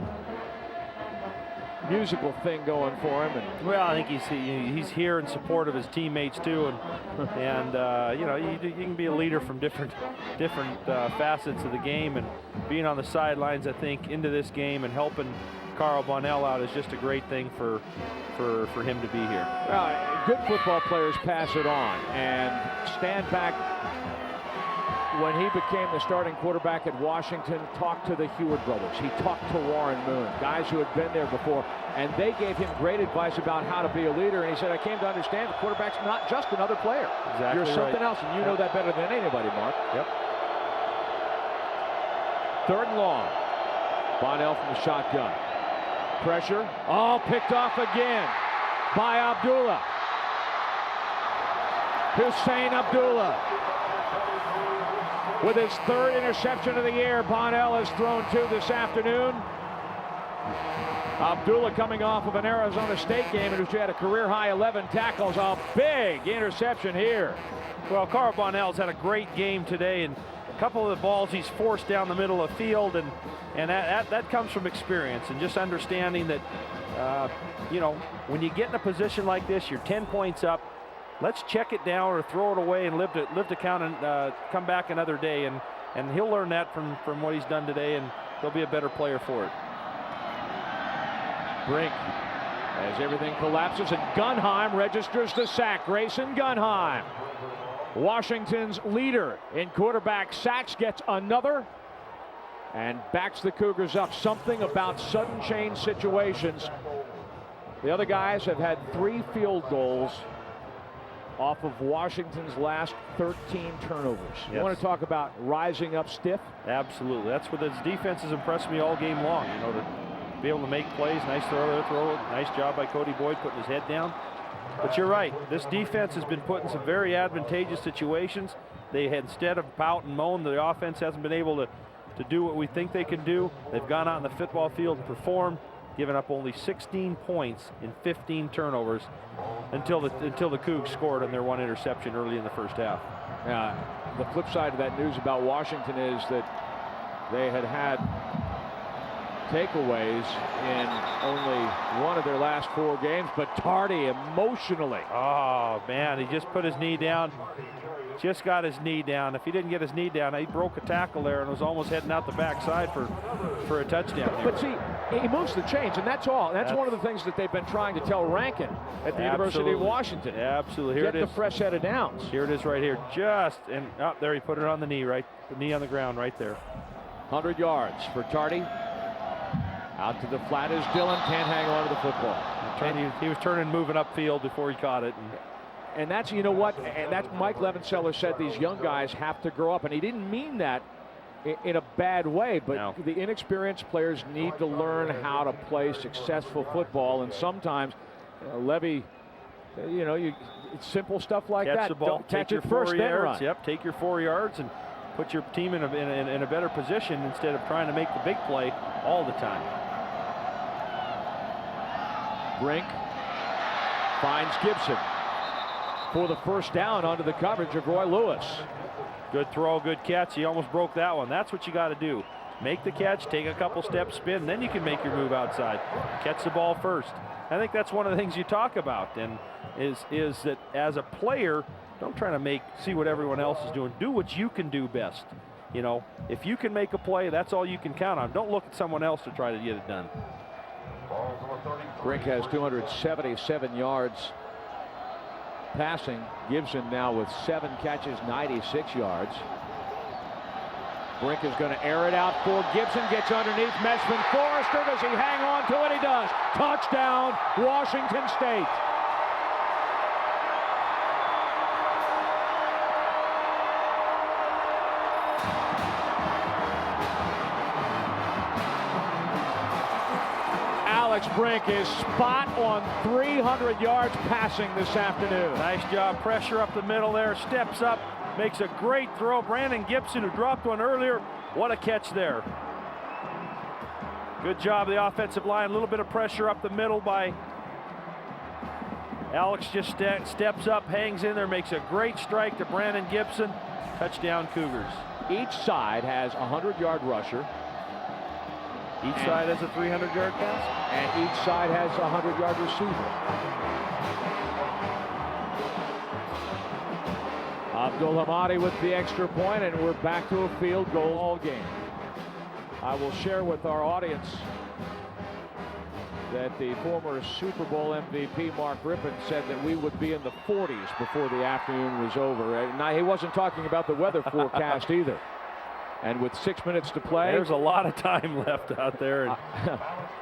musical thing going for him. And
well, I think he's here in support of his teammates too, and you know, you can be a leader from different facets of the game, and being on the sidelines, I think, into this game and helping Carl Bonnell out is just a great thing for him to be here.
Well, good football players pass it on, and Stanback, when he became the starting quarterback at Washington, talked to the Hewitt brothers. He talked to Warren Moon, guys who had been there before, and they gave him great advice about how to be a leader. And he said, I came to understand the quarterback's not just another player.
Exactly.
You're something else, and you know that better than anybody, Mark.
Yep.
3rd and long. Bonnell from the shotgun. Pressure. Oh, picked off again by Abdullah. Hussein Abdullah with his 3rd interception of the year. Bonnell has thrown 2 this afternoon. Abdullah coming off of an Arizona State game in which he had a career-high 11 tackles. A big interception here.
Well, Carl Bonnell's had a great game today, and a couple of the balls he's forced down the middle of the field, and that comes from experience and just understanding that, you know, when you get in a position like this, you're 10 points up. Let's check it down or throw it away and live to count and come back another day, and he'll learn that from what he's done today, and he'll be a better player for it.
Brink, as everything collapses, and Gunheim registers the sack. Grayson Gunheim, Washington's leader in quarterback sacks, gets another and backs the Cougars up. Something about sudden change situations. The other guys have had 3 field goals off of Washington's last 13 turnovers.
Yes.
You want to talk about rising up stiff?
Absolutely. That's what his defense has impressed me all game long. You know, to be able to make plays. Nice throw. Nice job by Cody Boyd putting his head down. But you're right. This defense has been put in some very advantageous situations. They had, instead of pout and moan, the offense hasn't been able to do what we think they can do. They've gone out in the football field and performed, giving up only 16 points in 15 turnovers until the Cougs scored on their 1 interception early in the first half.
The flip side of that news about Washington is that they had takeaways in only 1 of their last 4 games, but Tardy emotionally.
Oh man, he just put his knee down. Just got his knee down. If he didn't get his knee down, he broke a tackle there and was almost heading out the backside for a touchdown here.
But see, he moves the chains, and that's all. That's one of the things that they've been trying to tell Rankin at the University of Washington.
Absolutely. Here
Get
it is.
the fresh set of downs.
Here it is right here. There he put it on the knee, right? The knee on the ground right there.
100 yards for Tardy. Out to the flat is Dillon. Can't hang on to the football.
He was turning, moving upfield before he caught it.
And that's, you know what, and that's Mike Levenseller said these young guys have to grow up. And he didn't mean that in a bad way, but
no.
The inexperienced players need to learn how to play successful football. And sometimes, Levy, you know, it's simple stuff like
catch
that.
The ball,
don't catch
take
it
your
first,
4
then
yards.
run.
Yep, take your 4 yards and put your team in a better position instead of trying to make the big play all the time.
Brink finds Gibson for the first down onto the coverage of Roy Lewis.
Good throw, good catch. He almost broke that one. That's what you got to do. Make the catch, take a couple steps, spin, then you can make your move outside. Catch the ball first. I think that's one of the things you talk about, and is that as a player, Don't try to see what everyone else is doing. Do what you can do best. You know, if you can make a play, that's all you can count on. Don't look at someone else to try to get it done.
Brink has 277 yards passing. Gibson now with 7 catches, 96 yards. Brink is going to air it out for Gibson. Gets underneath Meshman Forrester. Does he hang on to it? He does. Touchdown, Washington State. Alex Brink is spot on 300 yards passing this afternoon.
Nice job. Pressure up the middle there. Steps up. Makes a great throw. Brandon Gibson, who dropped one earlier. What a catch there. Good job, the offensive line. A little bit of pressure up the middle by Alex. Just steps up, hangs in there, makes a great strike to Brandon Gibson. Touchdown, Cougars.
Each side has a 100-yard rusher.
Each side has a 300-yard pass?
And each side has a 100-yard receiver. Abdul Hamadi with the extra point, and we're back to a field goal all game. I will share with our audience that the former Super Bowl MVP Mark Rippon said that we would be in the 40s before the afternoon was over. Now, he wasn't talking about the weather forecast either. And with 6 minutes to play,
there's a lot of time left out there,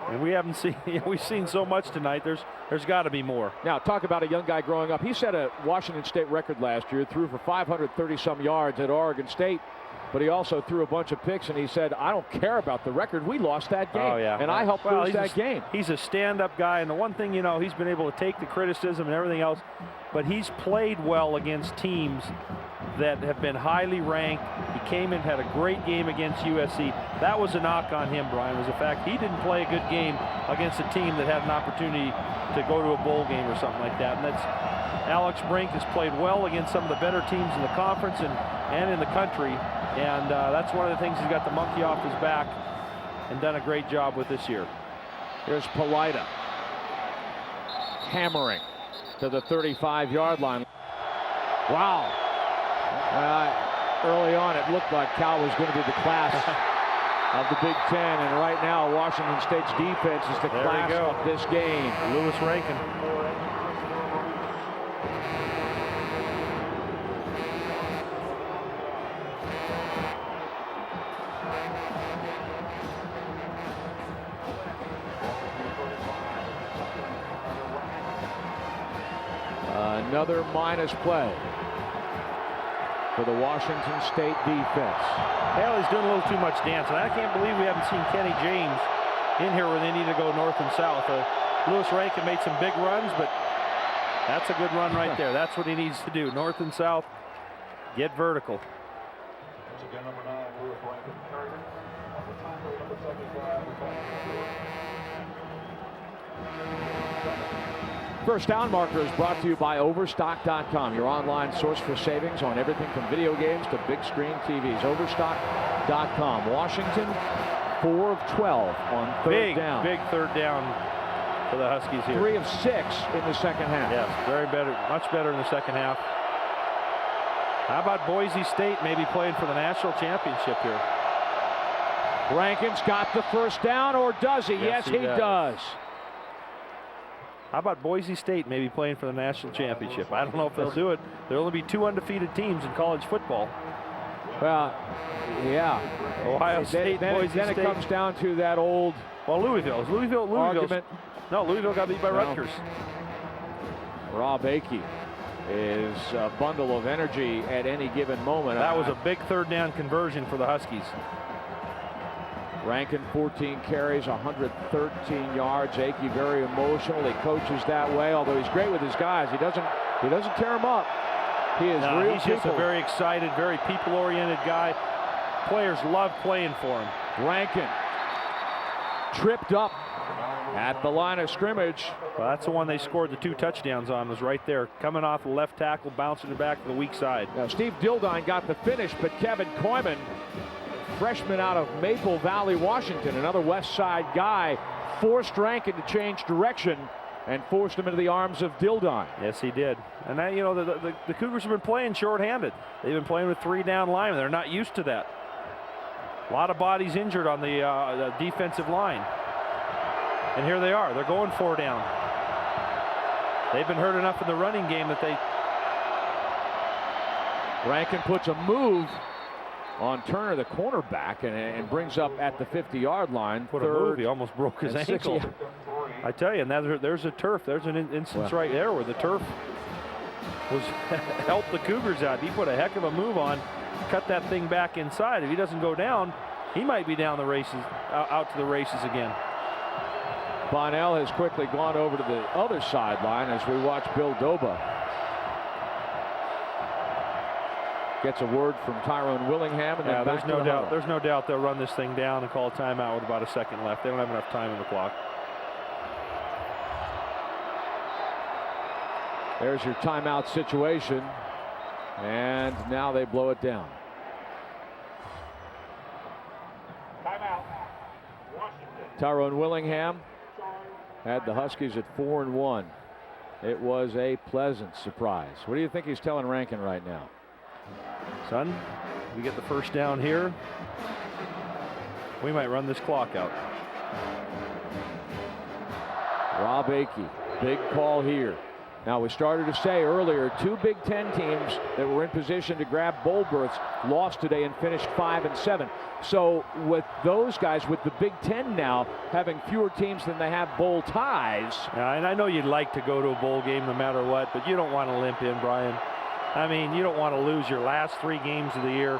and we haven't seen. We've seen so much tonight. There's got to be more.
Now, talk about a young guy growing up. He set a Washington State record last year. Threw for 530-some yards at Oregon State, but he also threw a bunch of picks. And he said, "I don't care about the record. We lost that game, and I helped lose that game."
He's a stand-up guy, and the one thing, you know, he's been able to take the criticism and everything else, but he's played well against teams that have been highly ranked. He came in, had a great game against USC. That was a knock on him, Brian, was the fact he didn't play a good game against a team that had an opportunity to go to a bowl game or something like that. And that's Alex Brink has played well against some of the better teams in the conference and in the country. And that's one of the things he's got the monkey off his back and done a great job with this year.
Here's Palida hammering to the 35-yard line. Wow. Early on, it looked like Cal was going to be the class of the Big Ten, and right now, Washington State's defense is the class of this game.
Lewis Rankin.
Another minus play for the Washington State defense.
Haley's doing a little too much dancing. I can't believe we haven't seen Kenny James in here where they need to go north and south. Lewis Rankin made some big runs, but that's a good run right there. That's what he needs to do. North and south, get vertical.
Once again, number 9, Lewis Rankin, target. On the tackle, number 75.
First Down Marker is brought to you by Overstock.com, your online source for savings on everything from video games to big screen TVs. Overstock.com. Washington 4 of 12 on third down.
Big third down for the Huskies here.
3 of 6 in the second half.
Yes, very better, much better in the second half. How about Boise State maybe playing for the national championship here?
Rankin's got the first down, or does he? Yes, he does.
How about Boise State maybe playing for the national championship? I don't know if they'll do it. There'll only be 2 undefeated teams in college football.
Well, yeah.
Ohio State, Boise State.
Then it comes down to that old.
Well, Louisville.
Argument.
No, Louisville got beat by Rutgers.
Rob Akey is a bundle of energy at any given moment.
That was a big third down conversion for the Huskies.
Rankin 14 carries, 113 yards. Akey very emotional. He coaches that way, although he's great with his guys. He doesn't tear them up. He is real
He's
people.
just a very excited, very people-oriented guy. Players love playing for him.
Rankin tripped up at the line of scrimmage.
Well, that's the one they scored the 2 touchdowns on, was right there. Coming off the left tackle, bouncing it back to the weak side.
Now, Steve Dildine got the finish, but Kevin Koyman, freshman out of Maple Valley, Washington, another West Side guy, forced Rankin to change direction and forced him into the arms of Dildon.
Yes, he did. And now, you know, the Cougars have been playing shorthanded. They've been playing with 3 down linemen. They're not used to that. A lot of bodies injured on the defensive line. And here they are. They're going 4 down. They've been hurt enough in the running game that they...
Rankin puts a move on Turner, the cornerback, and brings up at the 50-yard line.
Put a move. He almost broke his ankle. I tell you, and there's a turf. There's an instance right there where the turf was helped the Cougars out. He put a heck of a move on, cut that thing back inside. If he doesn't go down, he might be down the races, out to the races again.
Bonnell has quickly gone over to the other sideline as we watch Bill Doba. Gets a word from Tyrone Willingham, and then
there's no doubt they'll run this thing down and call a timeout with about a second left. They don't have enough time in the clock.
There's your timeout situation, and now they blow it down.
Timeout. Washington.
Tyrone Willingham had the Huskies at 4-1. It was a pleasant surprise. What do you think he's telling Rankin right now?
Son, we get the first down here, we might run this clock out.
Rob Akey, big call here. Now, we started to say earlier, 2 Big Ten teams that were in position to grab bowl berths lost today and finished 5-7. So with those guys, with the Big Ten now having fewer teams than they have bowl ties.
Yeah, and I know you'd like to go to a bowl game no matter what, but you don't want to limp in, Brian. I mean, you don't want to lose your last 3 games of the year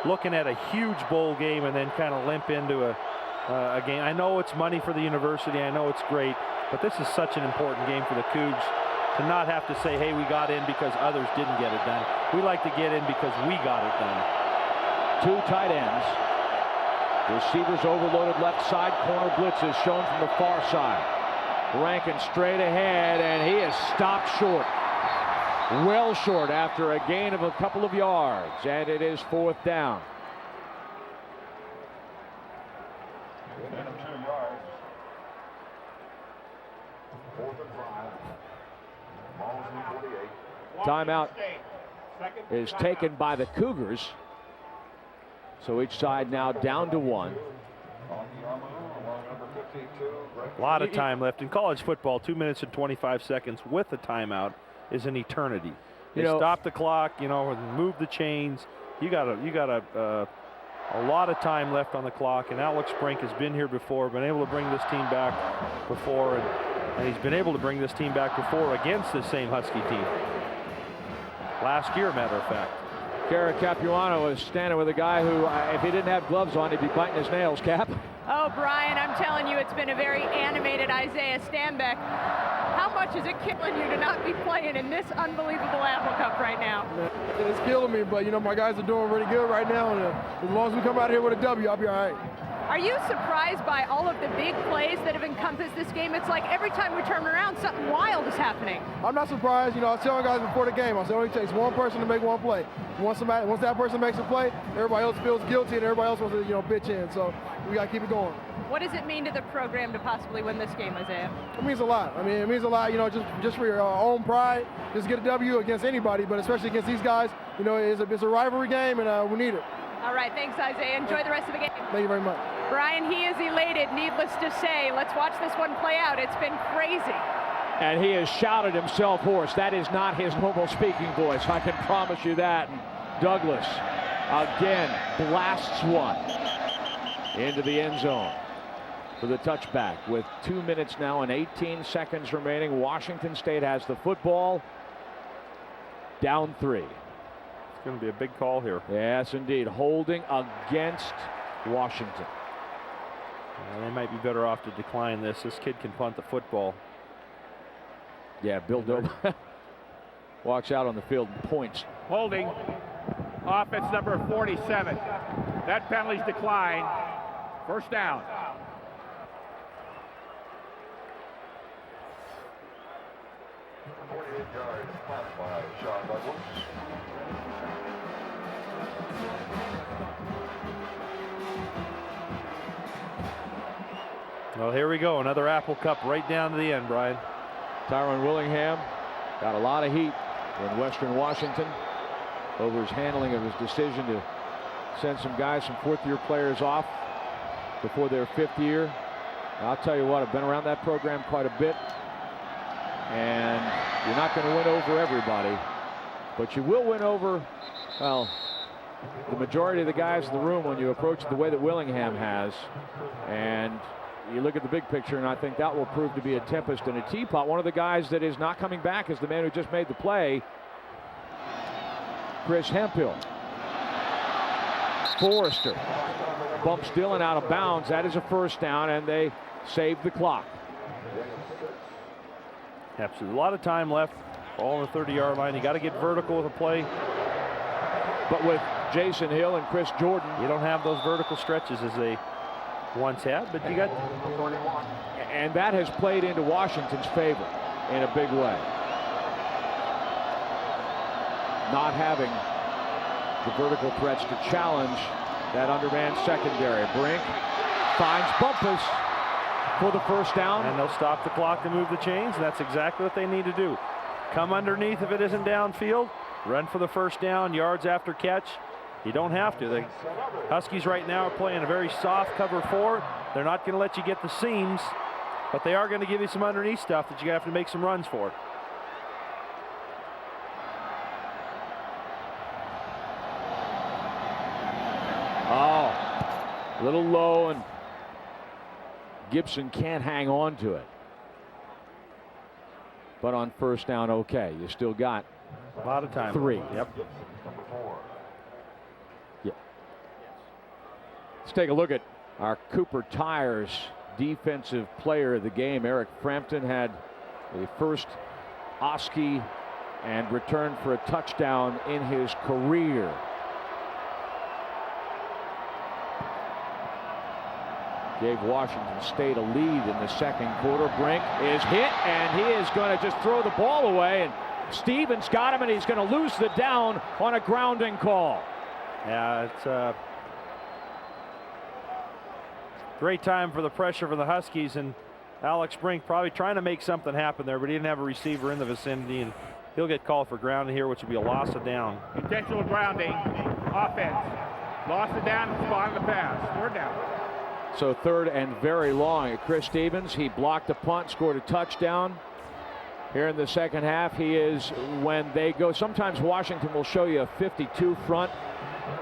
looking at a huge bowl game and then kind of limp into a game. I know it's money for the university. I know it's great, but this is such an important game for the Cougs. To not have to say, hey, we got in because others didn't get it done. We like to get in because we got it done.
2 tight ends. Receivers overloaded left side. Corner blitz is shown from the far side. Rankin straight ahead, and he is stopped short. Well short after a gain of a couple of yards, and it is 4th down.
Gain of 2 yards. 4th and 5. Ball's in 48.
Timeout is taken by the Cougars. So each side now down to 1.
A lot of time left in college football. 2 minutes and 25 seconds with a timeout is an eternity. They stop the clock, you know, and move the chains. You got a lot of time left on the clock, and Alex Brink has been here before, been able to bring this team back before, and he's been able to bring this team back before against the same Husky team. Last year, matter of fact.
Cara Capuano is standing with a guy who, if he didn't have gloves on, he'd be biting his nails. Cap?
Oh, Brian, I'm telling you, it's been a very animated Isaiah Stanback. How much is it killing you to not be playing in this unbelievable Apple Cup right now?
It's killing me, but, you know, my guys are doing really good right now, and as long as we come out here with a W, I'll be all right.
Are you surprised by all of the big plays that have encompassed this game? It's like every time we turn around, something wild is happening.
I'm not surprised. You know, I was telling guys before the game, I said it only takes one person to make one play. Once that person makes a play, everybody else feels guilty, and everybody else wants to, you know, pitch in. So we got to keep it going.
What does it mean to the program to possibly win this game, Isaiah?
It means a lot. I mean, it means a lot, you know, just for your own pride, just get a W against anybody, but especially against these guys. You know, it's a rivalry game, and we need it.
All right, thanks, Isaiah. Enjoy the rest of the game.
Thank you very much.
Brian, he is elated, needless to say. Let's watch this one play out. It's been crazy.
And he has shouted himself hoarse. That is not his normal speaking voice. I can promise you that. And Douglas again blasts one into the end zone for the touchback with 2 minutes now and 18 seconds remaining. Washington State has the football, down 3.
It's going to be a big call here.
Yes, indeed. Holding against Washington.
They might be better off to decline this. This kid can punt the football.
Yeah, Bill Doba walks out on the field and points.
Holding. Offense number 47. That penalty's declined. First down.
Well, here we go. Another Apple Cup right down to the end, Brian.
Tyrone Willingham got a lot of heat in Western Washington over his handling of his decision to send some guys, some fourth-year players off before their fifth year. I'll tell you what, I've been around that program quite a bit, and you're not going to win over everybody, but you will win over, well, the majority of the guys in the room when you approach it the way that Willingham has. And you look at the big picture, and I think that will prove to be a tempest in a teapot. One of the guys that is not coming back is the man who just made the play, Chris Hemphill. Forrester bumps Dillon out of bounds. That is a first down, and they save the clock.
Absolutely. A lot of time left. All on the 30-yard line. You got to get vertical with a play.
But with Jason Hill and Chris Jordan,
you don't have those vertical stretches as they once had, but you got.
And that has played into Washington's favor in a big way. Not having the vertical threats to challenge that undermanned secondary. Brink finds Bumpus for the first down.
And they'll stop the clock to move the chains. That's exactly what they need to do. Come underneath if it isn't downfield. Run for the first down, yards after catch. You don't have to. The Huskies right now are playing a very soft cover 4. They're not going to let you get the seams, but they are going to give you some underneath stuff that you have to make some runs for.
Oh, a little low, and Gibson can't hang on to it. But on first down, okay. You still got
a lot of time.
3.
Yep.
Yeah. Let's take a look at our Cooper Tires defensive player of the game. Eric Frampton had the first Oski and returned for a touchdown in his career. Gave Washington State a lead in the second quarter. Brink is hit, and he is going to just throw the ball away. And Stevens got him, and he's going to lose the down on a grounding call.
Yeah, it's a great time for the pressure for the Huskies, and Alex Brink probably trying to make something happen there, but he didn't have a receiver in the vicinity, and he'll get called for grounding here, which would be a loss of down.
Intentional grounding, offense. Lost it down, spot on the pass. 3rd down.
So 3rd and very long. Chris Stevens, he blocked a punt, scored a touchdown. Here in the second half, he is, when they go, sometimes Washington will show you a 52 front,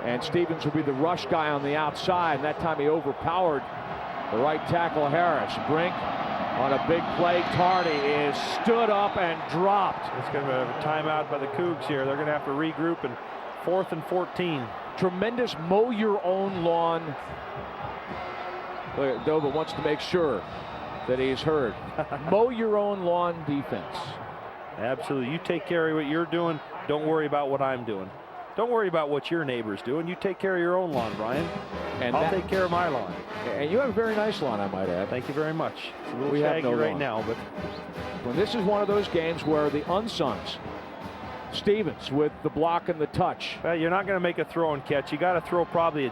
and Stevens will be the rush guy on the outside, and that time he overpowered the right tackle Harris. Brink on a big play. Tardy is stood up and dropped.
It's going to be a timeout by the Cougs here. They're going to have to regroup, and 4th and 14.
Tremendous mow your own lawn. Doba wants to make sure that he's heard. Mow your own lawn defense.
Absolutely. You take care of what you're doing. Don't worry about what I'm doing. Don't worry about what your neighbor's doing. You take care of your own lawn, Brian. And I'll take care of my lawn.
And you have a very nice lawn, I might add.
Thank you very much. It's a little shaggy right now, but
when this is one of those games where the unsungs, Stevens with the block and the touch.
Well, you're not going to make a throw and catch. You got to throw probably.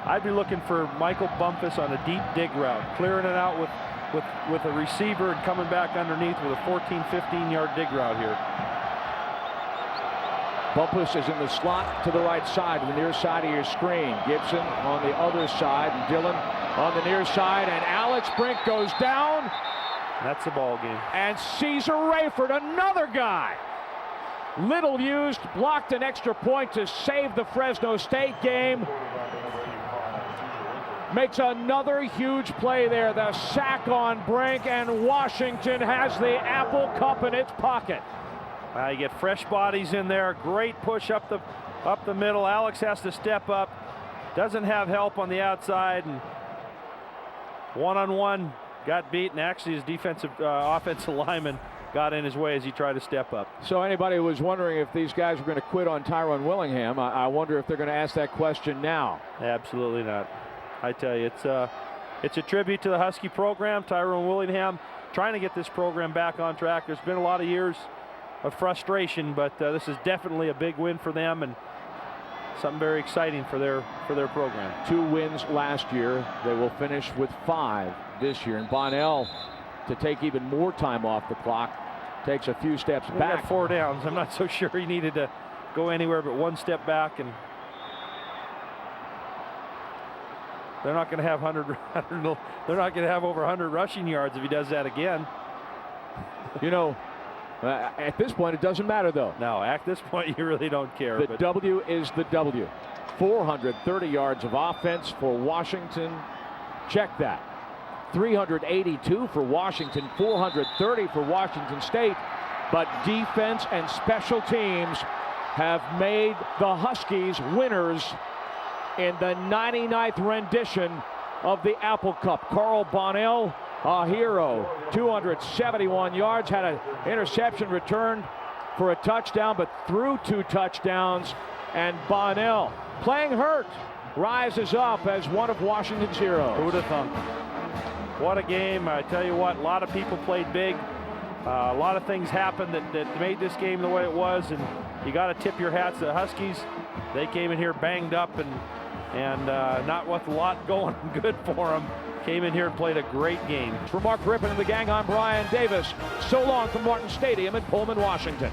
I'd be looking for Michael Bumpus on a deep dig route, clearing it out with a receiver and coming back underneath with a 14, 15-yard dig route here.
Bumpus is in the slot to the right side, the near side of your screen. Gibson on the other side, and Dillon on the near side, and Alex Brink goes down.
That's the ball game.
And Caesar Rayford, another guy. Little used, blocked an extra point to save the Fresno State game. Makes another huge play there. The sack on Brink, and Washington has the Apple Cup in its pocket.
You get fresh bodies in there. Great push up the middle. Alex has to step up. Doesn't have help on the outside, and one-on-one got beaten. Actually, his offensive lineman got in his way as he tried to step up.
So anybody who was wondering if these guys were going to quit on Tyrone Willingham, I wonder if they're going to ask that question now.
Absolutely not. I tell you, it's a tribute to the Husky program. Tyrone Willingham trying to get this program back on track. There's been a lot of years of frustration, but this is definitely a big win for them and something very exciting for their program.
2 wins last year. They will finish with 5 this year. And Bonnell to take even more time off the clock. Takes a few steps
We
back.
got 4 downs. I'm not so sure he needed to go anywhere but 1 step back, and they're not going to have they're not going to have over 100 rushing yards if he does that again.
You know, at this point, it doesn't matter, though.
No, at this point, you really don't care.
The W is the W. 430 yards of offense for Washington. Check that. 382 for Washington, 430 for Washington State. But defense and special teams have made the Huskies winners in the 99th rendition of the Apple Cup. Carl Bonnell, a hero, 271 yards, had an interception returned for a touchdown, but threw 2 touchdowns. And Bonnell, playing hurt, rises up as one of Washington's heroes.
Who'd have thunk? What a game. I tell you what, a lot of people played big. A lot of things happened that made this game the way it was, and you got to tip your hats to the Huskies. They came in here banged up and not with a lot going good for them. Came in here and played a great game.
For Mark Rippon and the gang, I'm Brian Davis. So long from Martin Stadium in Pullman, Washington.